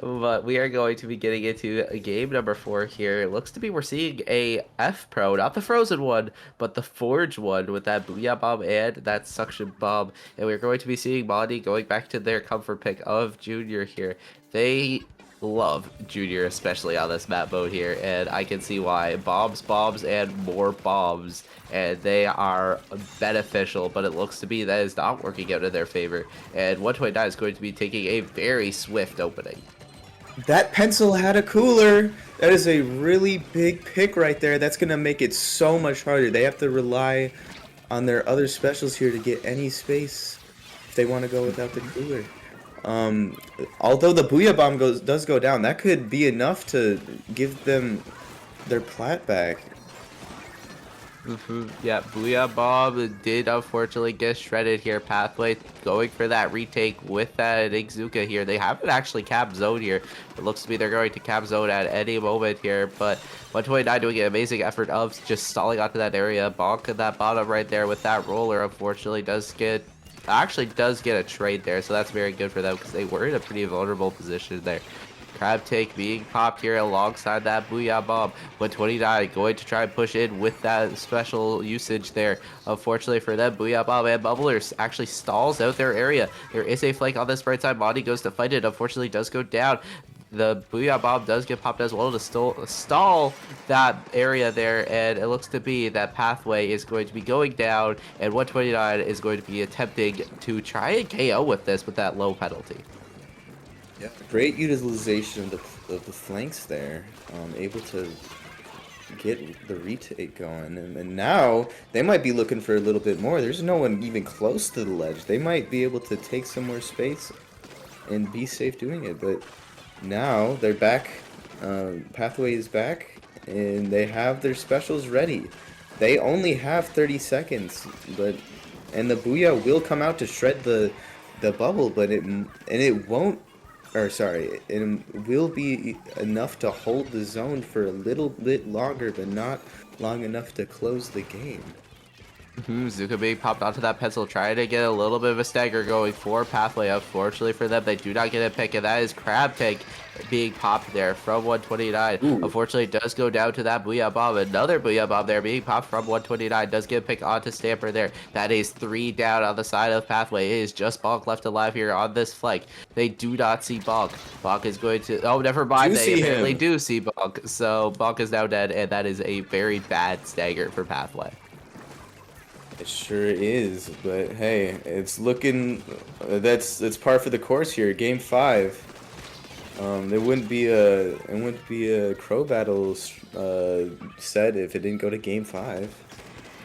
But we are going to be getting into game number 4 here. It looks to be we're seeing a F Pro, not the frozen one, but the forge one with that Booyah Bomb and that Suction Bomb. And we're going to be seeing Mondi going back to their comfort pick of Junior here. They love Junior, especially on this map mode here, and I can see why. Bombs, and more bombs, and they are beneficial, but it looks to be that is not working out in their favor, and 129 is going to be taking a very swift opening. That pencil had a cooler. That is a really big pick right there. That's gonna make it so much harder. They have to rely on their other specials here to get any space if they want to go without the cooler. Um, Although the Booyah Bomb does go down, that could be enough to give them their plat back. Yeah, Booyah Bob did unfortunately get shredded here. Pathway going for that retake with that Igzuka here. They haven't actually cap zone here. It looks to be they're going to cap zone at any moment here, but 129 doing an amazing effort of just stalling onto that area. Bonk at that bottom right there with that roller unfortunately does get a trade there, so that's very good for them because they were in a pretty vulnerable position there. Crab take being popped here alongside that Booyah Bomb. 129 going to try and push in with that special usage there. Unfortunately for them, Booyah Bomb and Bubblers actually stalls out their area. There is a flank on this right side. Monty goes to fight it. Unfortunately does go down. The Booyah Bomb does get popped as well to stall that area there, and it looks to be that Pathway is going to be going down, and 129 is going to be attempting to try and KO with this with that low penalty. Yeah, great utilization of the flanks there. Able to get the retake going, and now they might be looking for a little bit more. There's no one even close to the ledge. They might be able to take some more space and be safe doing it, but now they're back. Pathway is back, and they have their specials ready. They only have 30 seconds, and the Booyah will come out to shred the bubble, but it won't. Or sorry, it will be enough to hold the zone for a little bit longer, but not long enough to close the game. Zuka being popped onto that pencil, trying to get a little bit of a stagger going for Pathway. Unfortunately for them, they do not get a pick, and that is Crab Tank being popped there from 129. Ooh. Unfortunately, it does go down to that Booyah Bomb. Another Booyah Bomb there being popped from 129. Does get a pick onto Stamper there. That is 3 down on the side of Pathway. It is just Bonk left alive here on this flank. They do not see Bonk. Bonk is going to... Oh, never mind. They apparently do see Bonk. So Bonk is now dead, and that is a very bad stagger for Pathway. It sure is, but hey, it's looking that's par for the course here. Game 5. It wouldn't be a Crobattle set if it didn't go to Game 5.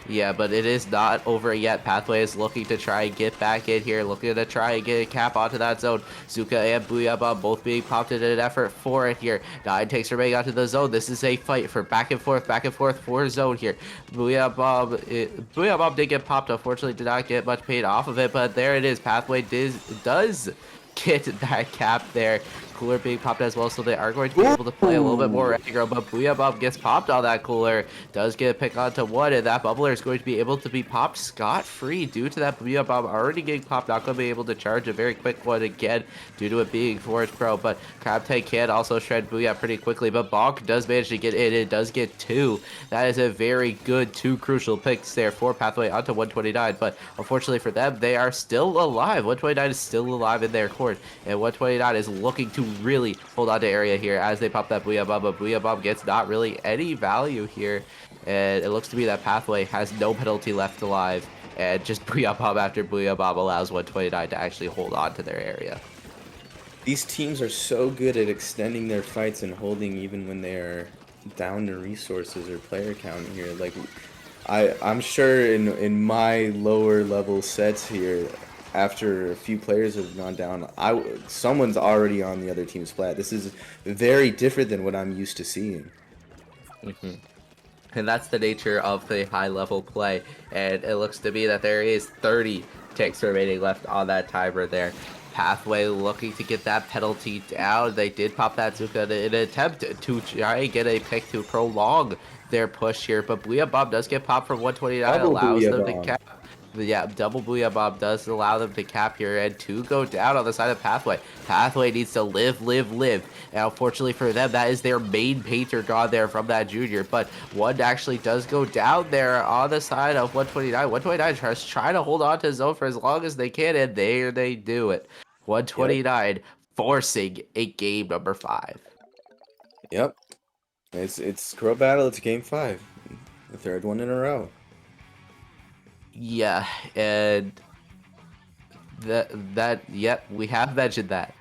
Yeah, but it is not over yet. Pathway is looking to try and get back in here, looking to try and get a cap onto that zone. Zuka and Booyah Bomb both being popped in an effort for it here. Nine takes her way onto the zone. This is a fight for back and forth for zone here. Booyah Bomb did get popped. Unfortunately, did not get much paid off of it, but there it is. Pathway does get that cap there. Cooler being popped as well, so they are going to be able to play a little bit more aggro, but Booyah Bomb gets popped on that cooler, does get a pick onto one, and that bubbler is going to be able to be popped scot-free due to that Booyah Bomb already getting popped, not going to be able to charge a very quick one again due to it being Force Pro, but Crab Tank can also shred Booyah pretty quickly, but Bonk does manage to get in, it does get 2. That is a very good 2 crucial picks there for Pathway onto 129, but unfortunately for them, they are still alive. 129 is still alive in their court, and 129 is looking to really hold on to area here as they pop that Booyah Bomb, but Booyah Bomb gets not really any value here, and it looks to be that Pathway has no penalty left alive, and just Booyah Bomb after Booyah Bomb allows 129 to actually hold on to their area. These teams are so good at extending their fights and holding even when they're down to resources or player count here. Like, I'm sure in my lower level sets here, after a few players have gone down, someone's already on the other team's flat. This is very different than what I'm used to seeing. And that's the nature of the high-level play. And it looks to be that there is 30 ticks remaining left on that timer there. Pathway looking to get that penalty down. They did pop that Zuka in an attempt to try and get a pick to prolong their push here. But Booyah Bomb does get popped from 129. Allows them to cap. Yeah, double Booyah Bomb does allow them to cap here, and 2 go down on the side of Pathway. Pathway needs to live. And unfortunately for them, that is their main painter god there from that junior. But 1 actually does go down there on the side of 129. 129 trying to hold on to his zone for as long as they can, and there they do it. 129 forcing a game number 5. Yep. It's Crobattle, it's game 5. The 3rd one in a row. Yeah, and yep, we have mentioned that.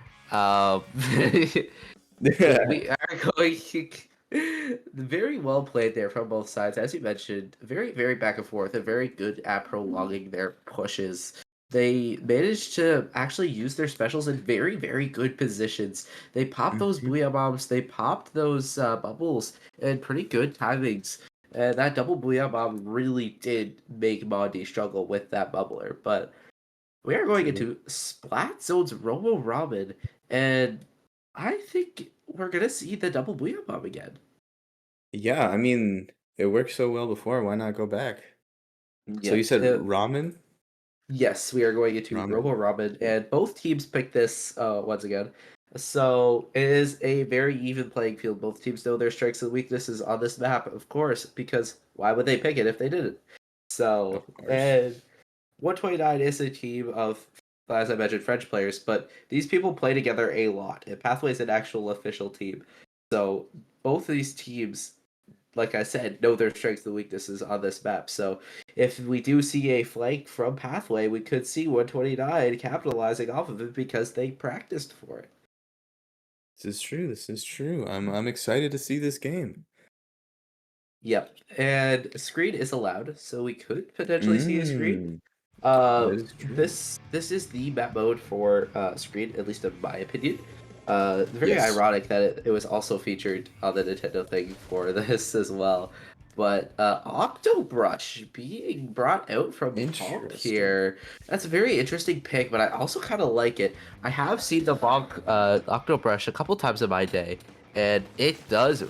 We are going very well played there from both sides. As you mentioned, very, very back and forth and very good at prolonging their pushes. They managed to actually use their specials in very, very good positions. They popped those Mhm. Booyah Bombs, they popped those bubbles in pretty good timings. And that double Booyah Bomb really did make Mondi struggle with that bubbler. But we are going True. into Splat Zone's Robo Robin, and I think we're gonna see the double Booyah Bomb again. Yeah, I mean, it worked so well before. Why not go back? So you Yep. said ramen? Yes, we are going into Ramen. Robo Robin, Okay. and both teams picked this once again. So it is a very even playing field. Both teams know their strengths and weaknesses on this map, of course, because why would they pick it if they didn't? Of So, course. and 129 is a team of, as I mentioned, French players, but these people play together a lot, and Pathway is an actual official team. So both of these teams, like I said, know their strengths and weaknesses on this map. So if we do see a flank from Pathway, we could see 129 capitalizing off of it because they practiced for it. This is true. This is true. I'm excited to see this game. Yep, and screen is allowed, so we could potentially see a screen. Mm, Uh, that is true. this is the map mode for screen, at least in my opinion. Very Yes. ironic that it was also featured on the Nintendo thing for this as well. But Octobrush being brought out from Bonk Interesting. here. That's a very interesting pick, but I also kind of like it. I have seen the Bonk Octobrush a couple times in my day, and it does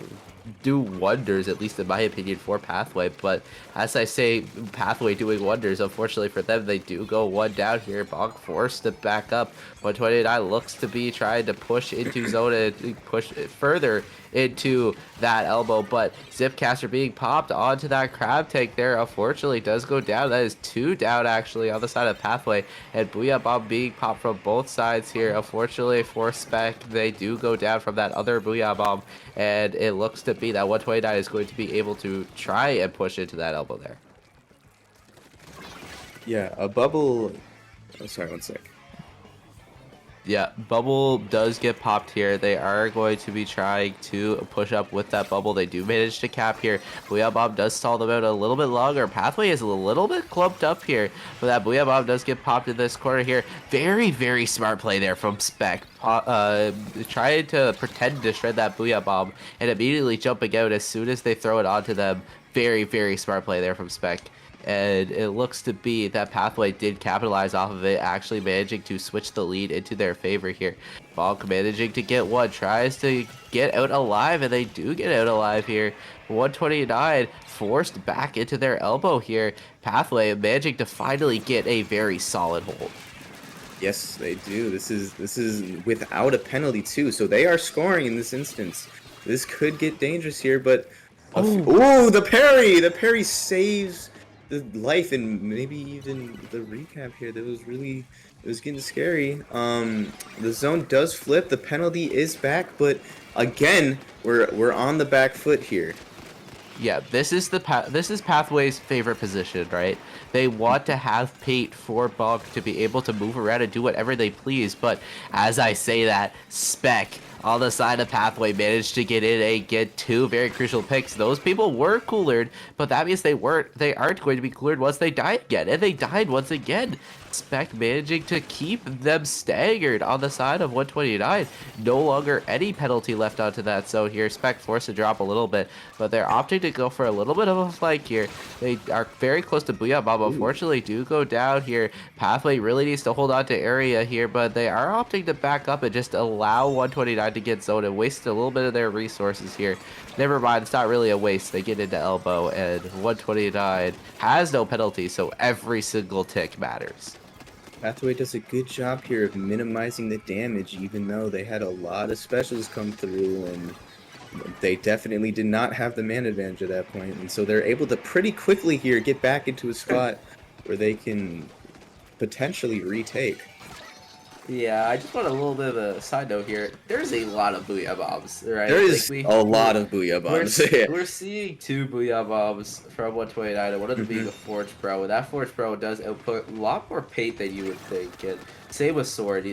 do wonders, at least in my opinion, for Pathway. But as I say, Pathway doing wonders. Unfortunately for them, they do go one down here. Bonk forced to back up. 129 looks to be trying to push into zone and push further into that elbow, but Zipcaster being popped onto that crab tank there, unfortunately, does go down. That is two down, actually, on the side of Pathway, and Booyah Bomb being popped from both sides here. Unfortunately for Spec, they do go down from that other Booyah Bomb, and it looks to be that 129 is going to be able to try and push into that elbow there. Yeah, a bubble. Oh, sorry, one sec. Yeah, bubble does get popped here. They are going to be trying to push up with that bubble. They do manage to cap here. Booyah Bomb does stall them out a little bit longer. Pathway is a little bit clumped up here, but that Booyah Bomb does get popped in this corner here. Very, very smart play there from Spec. Trying to pretend to shred that Booyah Bomb and immediately jumping out as soon as they throw it onto them. Very, very smart play there from Spec. And it looks to be that Pathway did capitalize off of it, actually managing to switch the lead into their favor here. Bonk managing to get one, tries to get out alive, and they do get out alive here. 129 forced back into their elbow here. Pathway managing to finally get a very solid hold. Yes, they do. This is without a penalty too, so they are scoring in this instance. This could get dangerous here, but oh, the parry! The parry saves the life and maybe even the recap here. That was really, it was getting scary. The zone does flip. The penalty is back, but again, we're on the back foot here. Yeah, this is Pathway's favorite position, right? They want to have Pate for Bonk to be able to move around and do whatever they please, but as I say that, Spec on the side of Pathway managed to get in and get two very crucial picks. Those people were coolered, but that means they aren't going to be coolered once they die again, and they died once again. Spec managing to keep them staggered on the side of 129. No longer any penalty left onto that zone here. Spec forced to drop a little bit, but they're opting to go for a little bit of a flank here. They are very close to Booyah Bomb. Ooh. Unfortunately, do go down here. Pathway really needs to hold on to area here, but they are opting to back up and just allow 129 to get zoned and waste a little bit of their resources here. Never mind, it's not really a waste. They get into elbow, and 129 has no penalty, so every single tick matters. Pathway does a good job here of minimizing the damage, even though they had a lot of specials come through, and they definitely did not have the man advantage at that point. And so they're able to pretty quickly here get back into a spot where they can potentially retake. Yeah, I just want a little bit of a side note here. There's a lot of Booyah Bombs, right? There is a lot of Booyah Bombs. We're seeing two Booyah Bombs from 129, and one of them being a Forge Pro. And that Forge Pro does output a lot more paint than you would think. And Same with Sword.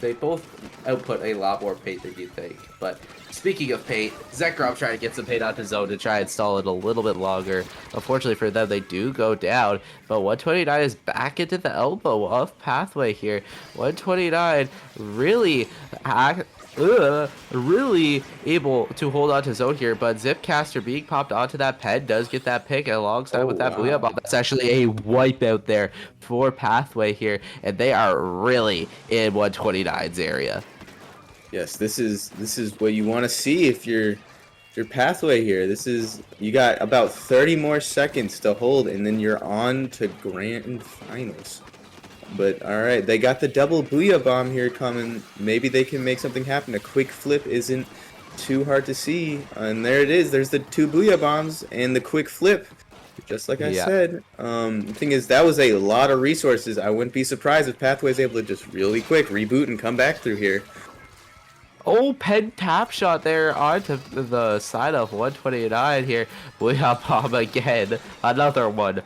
They both output a lot more paint than you think. But speaking of paint, Zekrom trying to get some paint onto zone to try and stall it a little bit longer. Unfortunately for them, they do go down. But 129 is back into the elbow of Pathway here. 129 really really able to hold on to zone here, but Zipcaster being popped onto that ped does get that pick alongside Oh, with that Booyah wow. Bomb. That's actually a wipeout there for Pathway here, and they are really in 129's area. Yes, this is what you want to see if you're Pathway here. This is, you got about 30 more seconds to hold, and then you're on to grand finals. But all right, they got the double Booyah Bomb here coming. Maybe they can make something happen. A quick flip isn't too hard to see, and there it is. There's the 2 Booyah Bombs and the quick flip. Just like I Yeah. said, the thing is, that was a lot of resources. I wouldn't be surprised if Pathway's able to just really quick reboot and come back through here. Oh, pen tap shot there onto the side of 129 here. Booyah Bomb again. Another one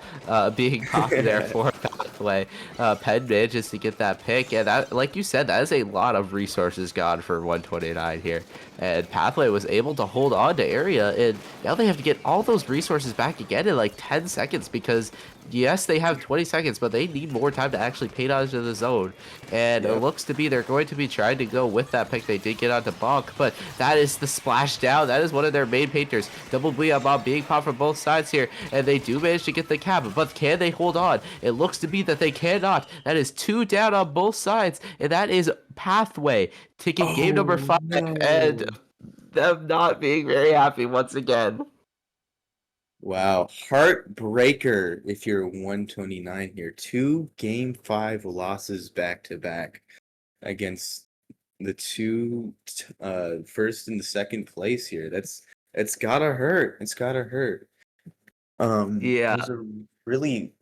being popped there for Pathway. Pen manages to get that pick. And that, like you said, that is a lot of resources gone for 129 here. And Pathway was able to hold on to area. And now they have to get all those resources back again in like 10 seconds because, yes, they have 20 seconds, but they need more time to actually paint onto the zone. And it looks to be they're going to be trying to go with that pick. They did get onto Bonk, but that is the splash down. That is one of their main painters. Double Booyah Bomb being popped from both sides here, and they do manage to get the cap, but can they hold on? It looks to be that they cannot. That is 2 down on both sides, and that is Pathway taking game number 5, and them not being very happy once again. Wow, heartbreaker if you're 129 here. 2 Game 5 losses back to back against the 2 first and the second place here. It's gotta hurt. It's gotta hurt. Yeah. It was a really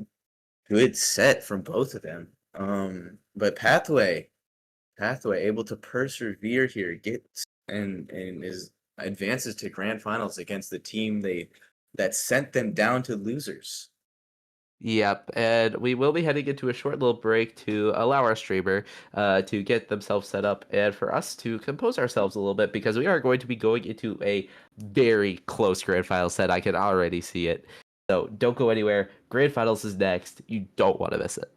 good set from both of them. But Pathway able to persevere here, gets and is advances to grand finals against the team that sent them down to losers. Yep, and we will be heading into a short little break to allow our streamer to get themselves set up and for us to compose ourselves a little bit because we are going to be going into a very close grand final set. I can already see it. So don't go anywhere. Grand finals is next. You don't want to miss it.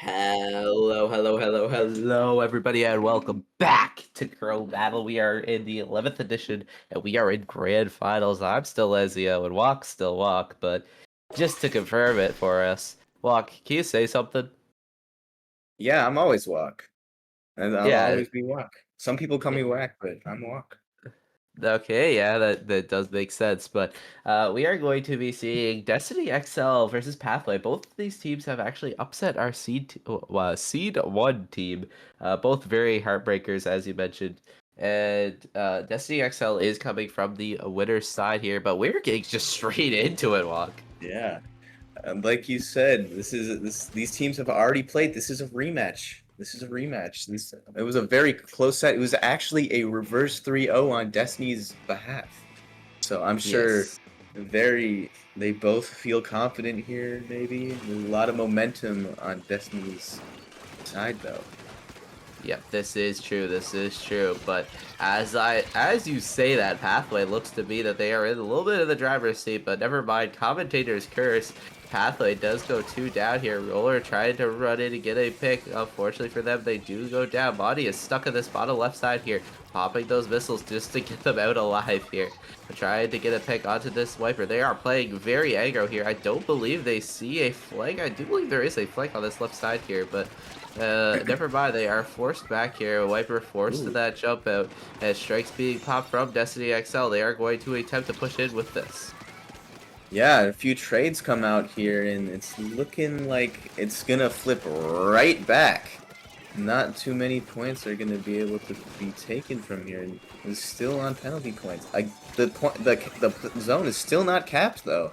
Hello, everybody, and welcome back to Crobattle. We are in the 11th edition, and we are in Grand Finals. I'm still Ezio, and Walk's still Walk, but just to confirm it for us, Walk, can you say something? Yeah, I'm always Walk. And I'll Yeah, always be Walk. Some people call me Whack, but I'm Walk. okay, yeah, that does make sense. But we are going to be seeing Destiny XL versus Pathway. Both of these teams have actually upset our seed one team. Both very heartbreakers, as you mentioned. And Destiny XL is coming from the winner's side here, but we're getting just straight into it, Walk. Yeah. Like you said, these teams have already played. This is a rematch. It was a very close set. It was actually a reverse 3-0 on Destiny's behalf. So I'm sure Yes. they both feel confident here, maybe. There's a lot of momentum on Destiny's side though. Yep, this is true. This is true. But as you say that, Pathway looks to be that they are in a little bit of the driver's seat. But never mind, commentator's curse. Pathway does go 2 down here. Roller trying to run in and get a pick. Unfortunately for them, they do go down. Body is stuck on this bottom left side here, popping those missiles just to get them out alive here. Trying to get a pick onto this Wiper. They are playing very aggro here. I don't believe they see a flank. I do believe there is a flank on this left side here, but never mind, they are forced back here. Wiper forced to that jump out. As strikes being popped from Destiny XL, they are going to attempt to push in with this. Yeah, a few trades come out here, and it's looking like it's gonna flip right back. Not too many points are gonna be able to be taken from here. It's still on penalty points. The zone is still not capped though.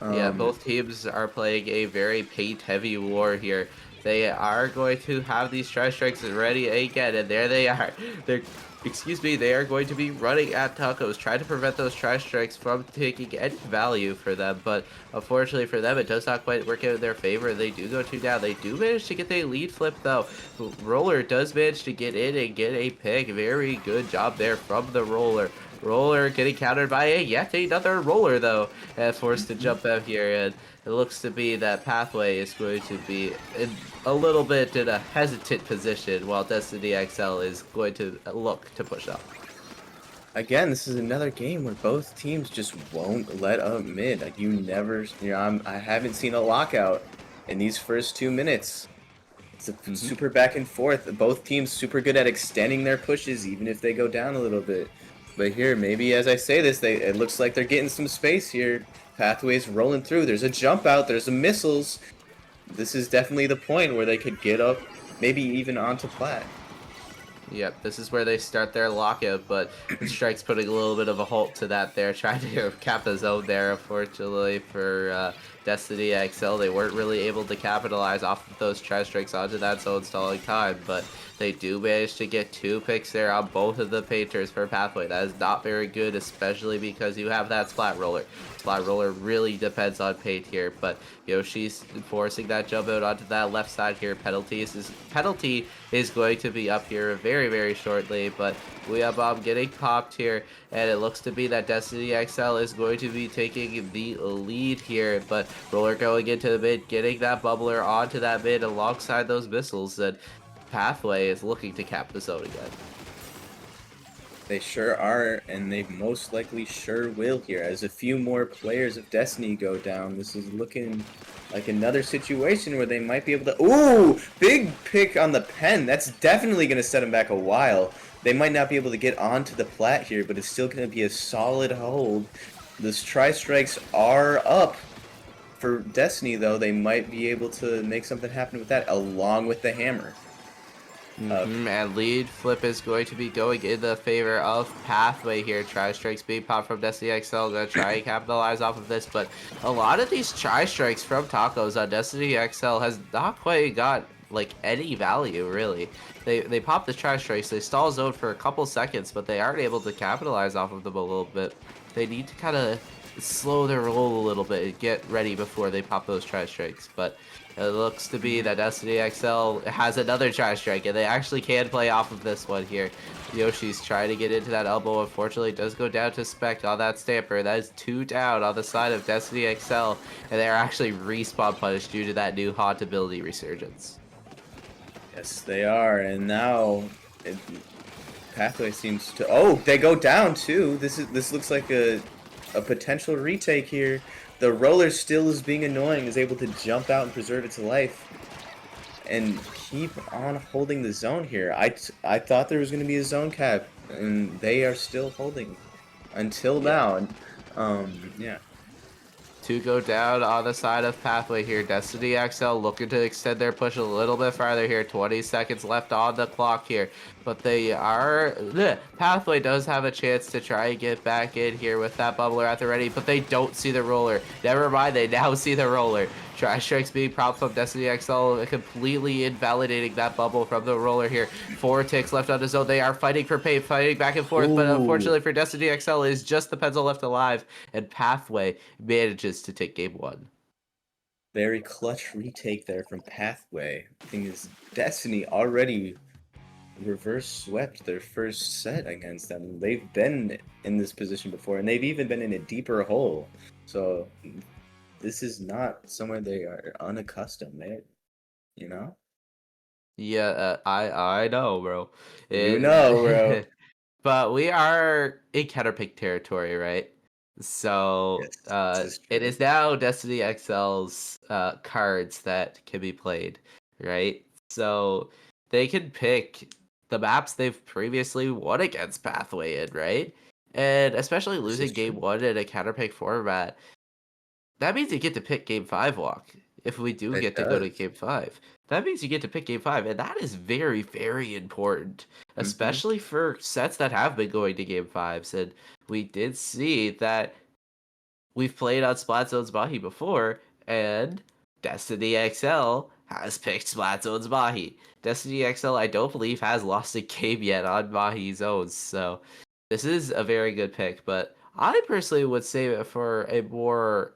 Yeah, both teams are playing a very paint-heavy war here. They are going to have these tri-strikes ready again, and there they are. They are going to be running at Tacos, trying to prevent those tri-strikes from taking any value for them. But unfortunately for them, it does not quite work out in their favor. They do go 2 down. They do manage to get the lead flip, though. Roller does manage to get in and get a pick. Very good job there from the Roller. Roller getting countered by yet another Roller, though, forced to jump out here, and it looks to be that Pathway is going to be a little bit in a hesitant position, while Destiny XL is going to look to push up. Again, this is another game where both teams just won't let up mid. Like I haven't seen a lockout in these first 2 minutes. It's a super back and forth. Both teams super good at extending their pushes, even if they go down a little bit. But here, maybe as I say this, it looks like they're getting some space here. Pathways rolling through. There's a jump out. There's some missiles. This is definitely the point where they could get up, maybe even onto plat. Yep, this is where they start their lockout, but Strike's putting a little bit of a halt to that there, trying to cap the zone there, unfortunately, for Destiny XL. They weren't really able to capitalize off of those tri-strikes onto that zone stalling time, but they do manage to get 2 picks there on both of the painters for Pathway. That is not very good, especially because you have that Splat Roller. Splat Roller really depends on paint here, but Yoshi's forcing that jump out onto that left side here. Penalty is going to be up here very, very shortly, but Booyah Bomb getting popped here, and it looks to be that Destiny XL is going to be taking the lead here, but Roller going into the mid, getting that bubbler onto that mid alongside those missiles, and Pathway is looking to cap the zone again. They sure are, and they most likely sure will here. As a few more players of Destiny go down, this is looking like another situation where they might be able to... Ooh! Big pick on the pen. That's definitely going to set them back a while. They might not be able to get onto the plat here, but it's still going to be a solid hold. Those tri-strikes are up. For Destiny, though, they might be able to make something happen with that, along with the hammer. And lead flip is going to be going in the favor of Pathway here. Tri-strikes being popped from Destiny XL. Gonna try and capitalize off of this, but a lot of these tri-strikes from Tacos on Destiny XL has not quite got like any value, really. They pop the tri-strikes, they stall zone for a couple seconds, but they aren't able to capitalize off of them a little bit. They need to kind of slow their roll a little bit and get ready before they pop those tri-strikes. But it looks to be that Destiny XL has another tri-strike, and they actually can play off of this one here. Yoshi's trying to get into that elbow. Unfortunately, it does go down to Spec on that Stamper. That is 2 down on the side of Destiny XL, and they are actually respawn punished due to that new haunt ability resurgence. Yes, they are, and now Pathway seems to. Oh, they go down too. This looks like a potential retake here. The roller still is being annoying, is able to jump out and preserve its life, and keep on holding the zone here. I thought there was going to be a zone cap, and they are still holding until now. And yeah. 2 go down on the side of Pathway here. Destiny XL looking to extend their push a little bit farther here. 20 seconds left on the clock here. But they are... Pathway does have a chance to try and get back in here with that bubbler at the ready, but they don't see the roller. Never mind, they now see the roller. Tri-strikes being propped from Destiny XL, completely invalidating that bubble from the roller here. 4 ticks left on the zone. They are fighting for pay, fighting back and forth, but unfortunately for Destiny XL, it is just the pencil left alive, and Pathway manages to take game 1. Very clutch retake there from Pathway. Thing is, Destiny already reverse swept their first set against them. They've been in this position before, and they've even been in a deeper hole. So this is not somewhere they are unaccustomed, you know? Yeah, I know, bro. You know, bro. But we are in Caterpie territory, right? So Yes, this is true. it is now Destiny XL's cards that can be played, right? So they can pick the maps they've previously won against Pathway in, right? And especially This losing is game true. 1 in a Caterpie format, that means you get to pick game 5 walk. If we do It get to go to does. game 5, that means you get to pick game 5, and that is very, very important, Mm-hmm. especially for sets that have been going to game 5s. And we did see that we've played on Splat Zones Mahi before, and Destiny XL has picked Splat Zones Mahi. Destiny XL, I don't believe, has lost a game yet on Mahi Zones, so this is a very good pick, but I personally would save it for a more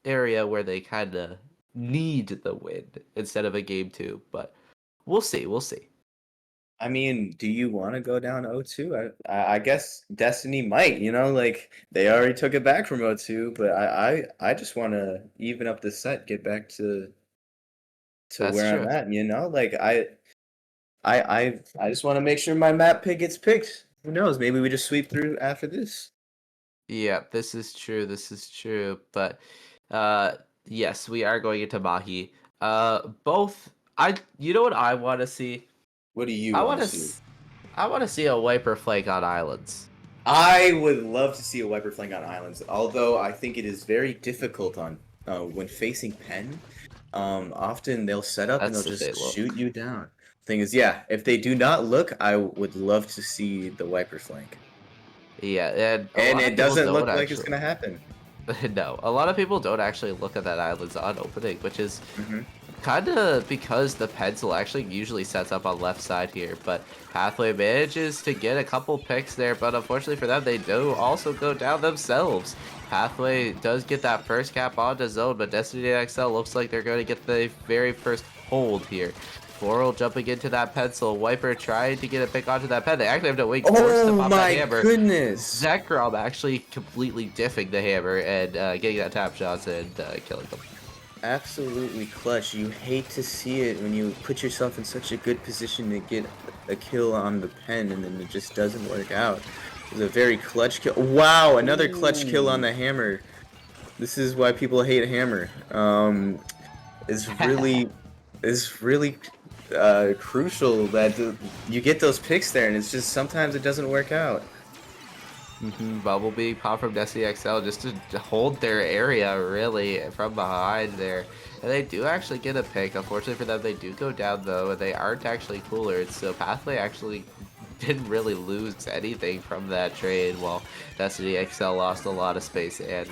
area where they kind of need the win instead of a game 2, but we'll see, we'll see. I mean, do you want to go down 0-2? I guess Destiny might, like they already took it back from 0-2, but I just want to even up the set, get back to That's where I'm true. at, like I just want to make sure my map pick gets picked. Who knows? Maybe we just sweep through after this. Yeah, this is true, but yes, we are going into Mahi. Both you know what I want to see? What do you I want want to to see? I want to see a wiper flank on islands. I would love to see a wiper flank on islands, although I think it is very difficult on when facing pen. Often they'll set up and they'll That's if they just shoot look. you down. Thing is, yeah, if they do not look, I would love to see the wiper flank. Yeah, and a And lot of it people doesn't don't look like it's actually. gonna happen. No, a lot of people don't actually look at that islands on opening, which is Hmm. kind of because the pencil actually usually sets up on left side here, but Pathway manages to get a couple picks there, but unfortunately for them, they do also go down themselves. Pathway does get that first cap onto zone, but Destiny XL looks like they're going to get the very first hold here. Floral jumping into that pencil, Wiper trying to get a pick onto that pen. They actually have to wait force to Oh pop that my hammer. goodness! Zekrom actually completely diffing the hammer and getting that tap shots and killing them. Absolutely clutch. You hate to see it when you put yourself in such a good position to get a kill on the pen and then it just doesn't work out. It was a very clutch kill. Wow, another clutch kill on the hammer. This is why people hate hammer. It's really, it's really crucial that you get those picks there, and it's just sometimes it doesn't work out. Bumblebee pop from Destiny XL just to hold their area really from behind there. And they do actually get a pick. Unfortunately for them, they do go down though, and they aren't actually cooler. So Pathway actually didn't really lose anything from that trade. While Destiny XL lost a lot of space and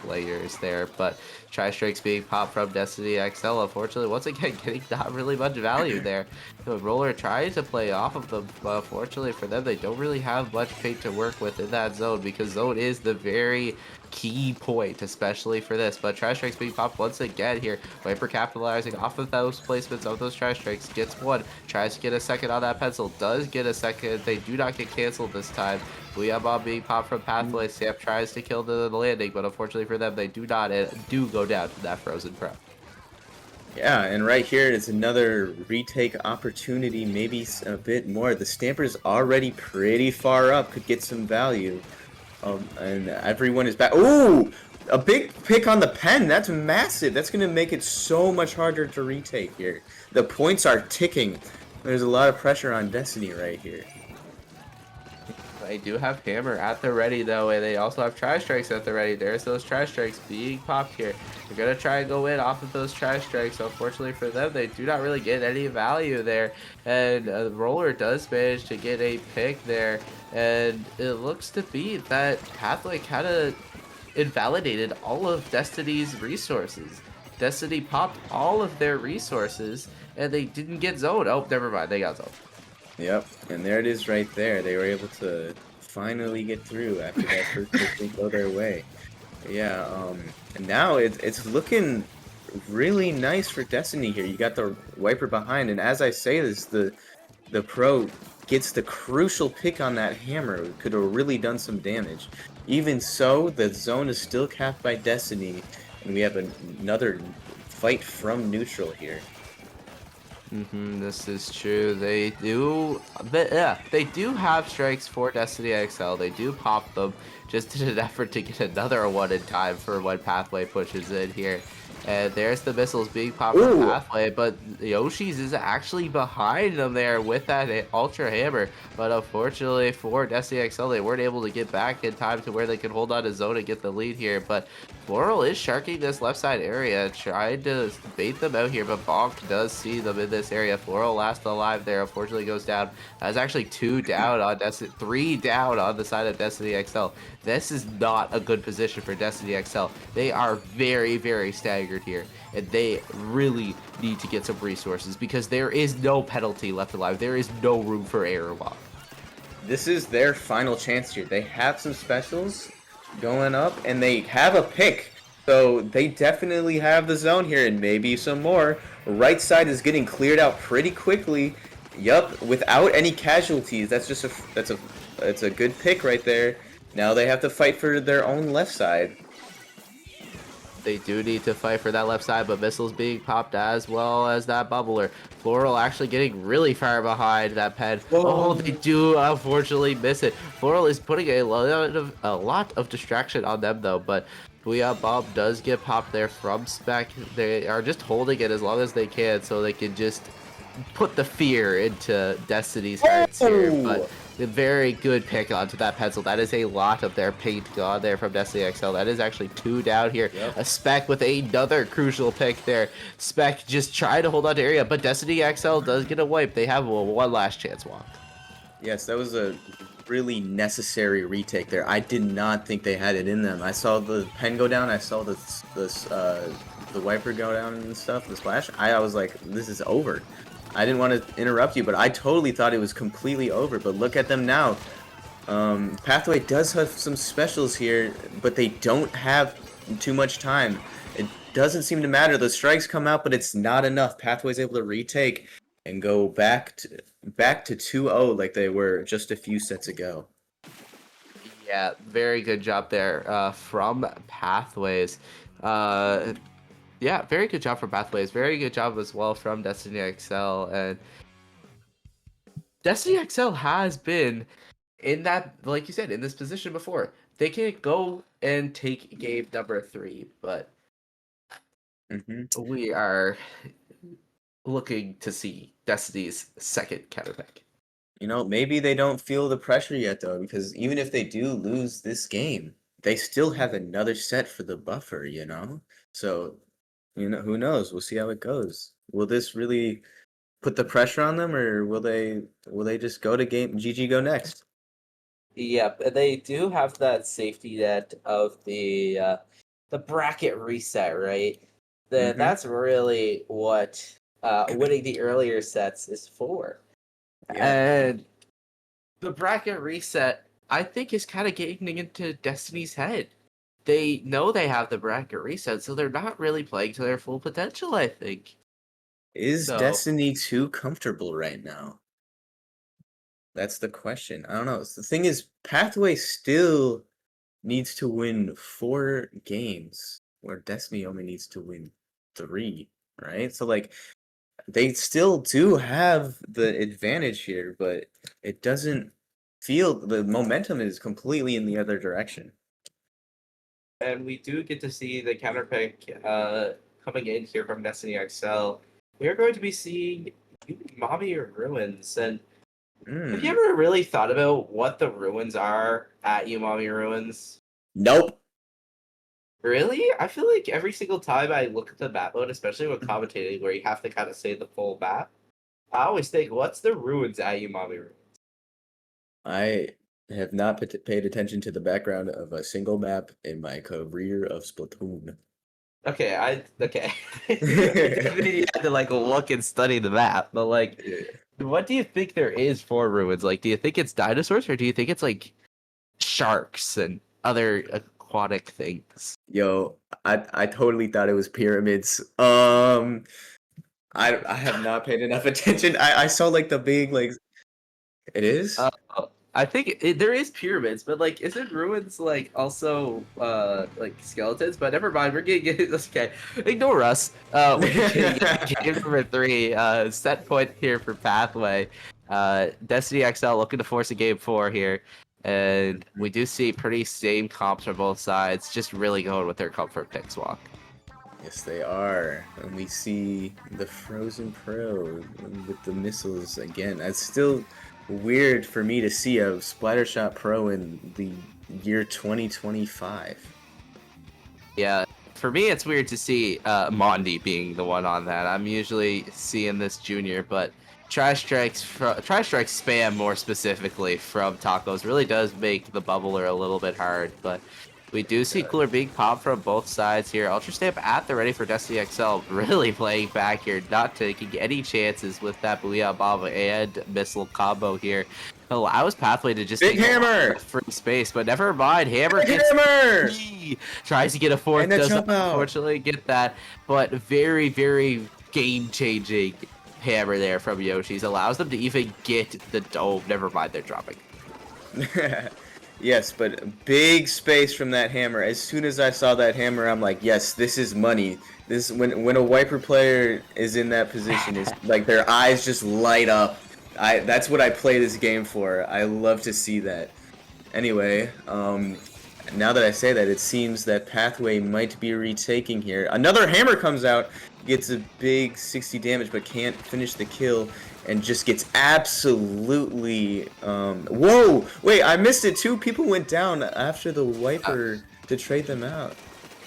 players there, but Tri-Strikes being popped from Destiny XL, unfortunately, once again, getting not really much value there. The Roller trying to play off of them, but fortunately for them, they don't really have much paint to work with in that zone, because zone is the very key point, especially for this. But Tri-Strikes being popped once again here. Viper capitalizing off of those placements of those Tri-Strikes, gets one, tries to get a second on that pencil, does get a second. They do not get canceled this time. Booyah Bomb being popped from Pathway. Sam tries to kill the landing, but unfortunately for them, they do not, and do go down to that Frozen Pro. Yeah, and right here is another retake opportunity, maybe a bit more. The Stamper's already pretty far up, could get some value. And everyone is back. Ooh! A big pick on the pen. That's massive. That's going to make it so much harder to retake here. The points are ticking. There's a lot of pressure on Destiny right here. They do have Hammer at the ready, though, and they also have Tri-Strikes at the ready. There's those Tri-Strikes being popped here. They're going to try and go in off of those Tri-Strikes. Unfortunately for them, they do not really get any value there. And Roller does manage to get a pick there. And it looks to be that Pathway kind of invalidated all of Destiny's resources. Destiny popped all of their resources, and they didn't get zoned. Oh, never mind. They got zoned. Yep, and there it is right there. They were able to finally get through after that first pick didn't go their way. Yeah, and now it's looking really nice for Destiny here. You got the Wiper behind, and as I say this, the Pro gets the crucial pick on that Hammer. It could have really done some damage. Even so, the zone is still capped by Destiny, and we have another fight from neutral here. This is true. They do, but yeah, they do have strikes for Destiny XL. They do pop them just in an effort to get another one in time for when Pathway pushes in here. And there's the missiles being popped from Pathway, but Yoshi's is actually behind them there with that Ultra Hammer. But unfortunately for Destiny XL, they weren't able to get back in time to where they could hold on to zone and get the lead here. But Floral is sharking this left side area, trying to bait them out here, but Bonk does see them in this area. Floral last alive there, unfortunately goes down. That's actually 2 down on Destiny, 3 down on the side of Destiny XL. This is not a good position for Destiny XL. They are very, very staggered here, and they really need to get some resources because there is no penalty left alive. There is no room for error walk. This is their final chance here. They have some specials going up, and they have a pick. So they definitely have the zone here, and maybe some more. Right side is getting cleared out pretty quickly. Yup, without any casualties. That's a good pick right there. Now they have to fight for their own left side. They do need to fight for that left side, but missiles being popped as well as that bubbler. Floral actually getting really far behind that pen. Whoa. Oh, they do unfortunately miss it. Floral is putting a lot of distraction on them though, but Booyah Bomb does get popped there from Spec. They are just holding it as long as they can so they can just put the fear into Destiny's hearts here. But a very good pick onto that pencil. That is a lot of their paint gone there from Destiny XL. That is actually 2 down here. Yep. A Spec with another crucial pick there. Spec just trying to hold on to area, but Destiny XL does get a wipe. They have one last chance walk. Yes, that was a really necessary retake there. I did not think they had it in them. I saw the pen go down. I saw the wiper go down and stuff, the splash. I was like, this is over. I didn't want to interrupt you, but I totally thought it was completely over. But look at them now. Pathway does have some specials here, but they don't have too much time. It doesn't seem to matter. The strikes come out, but it's not enough. Pathway's able to retake and go back to 2-0 like they were just a few sets ago. Yeah, very good job there from Pathways. Yeah, very good job from Pathways. Very good job as well from Destiny XL. And Destiny XL has been in that, like you said, in this position before. They can go and take game number 3, but we are looking to see Destiny's second counterpick. You know, maybe they don't feel the pressure yet, though, because even if they do lose this game, they still have another set for the buffer, you know? So, you know, who knows? We'll see how it goes. Will this really put the pressure on them, or will they just go to game GG go next? Yep, they do have that safety net of the bracket reset, right? Mm-hmm. That's really what winning the earlier sets is for. Yeah. And the bracket reset, I think, is kind of getting into Destiny's head. They know they have the bracket reset, so they're not really playing to their full potential, I think. Is So, Destiny too comfortable right now? That's the question. I don't know. The thing is, Pathway still needs to win 4 games, where Destiny only needs to win 3, right? So like they still do have the advantage here, but it doesn't feel the momentum is completely in the other direction. and we do get to see the counter pick coming in here from Destiny XL. We're going to be seeing Mommy Ruins. And have you Mm. ever really thought about what the ruins are at Umami Ruins? Nope. Really? I feel like every single time I look at the map mode, especially with commentating, where you have to kind of say the full map, I always think, what's the ruins at Umami Ruins? I have not paid attention to the background of a single map in my career of Splatoon. Okay. You had to like look and study the map, but like, Yeah. what do you think there is for ruins? Like, do you think it's dinosaurs, or do you think it's like sharks and other aquatic things? Yo, I totally thought it was pyramids. I have not paid enough attention. I saw like the big like it is? Uh, I think there is pyramids, but like, isn't ruins like also like skeletons? But never mind, we're getting it. Okay, ignore us. We're getting game number 3. Set point here for Pathway. Destiny XL looking to force a game 4 here, and we do see pretty same comps from both sides. Just really going with their comfort picks walk. Yes, they are. And we see the Frozen Pro with the missiles again. That's still weird for me to see a Splattershot Pro in the year 2025. Yeah, for me, it's weird to see Mondi being the one on that. I'm usually seeing this junior, but Trash Strike spam more specifically from Tacos really does make the bubbler a little bit hard. But we do see Cooler being popped from both sides here. Ultra Stamp at the ready for Destiny XL, really playing back here, not taking any chances with that Booyah Bomb and missile combo here. Allows Pathway to just Big take hammer! free space, but never mind. Hammer Big gets hammer! tries to get a fourth, And the does jump not out. unfortunately get that, but very, very game-changing hammer there from Yoshi's. Allows them to even get the dome. Never mind, they're dropping. Yes, but big space from that hammer. As soon as I saw that hammer, I'm like, yes, this is money. This when a Wiper player is in that position, is like their eyes just light up. That's what I play this game for. I love to see that. Anyway, now that I say that, it seems that Pathway might be retaking here. Another hammer comes out, gets a big 60 damage, but can't finish the kill, and just gets absolutely... Whoa! Wait, I missed it too. People went down after the Wiper to trade them out.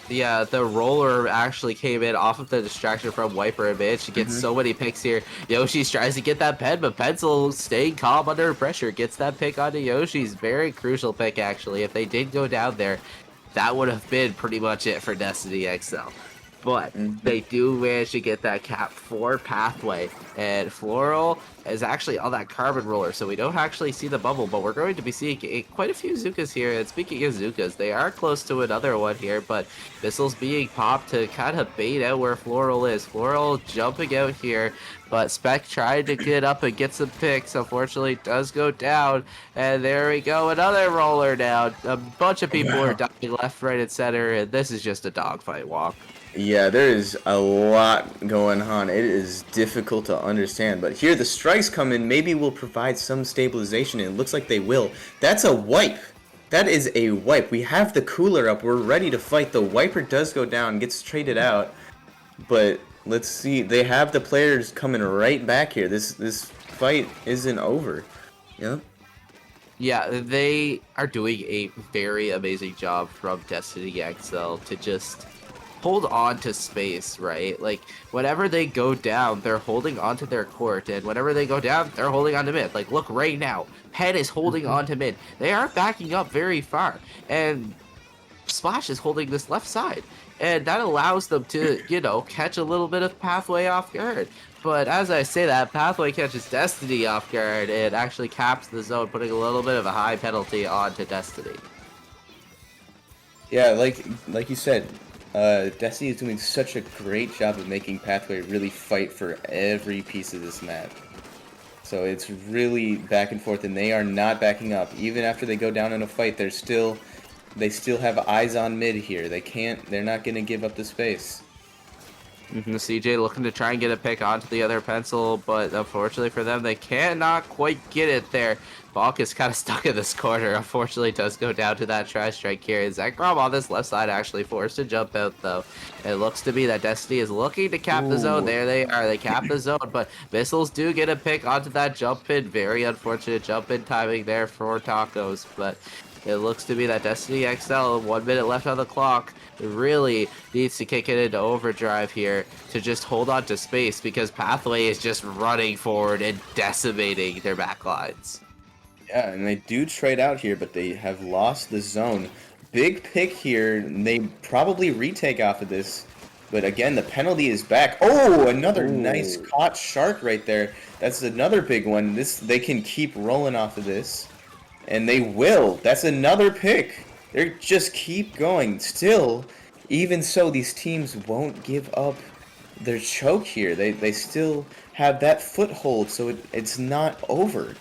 Yeah, the roller actually came in off of the distraction from Wiper and managed to get so many picks here. Yoshi tries to get that pen, but Pencil staying calm under pressure. Gets that pick onto Yoshi's. Very crucial pick, actually. If they did go down there, that would have been pretty much it for Destiny XL. But they do manage to get that cap for Pathway. And Floral is actually on that carbon roller, so we don't actually see the bubble, but we're going to be seeing quite a few Zukas here. And speaking of Zukas, they are close to another one here, but missiles being popped to kind of bait out where Floral is. Floral jumping out here, but Spec tried to get up and get some picks. Unfortunately, does go down. And there we go, another roller down. A bunch of people are dying left, right, and center, and this is just a dogfight walk. Yeah, there is a lot going on. It is difficult to understand, but here the strikes come in. Maybe will provide some stabilization, and it looks like they will. That's a wipe. That is a wipe. We have the cooler up. We're ready to fight. The Wiper does go down, gets traded out, but let's see. They have the players coming right back here. This fight isn't over. Yeah. Yeah, they are doing a very amazing job from Destiny XL to just hold on to space, right? Like, whenever they go down, they're holding onto their court, and whenever they go down, they're holding on to mid. Like, look right now, Pen is holding on to mid. They aren't backing up very far, and Splash is holding this left side, and that allows them to, you know, catch a little bit of Pathway off guard. But as I say that, Pathway catches Destiny off guard and actually caps the zone, putting a little bit of a high penalty onto Destiny. Yeah, like you said, Destiny is doing such a great job of making Pathway really fight for every piece of this map. So it's really back and forth, and they are not backing up. Even after they go down in a fight, they still have eyes on mid here. They're not gonna give up the space. CJ looking to try and get a pick onto the other pencil, but unfortunately for them, they cannot quite get it there. Balk is kind of stuck in this corner. Unfortunately, does go down to that tri-strike here. Zekrom on this left side actually forced to jump out, though. It looks to be that Destiny is looking to cap the zone. There they are. They cap the zone, but Missiles do get a pick onto that jump in. Very unfortunate jump in timing there for Tacos, but it looks to be that Destiny XL, 1 minute left on the clock, really needs to kick it into overdrive here to just hold on to space, because Pathway is just running forward and decimating their backlines. Yeah, and they do trade out here, but they have lost the zone. Big pick here. They probably retake off of this. But again, the penalty is back. Oh, another nice caught shark right there. That's another big one. They can keep rolling off of this. And they will. That's another pick. They just keep going. Still, even so, these teams won't give up their choke here. They still have that foothold, so it's not over.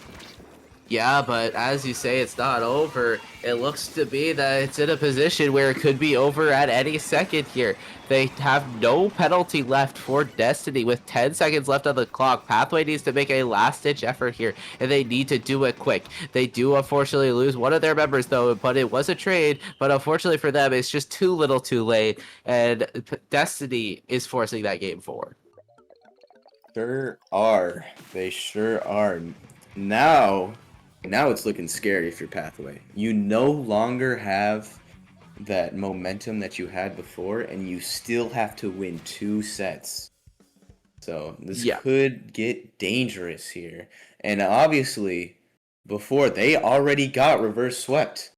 Yeah, but as you say, it's not over. It looks to be that it's in a position where it could be over at any second here. They have no penalty left for Destiny with 10 seconds left on the clock. Pathway needs to make a last-ditch effort here, and they need to do it quick. They do unfortunately lose one of their members, though, but it was a trade. But unfortunately for them, it's just too little too late, and Destiny is forcing that game forward. Sure are. They sure are. Now it's looking scary if you're Pathway. You no longer have that momentum that you had before, and you still have to win 2 sets. So this could get dangerous here. And obviously, before, they already got reverse swept.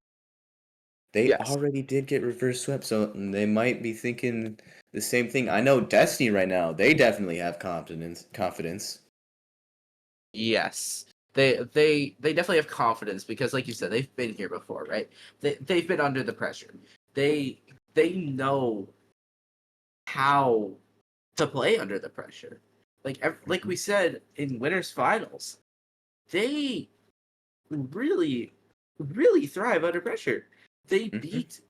They already did get reverse swept, so they might be thinking the same thing. I know Destiny right now, they definitely have confidence. Yes. They definitely have confidence because, like you said, they've been here before, right? They've been under the pressure. They know how to play under the pressure. Like we said in winners finals, they really thrive under pressure. They beat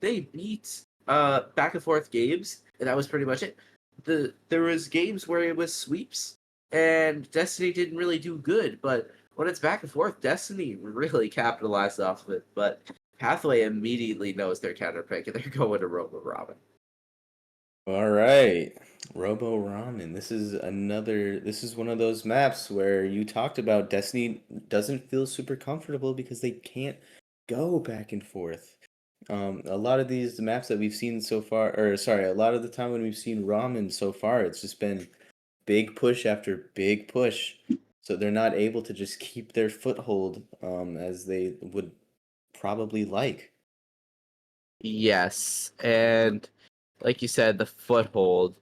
back and forth games, and that was pretty much it. There was games where it was sweeps, and Destiny didn't really do good, but when it's back and forth, Destiny really capitalized off of it. But Pathway immediately knows their counter pick, and they're going to Robo Robin. All right, Robo Ramen. This is one of those maps where you talked about Destiny doesn't feel super comfortable because they can't go back and forth. A lot of these maps that we've seen so far, a lot of the time when we've seen Ramen so far, it's just been big push after big push. So they're not able to just keep their foothold as they would probably like. Yes, and like you said, the foothold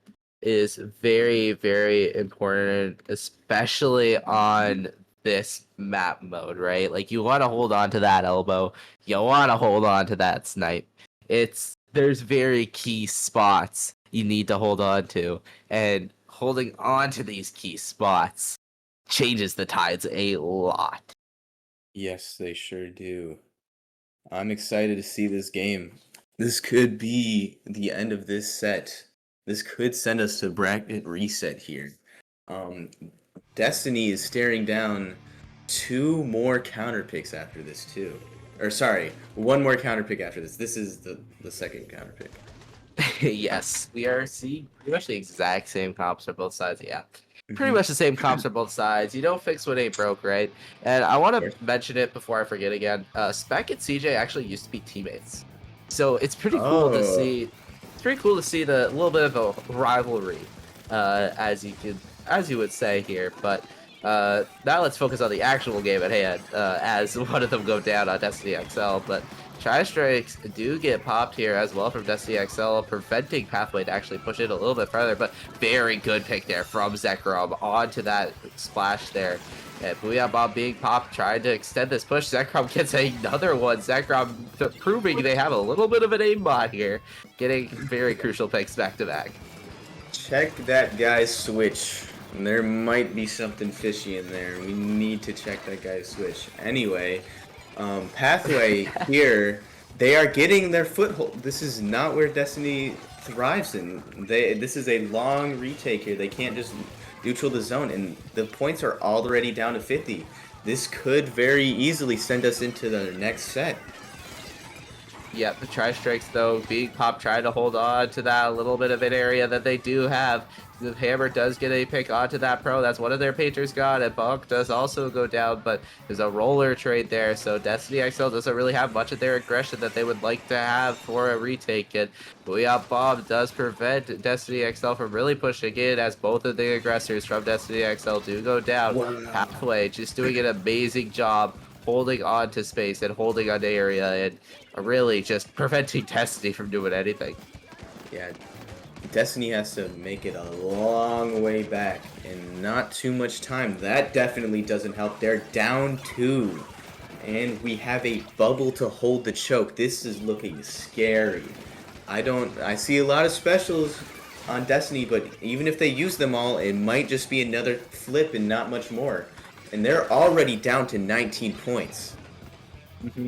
is very, very important, especially on this map mode, right? Like, you want to hold on to that elbow, you want to hold on to that snipe. There's very key spots you need to hold on to, and holding on to these key spots changes the tides a lot. Yes, they sure do. I'm excited to see this game. This could be the end of this set. This could send us to bracket reset here. Destiny is staring down 2 more counter picks after this too. Or sorry, 1 more counter pick after this. This is the second counter pick. Yes, we are seeing pretty much the exact same comps on both sides. Yeah, pretty much the same comps on both sides. You don't fix what ain't broke, right? And I want to mention it before I forget again. Spec and CJ actually used to be teammates, so it's pretty cool to see it's pretty cool to see the little bit of a rivalry, as you would say here. But now let's focus on the actual game at hand, as one of them go down on Destiny XL. But Tri-Strikes do get popped here as well from Destiny XL, preventing Pathway to actually push it a little bit further. But very good pick there from Zekrom onto that splash there. And Booyah Bomb being popped, trying to extend this push. Zekrom gets another one. Zekrom proving they have a little bit of an aimbot here, getting very crucial picks back to back. Check that guy's switch. There might be something fishy in there. We need to check that guy's switch. Anyway, Pathway here, they are getting their foothold. This is not where Destiny thrives in. This is a long retake here. They can't just neutral the zone, and the points are already down to 50. This could very easily send us into the next set. Yep, the Tri-Strikes, though, being popped, trying to hold on to that little bit of an area that they do have. The Hammer does get a pick onto that Pro. That's one of their painters got, and Bonk does also go down, but there's a roller trade there, so Destiny XL doesn't really have much of their aggression that they would like to have for a retake, and Booyah Bomb does prevent Destiny XL from really pushing in, as both of the aggressors from Destiny XL do go down. Wow. Pathway just doing an amazing job holding on to space and holding on to area and really just preventing Destiny from doing anything. Yeah, Destiny has to make it a long way back and not too much time. That definitely doesn't help. They're down 2. And we have a bubble to hold the choke. This is looking scary. I see a lot of specials on Destiny, but even if they use them all, it might just be another flip and not much more. And they're already down to 19 points.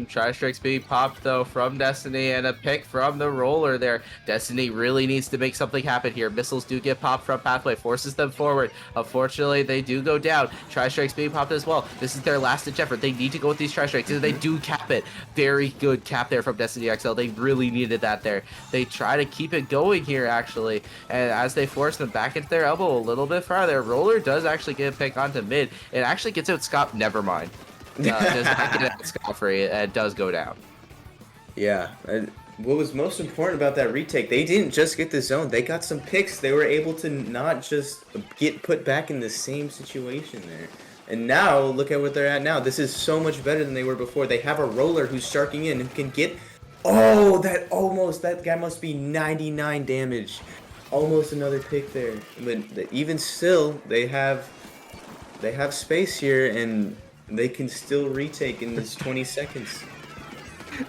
Tri-Strikes being popped, though, from Destiny, and a pick from the roller there. Destiny really needs to make something happen here. Missiles do get popped from Pathway, forces them forward. Unfortunately, they do go down. Tri-Strikes being popped as well. This is their last-ditch effort. They need to go with these Tri-Strikes, and they do cap it. Very good cap there from Destiny XL. They really needed that there. They try to keep it going here, actually, and as they force them back into their elbow a little bit farther, roller does actually get a pick onto mid. It actually gets out Scott. Never mind. Does not get out scot-free. It does go down. Yeah. What was most important about that retake, they didn't just get the zone. They got some picks. They were able to not just get put back in the same situation there. And now, look at what they're at now. This is so much better than they were before. They have a roller who's sharking in and can get... Oh, that guy must be 99 damage. Almost another pick there. But even still, they have space here, and they can still retake in this 20 seconds.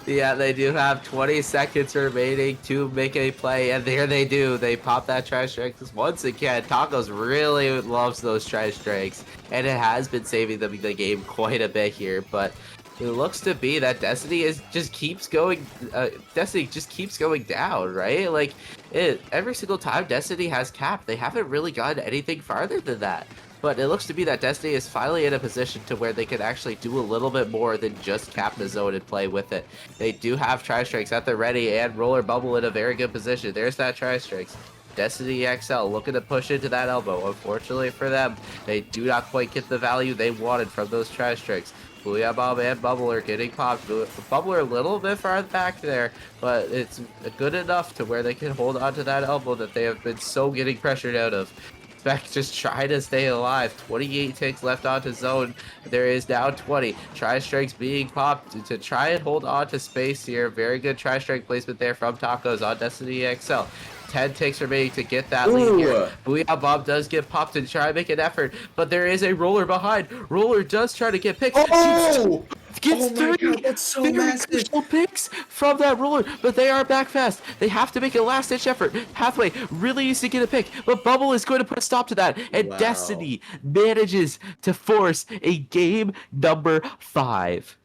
Yeah, they do have 20 seconds remaining to make a play, and there they do. They pop that Tri-Strikes once again. Tacos really loves those Tri-Strikes, and it has been saving them the game quite a bit here, but it looks to be that Destiny just keeps going down, right? Like, every single time Destiny has capped, they haven't really gotten anything farther than that. But it looks to be that Destiny is finally in a position to where they can actually do a little bit more than just cap the zone and play with it. They do have Tri-Strikes at the ready and Roller Bubble in a very good position. There's that Tri-Strikes. Destiny XL looking to push into that elbow. Unfortunately for them, they do not quite get the value they wanted from those Tri-Strikes. Booyah Bomb and Bubble are getting popped. Bubble are a little bit far back there, but it's good enough to where they can hold on to that elbow that they have been so getting pressured out of. Spec just try to stay alive. 28 ticks left onto zone. There is now 20. Tri-Strikes being popped to try and hold on to space here. Very good Tri-Strike placement there from Tacos on Destiny XL. 10 ticks remaining to get that lead here. Booyah Bomb does get popped and try to make an effort, but there is a roller behind. Roller does try to get picked. Oh! Gets Oh my three God, that's so very massive. crucial picks from that roller, but they are back fast. They have to make a last-ditch effort. Pathway really needs to get a pick, but Bubble is going to put a stop to that, and Wow. Destiny manages to force a game number 5.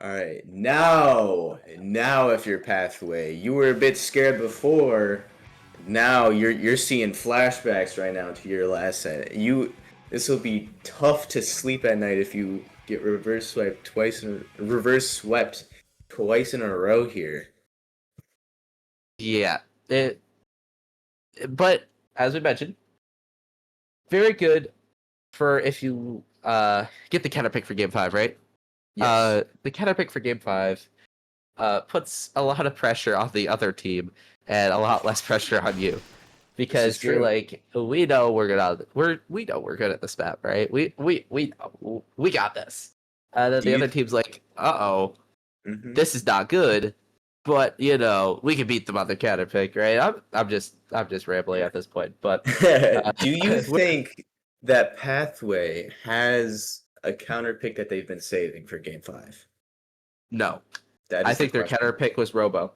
All right, now if you're Pathway, you were a bit scared before. Now you're seeing flashbacks right now to your last set. This will be tough to sleep at night if you get reverse swept twice in a row here. Yeah, but as we mentioned, very good for if you get the counter pick for game 5, right? Yes. The counter pick for game 5 puts a lot of pressure on the other team and a lot less pressure on you. Because you're true. like, we know we're good at this map, right? We got this. And then Do the you? other team's like, uh-oh, Mhm. this is not good. But we can beat them on the counter pick, right? I'm just rambling at this point. But Do you we're- think that Pathway has a counter pick that they've been saving for Game 5? no, That I is the think their question. counter pick was Robo.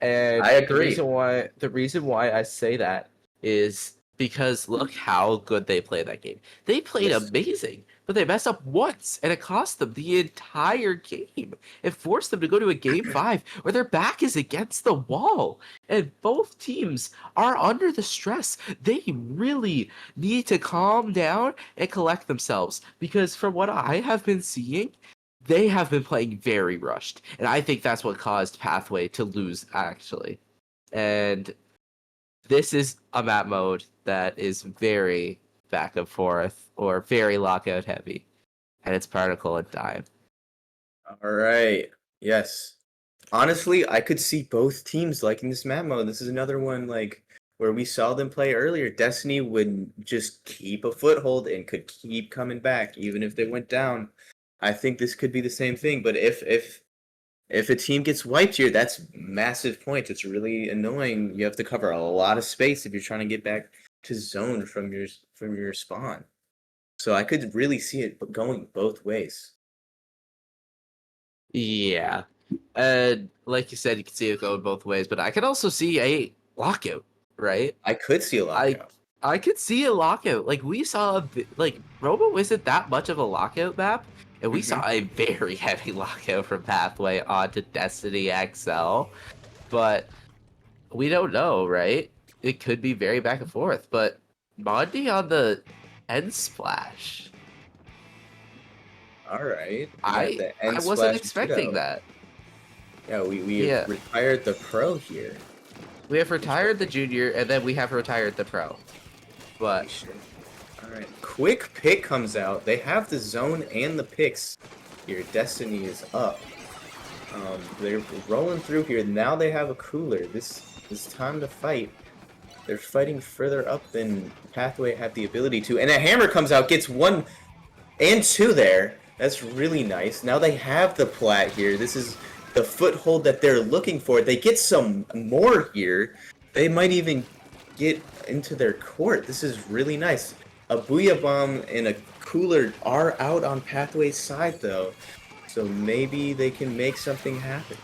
And I agree. the reason why I say that is because look how good they played that game. They played Yes. amazing, but they messed up once, and it cost them the entire game. It forced them to go to a game 5 where their back is against the wall, and both teams are under the stress. They really need to calm down and collect themselves because from what I have been seeing, they have been playing very rushed, and I think that's what caused Pathway to lose actually. And this is a map mode that is very back and forth or very lockout heavy, and it's particle and time. All right. Yes. Honestly, I could see both teams liking this map mode. This is another one like where we saw them play earlier. Destiny would just keep a foothold and could keep coming back even if they went down. I think this could be the same thing, but if a team gets wiped here, that's massive points. It's really annoying. You have to cover a lot of space if you're trying to get back to zone from your spawn. So I could really see it going both ways. Yeah. And like you said, you can see it going both ways, but I could also see a lockout, right? I could see a I lockout. I could see a lockout. Like we saw, like Robo isn't that much of a lockout map, and we saw a very heavy lockout from Pathway onto Destiny XL. But we don't know, right? It could be very back and forth. But Mondi on the end splash, All right. We got I the I end wasn't splash expecting shootout. that. Yeah, we Yeah, have retired the pro here. we have retired the junior, and then we have retired the pro. But All right. Quick pick comes out. They have the zone and the picks here. Destiny is up. They're rolling through here. Now they have a cooler. This is time to fight. They're fighting further up than Pathway had the ability to. And a hammer comes out, gets 1 and 2 there. That's really nice. Now they have the plat here. This is the foothold that they're looking for. They get some more here. They might even get into their court. This is really nice. A Booyah Bomb and a cooler are out on Pathway's side, though. So maybe they can make something happen.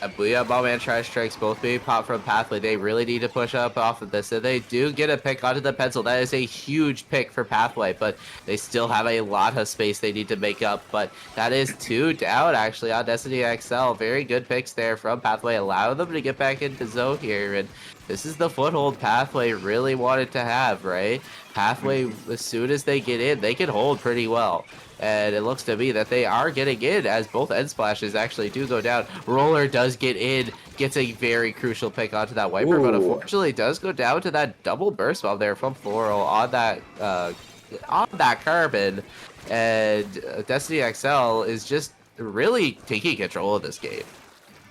a Booyah Bomb and Trash Strikes both being popped from Pathway. They really need to push up off of this. So they do get a pick onto the pencil. That is a huge pick for Pathway, but they still have a lot of space they need to make up. But that is 2 down, actually, on Destiny XL. Very good picks there from Pathway. Allow them to get back into zone here. And this is the foothold Pathway really wanted to have, right? Pathway, as soon as they get in, they can hold pretty well. And it looks to me that they are getting in as both end splashes actually do go down. Roller does get in, gets a very crucial pick onto that wiper, but Ooh. unfortunately does go down to that double burst bomb there from Floral on that carbon. And Destiny XL is just really taking control of this game.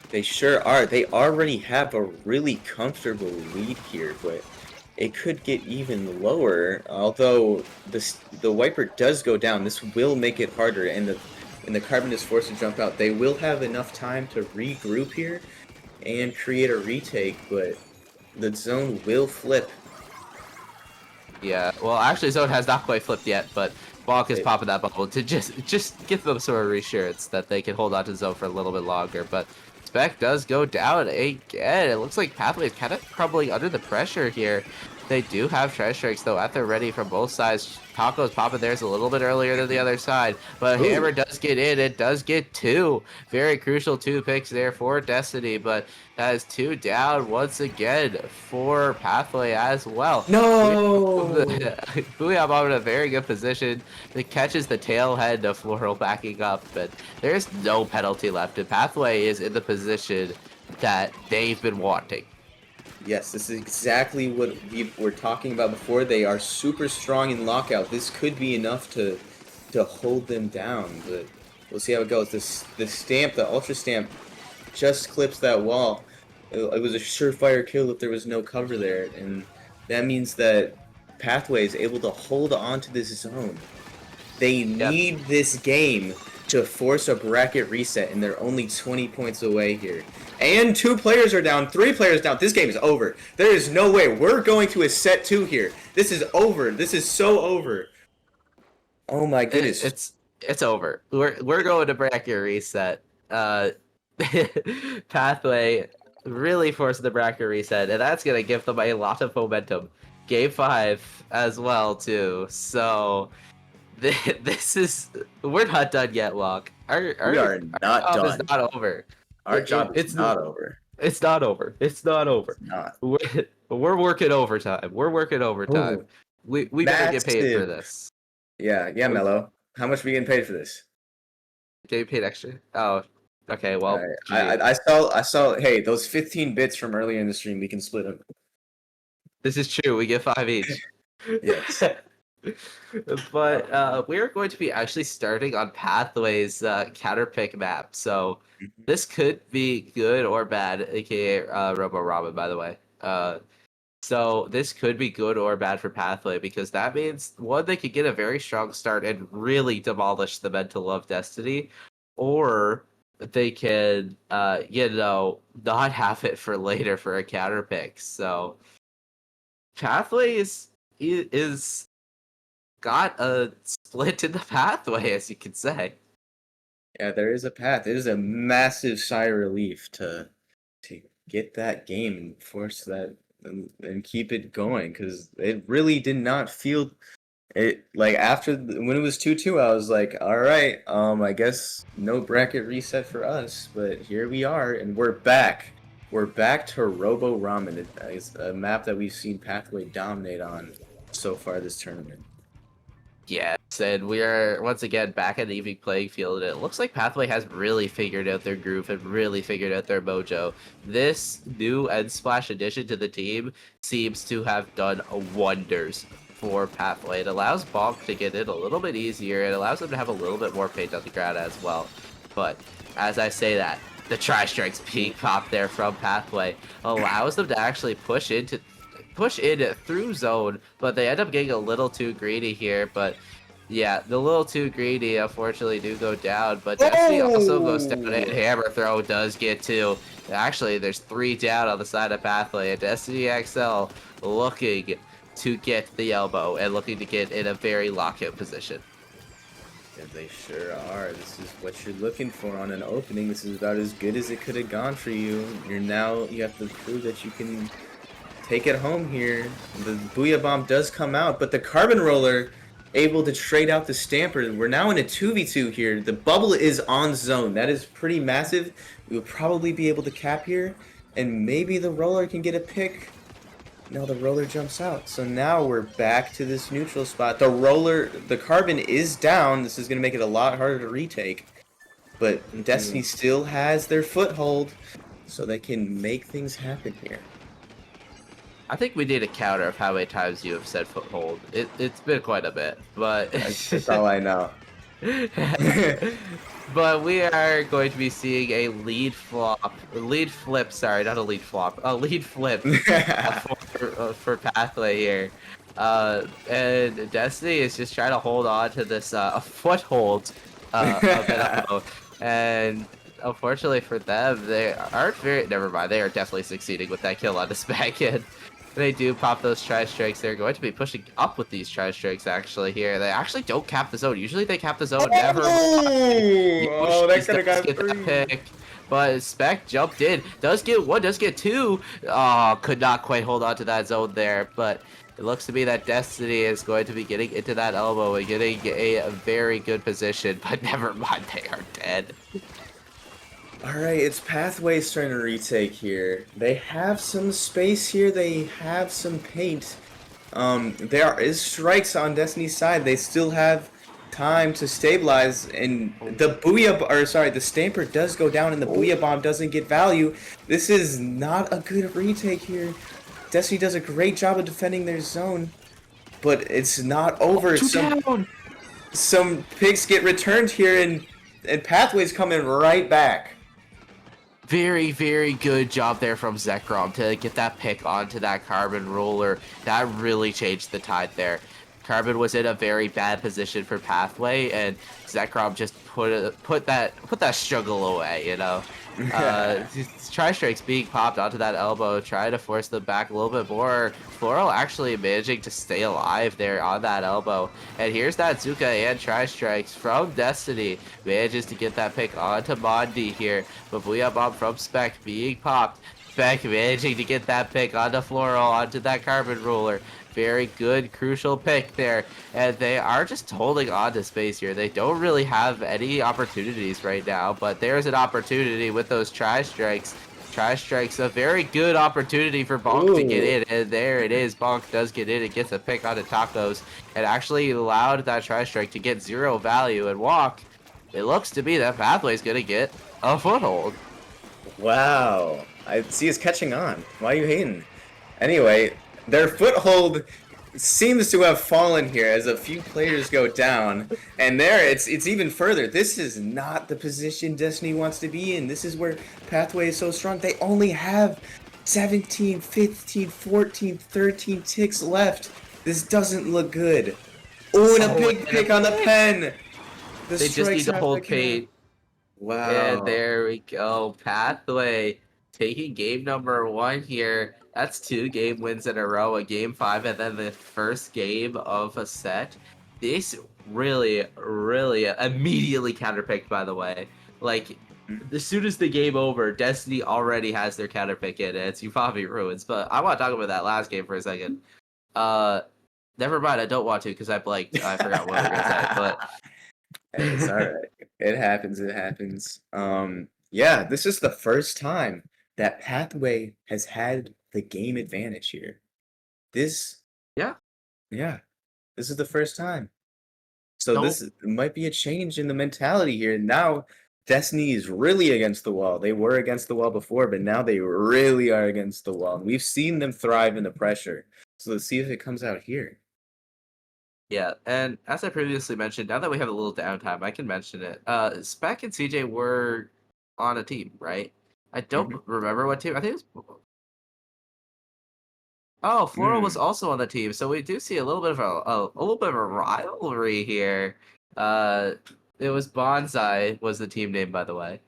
They sure are. They already have a really comfortable lead here, but it could get even lower. Although the wiper does go down, this will make it harder, and the carbon is forced to jump out. They will have enough time to regroup here and create a retake, but the zone will flip. Yeah, well, actually, Zone has not quite flipped yet, but Bonk is popping that bubble to just give them some reassurance that they can hold on to Zone for a little bit longer. But Spec does go down again. It looks like Pathway is kind of crumbling under the pressure here. They do have Trash Strikes, though, at the ready from both sides. Taco's popping theirs a little bit earlier than the other side, but Ooh. Hammer does get in. It does get 2. Very crucial 2 picks there for Destiny, but that is 2 down once again for Pathway as well. No! Booyah Bomb in a very good position. It catches the tail head of Floral backing up, but there's no penalty left, and Pathway is in the position that they've been wanting. Yes, this is exactly what we were talking about before. They are super strong in lockout. This could be enough to hold them down, but we'll see how it goes. The stamp, the ultra stamp, just clips that wall. It was a surefire kill if there was no cover there, and that means that Pathway is able to hold on to this zone. They need this game to force a bracket reset, and they're only 20 points away here. And 2 players are down, 3 players down. This game is over. There is no way. We're going to a set 2 here. This is over. This is so over. Oh my goodness. It's over. We're going to bracket reset. Pathway really forced the bracket reset, and that's gonna give them a lot of momentum. Game 5 as well too. So this is we're not done yet, Walk. We are not done. It's not over. Our job is not over. It's not over. It's not over. It's not. We're working overtime. We're working overtime. Ooh, we better get paid for this. Yeah, Mello. How much are we getting paid for this? Getting paid extra? Oh, okay. Well, right. I saw. Hey, those 15 bits from earlier in the stream, we can split them. This is true. We get 5 each. Yes. But we are going to be actually starting on Pathway's counterpick map. So this could be good or bad, aka Robo Robin, by the way. So this could be good or bad for Pathway, because that means, one, they could get a very strong start and really demolish the Mental of Destiny, or they can, not have it for later for a counter pick. So Pathway is got a split in the pathway, as you could say. Yeah, there is a path. It is a massive sigh of relief to get that game and force that and keep it going, because it really did not feel it. Like after when it was 2-2, I was like, all right, I guess no bracket reset for us, but here we are and we're back. We're back to Robo Ramen. It's a map that we've seen Pathway dominate on so far this tournament. Yes, and we are once again back at the even playing field, and it looks like Pathway has really figured out their groove and really figured out their mojo. This new End Splash addition to the team seems to have done wonders for Pathway. It allows Bonk to get in a little bit easier. It allows them to have a little bit more paint on the ground as well. But as I say that, the Tri-Strikes being popped there from Pathway allows them to actually push in through zone, but they end up getting a little too greedy here. But yeah, the little too greedy unfortunately do go down, but Destiny also goes down, and Hammer Throw does get 2. Actually, there's 3 down on the side of Pathway, and Destiny XL looking to get the elbow and looking to get in a very lockout position. Yeah, they sure are. This is what you're looking for on an opening. This is about as good as it could have gone for you. You have to prove that you can take it home here. The Booyah Bomb does come out, but the Carbon Roller able to trade out the Stamper. We're now in a 2v2 here. The bubble is on zone. That is pretty massive. We'll probably be able to cap here, and maybe the Roller can get a pick. No, the Roller jumps out. So now we're back to this neutral spot. The Carbon is down. This is going to make it a lot harder to retake. But Destiny still has their foothold, so they can make things happen here. I think we need a counter of how many times you have said foothold. It's been quite a bit, but that's all I know. But we are going to be seeing a lead flip, for Pathway here. And Destiny is just trying to hold on to this foothold of it. And unfortunately for them, they aren't very, never mind, they are definitely succeeding with that kill on this back end. They do pop those Tri-Strikes. They're going to be pushing up with these Tri-Strikes actually here. They actually don't cap the zone. Usually they cap the zone. Never mind. That could have got free. But Spec jumped in. Does get 1, does get 2. Oh, could not quite hold on to that zone there. But it looks to me that Destiny is going to be getting into that elbow and getting a very good position. But never mind, they are dead. Alright, it's Pathway's turn to retake here. They have some space here, they have some paint. There is strikes on Destiny's side. They still have time to stabilize, and the Stamper does go down and the Booyah Bomb doesn't get value. This is not a good retake here. Destiny does a great job of defending their zone, but it's not over. Some picks get returned here, and Pathway's coming right back. Very, very good job there from Zekrom to get that pick onto that Carbon roller. That really changed the tide there. Carbon was in a very bad position for Pathway, and Zekrom just put that struggle away. You know, Tri-Strikes being popped onto that elbow, trying to force them back a little bit more. Floral actually managing to stay alive there on that elbow. And here's that Zuka and Tri-Strikes from Destiny. Manages to get that pick onto Mondi here. But Booyah Bomb from Spec being popped. Spec managing to get that pick onto Floral, onto that Carbon roller. Very good, crucial pick there. And they are just holding on to space here. They don't really have any opportunities right now, but there's an opportunity with those Tri-Strikes. Tri-Strikes, a very good opportunity for Bonk to get in, and there it is. Bonk does get in and gets a pick onto Tacos, and actually allowed that Tri-Strike to get 0 value and walk. It looks to be that Pathway's gonna get a foothold. Wow. I see us catching on. Why are you hating? Anyway, their foothold seems to have fallen here as a few players go down, and there it's even further. This is not the position Destiny wants to be in. This is where Pathway is so strong. They only have 17, 15, 14, 13 ticks left. This doesn't look good. Oh, and a big pick on the pen. They just need to hold paint. Wow. And there we go. Pathway taking game number 1 here. That's 2 game wins in a row, a game 5, and then the first game of a set. This really, really immediately counterpicked, by the way. Like, as soon as the game over, Destiny already has their counterpick in. It's Ufavi Ruins. But I want to talk about that last game for a second. Never mind, I don't want to because I blanked. I forgot what we were going to say. But it's alright. It happens, it happens. Yeah, this is the first time that Pathway has had the game advantage here. This this is the first time. So this might be a change in the mentality here. Now Destiny is really against the wall. They were against the wall before, but now they really are against the wall. We've seen them thrive in the pressure. So let's see if it comes out here. yeah, and as I previously mentioned, now that we have a little downtime, I can mention it. Spec and CJ were on a team, right? I don't remember what team. I think it was. Oh, Floral was also on the team, so we do see a little bit of a little bit of a rivalry here. It was Bonsai was the team name, by the way.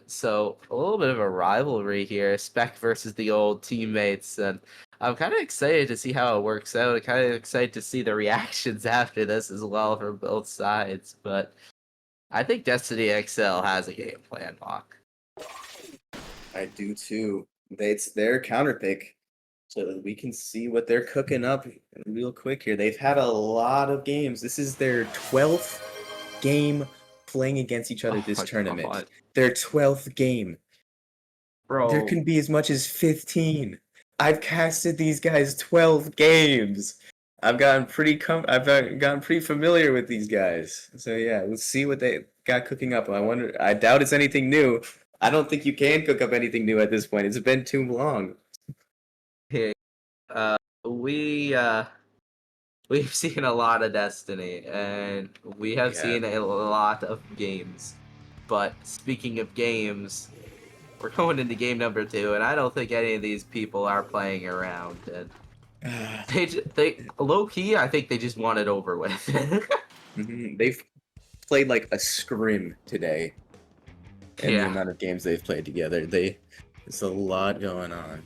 So a little bit of a rivalry here, Spec versus the old teammates, and I'm kind of excited to see how it works out. I'm kind of excited to see the reactions after this as well from both sides. But I think Destiny XL has a game plan, Mock. I do too. It's their counter pick, so that we can see what they're cooking up real quick here. They've had a lot of games. This is their 12th game playing against each other this tournament. God. Their 12th game. Bro. There can be as much as 15. I've casted these guys 12 games. I've gotten pretty familiar with these guys. So yeah, let's see what they got cooking up. I doubt it's anything new. I don't think you can cook up anything new at this point. It's been too long. Hey, we've seen a lot of Destiny, and we have seen a lot of games. But speaking of games, we're going into game number 2, and I don't think any of these people are playing around. And they low key, I think they just want it over with. They've played like a scrim today. And the amount of games they've played together, there's a lot going on.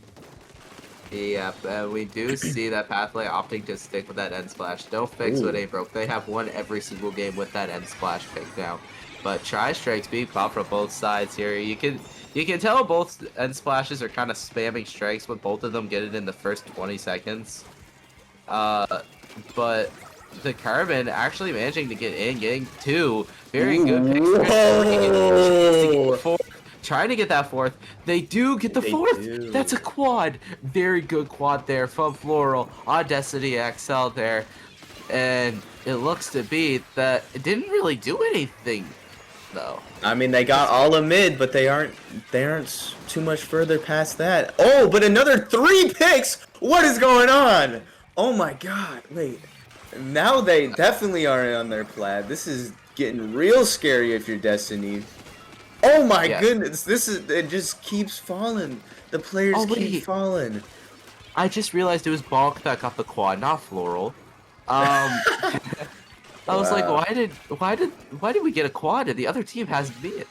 Yeah, we do see that Pathway opting to stick with that end splash. Don't fix what ain't broke. They have won every single game with that end splash pick now. But Tri-Strikes being popped from both sides here. You can tell both end splashes are kind of spamming strikes with both of them getting in the first 20 seconds. But the Carbon actually managing to get in, getting 2 very good picks. Trying to get that 4th. They do get the 4th. That's a quad. Very good quad there from Floral on Destiny XL there. And it looks to be that it didn't really do anything, though. I mean, they got all of mid, but they aren't too much further past that. Oh, but another 3 picks. What is going on? Oh my god. Wait. Now they definitely are on their plaid. This is getting real scary if you're Destiny. Oh my Yeah. goodness, it just keeps falling. The players Oh, keep wait. falling. I just realized it was Bonk that got the quad, not Floral. I was like, Wow. why did we get a quad and the other team has mid?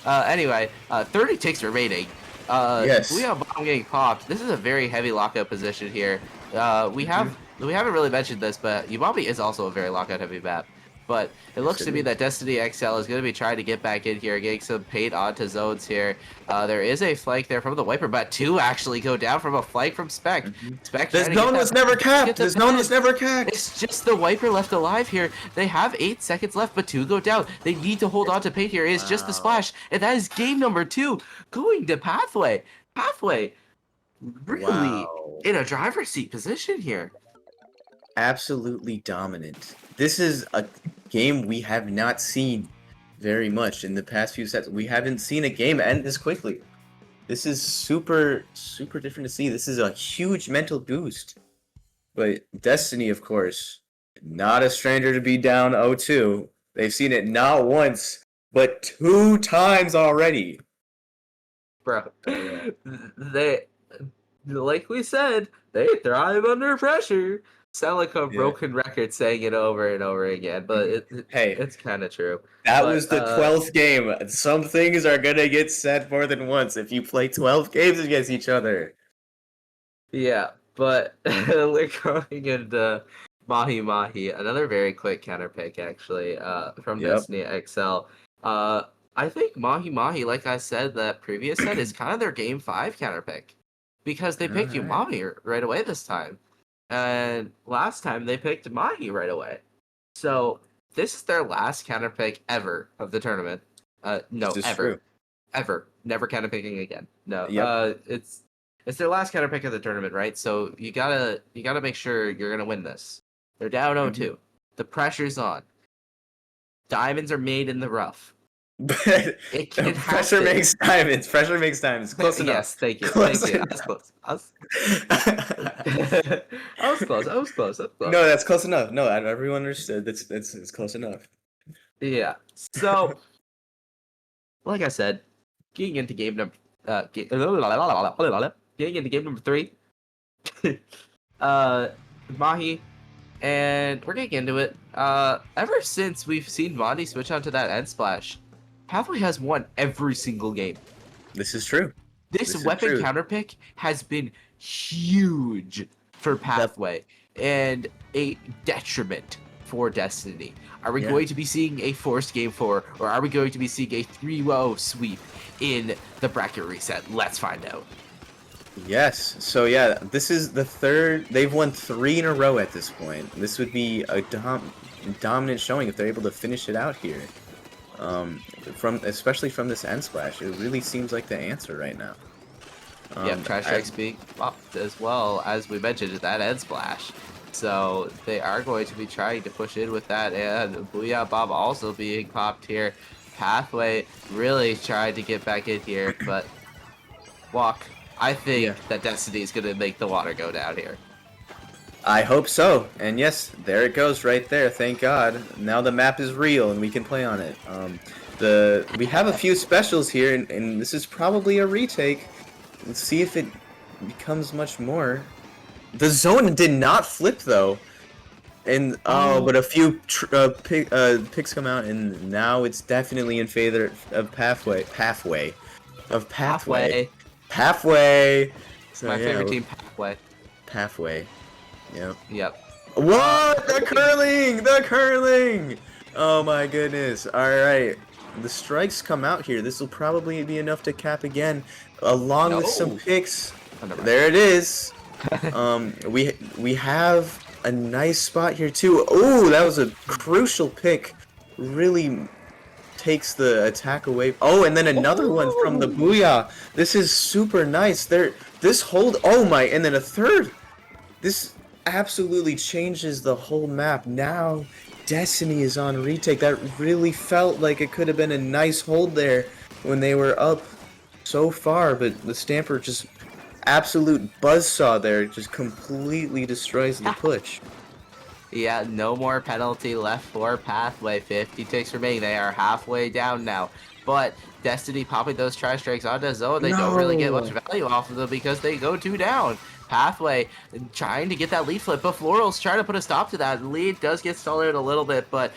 Anyway, 30 ticks remaining. Yes. Booyah Bomb getting popped. This is a very heavy lockout position here. We Mhm. haven't really mentioned this, but Umabi is also a very lockout heavy map. But it Yes, looks it to me is. that Destiny XL is going to be trying to get back in here, getting some paint onto zones here. There is a flank there from the Wiper, but two actually go down from a flank from Spec. Mhm. Spec The trying to get zone that was never capped. get the The zone was ban. never capped. It's just the Wiper left alive here. They have 8 seconds left, but 2 go down. They need to hold on to paint here. It's just the Wow. splash, and that is game number 2 going to Pathway. Pathway really Wow. in a driver's seat position here. Absolutely dominant. This is a game we have not seen very much in the past few sets. We haven't seen a game end this quickly. This is super, super different to see. This is a huge mental boost. But Destiny, of course, not a stranger to be down 0-2. They've seen it not once, but 2 times already. Bro, Oh, yeah. they, like we said, they thrive under pressure. Sound like a Yeah. broken record saying it over and over again, but Hey, it's kind of true. that But was the 12th game. Some things are gonna get said more than once if you play 12 games against each other. yeah, but we're going into Mahi Mahi, another very quick counter pick actually, from Yep. Destiny XL. I think Mahi Mahi, like I said that previous set, is kind of their game 5 counter pick. Because they picked Alright. Umami right away this time. And last time they picked Mahi right away. So this is their last counter pick ever of the tournament. No, This is ever. true. Ever. Never counter picking again. No. Yep. It's their last counter pick of the tournament, right? So you gotta make sure you're gonna win this. They're down 0-2. The pressure's on. Diamonds are made in the rough. But It pressure happens. makes diamonds. Pressure makes diamonds. Close enough. Yes, thank you. Close Thank you. I was enough. close. I was close. I was close. No, that's close enough. No, everyone understood. That's it's close enough. Yeah. So, like I said, getting into game number getting into game number 3. Mahi, and we're getting into it. Ever since we've seen Mondi switch onto that end splash, Pathway has won every single game. This is true. This This is weapon true. counter pick has been huge for Pathway and a detriment for Destiny. Are we Yeah. going to be seeing a forced game 4, or are we going to be seeing a 3-0 sweep in the bracket reset? Let's find out. Yes. So yeah, this is the third. They've won 3 in a row at this point. This would be a dominant showing if they're able to finish it out here. Especially from this end splash, it really seems like the answer right now. Yeah, Trash Strike Speak popped as well, as we mentioned, that end splash. So they are going to be trying to push in with that, and Booyah Bob also being popped here. Pathway really tried to get back in here, but Walk, I think that Destiny is going to make the water go down here. I hope so. And yes, there it goes right there. Thank God. Now the map is real and we can play on it. We have a few specials here, and this is probably a retake. Let's see if it becomes much more. The zone did not flip though, and but a few picks come out, and now it's definitely in favor of Pathway. So, My yeah, favorite team, Pathway. Pathway. Yep. Yep. What? The curling! The curling! Oh my goodness. Alright. The strikes come out here. This will probably be enough to cap again, along with some picks. Oh, never mind. There it is. We have a nice spot here too. Oh, that was a crucial pick. Really takes the attack away. Oh, and then another one from the Booyah. This is super nice. This hold. Oh my, and then a third. This absolutely changes the whole map. Now Destiny is on retake. That really felt like it could have been a nice hold there when they were up so far, but the Stamper just absolute buzzsaw there, just completely destroys the push. Yeah, no more penalty left for Pathway. 50 ticks remaining. They are halfway down now. but Destiny popping those tri-strikes onto Zone, they don't really get much No. value off of them because they go 2 down. Pathway trying to get that lead flip, but Floral's trying to put a stop to that. Lead does get stalled a little bit, but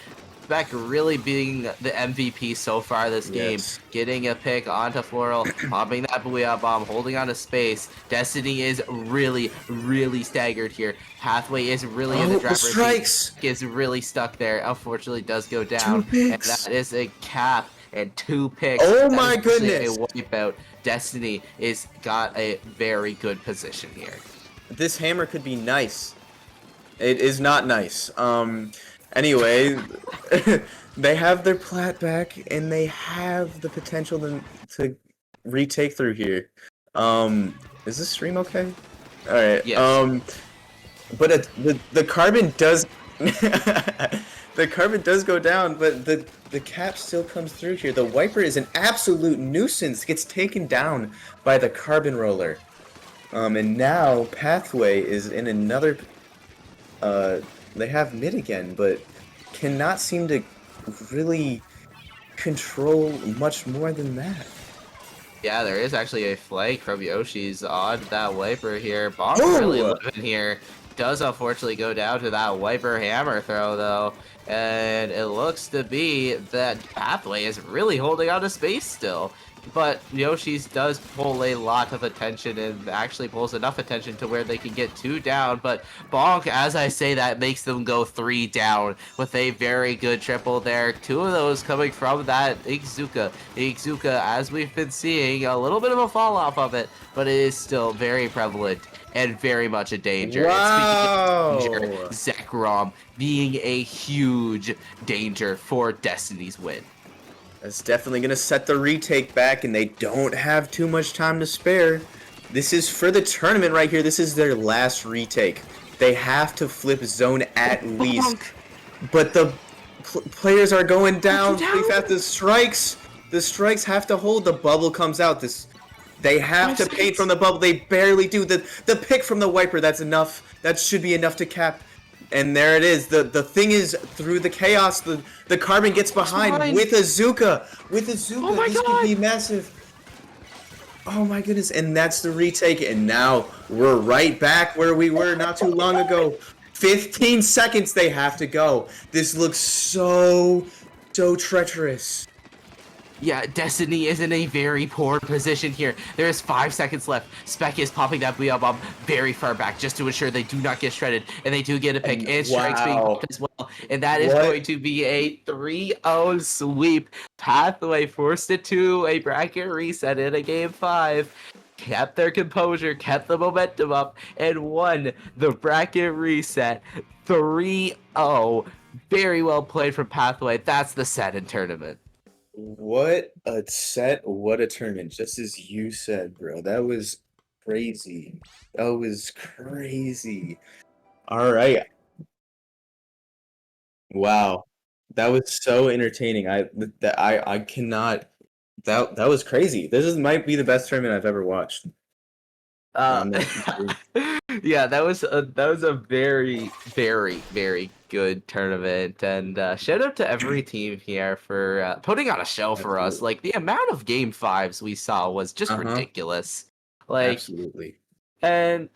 Beck really being the MVP so far this game, Yes. getting a pick onto Floral, popping that Booyah Bomb, holding on to space. Destiny is really, really staggered here. Pathway is really in the Oh, the driver's seat. strikes! Is really stuck there. Unfortunately, does go 2 down, and picks! that is a cap and 2 picks. Oh That my is actually goodness! a wipeout. Destiny is got a very good position here. This hammer could be nice. It is not nice. Anyway, they have their plat back, and they have the potential to retake through here. Is this stream okay? All right. Yes. But the carbon does the carbon does go down, but the cap still comes through here. The wiper is an absolute nuisance. Gets taken down by the carbon roller. And now Pathway is in another. They have mid again, but cannot seem to really control much more than that. Yeah, there is actually a flag from Yoshi's on that wiper here. Bomb Oh! really living here. Does unfortunately go down to that wiper hammer throw though. And it looks to be that Pathway is really holding on to space still. But Yoshi's does pull a lot of attention and actually pulls enough attention to where they can get 2 down. But Bonk, as I say that, makes them go 3 down with a very good triple there. 2 of those coming from that Iguzuka. Iguzuka, as we've been seeing, a little bit of a fall off of it, but it is still very prevalent and very much a danger. Wow! And speaking of danger, Zekrom being a huge danger for Destiny's win. That's definitely going to set the retake back, and they don't have too much time to spare. This is for the tournament right here. This is their last retake. They have to flip zone at least. But the players are going down. They've got the strikes. The strikes have to hold. The bubble comes out. They have to paint from the bubble. They barely do. The pick from the wiper, that's enough. That should be enough to cap. And there it is. The thing is, through the chaos, the carbon gets behind with Azuka. With Azuka, this could be massive. Oh my goodness. And that's the retake. And now we're right back where we were not too long ago. 15 seconds they have to go. This looks so treacherous. Yeah, Destiny is in a very poor position here. There is 5 seconds left. Spec is popping that Booyah Bomb very far back just to ensure they do not get shredded. And they do get a pick. And strikes being popped as well. And that is going to be a 3-0 sweep. Pathway forced it to a bracket reset in a game 5. Kept their composure, kept the momentum up, and won the bracket reset 3-0. Very well played from Pathway. That's the set in tournament. What a set, what a tournament. Just as you said, bro. That was crazy. That was crazy. All right. Wow. That was so entertaining. I cannot. That was crazy. Might be the best tournament I've ever watched. Yeah, that was a very, very, very good tournament, and shout out to every team here for putting on a show for us. Like the amount of game 5s we saw was just ridiculous. Like absolutely. And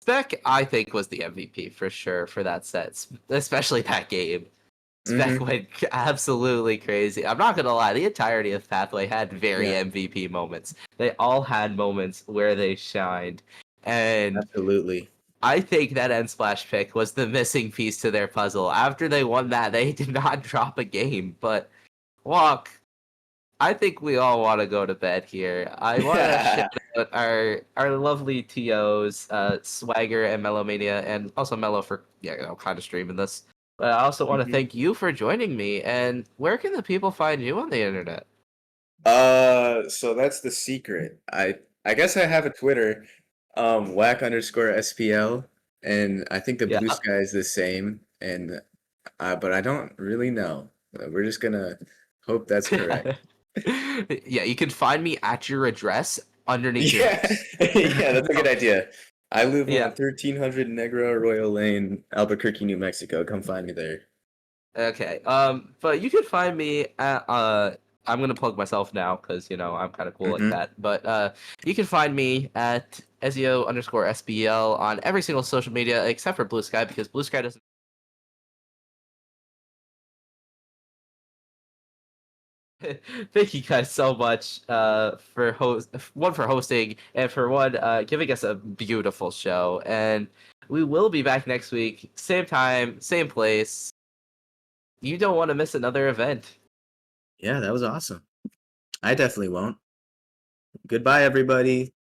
Spec, I think, was the MVP for sure for that set, especially that game. Spec went absolutely crazy. I'm not gonna lie, the entirety of Pathway had very MVP moments. They all had moments where they shined. And absolutely. I think that end splash pick was the missing piece to their puzzle. After they won that, they did not drop a game. But Walk, I think we all want to go to bed here. I want to shout out our lovely TOs, Swagger and Mellowmania, and also Mellow for kind of streaming this. But I also want to thank you for joining me. And where can the people find you on the internet? So that's the secret. I guess I have a Twitter, whack_SPL, and I think the Blue Sky is the same. And but I don't really know. We're just gonna hope that's correct. Yeah, you can find me at your address underneath your house. Yeah, that's a good idea. I live on 1300 Negra Royal Lane, Albuquerque, New Mexico. Come find me there. Okay. But you can find me at I'm gonna plug myself now because I'm kind of cool like Mhm. that. But you can find me at Ezio_SBL on every single social media except for Blue Sky because Blue Sky doesn't. Thank you guys so much for hosting and for giving us a beautiful show. And we will be back next week, same time, same place. You don't want to miss another event. Yeah, that was awesome. I definitely won't. Goodbye, everybody.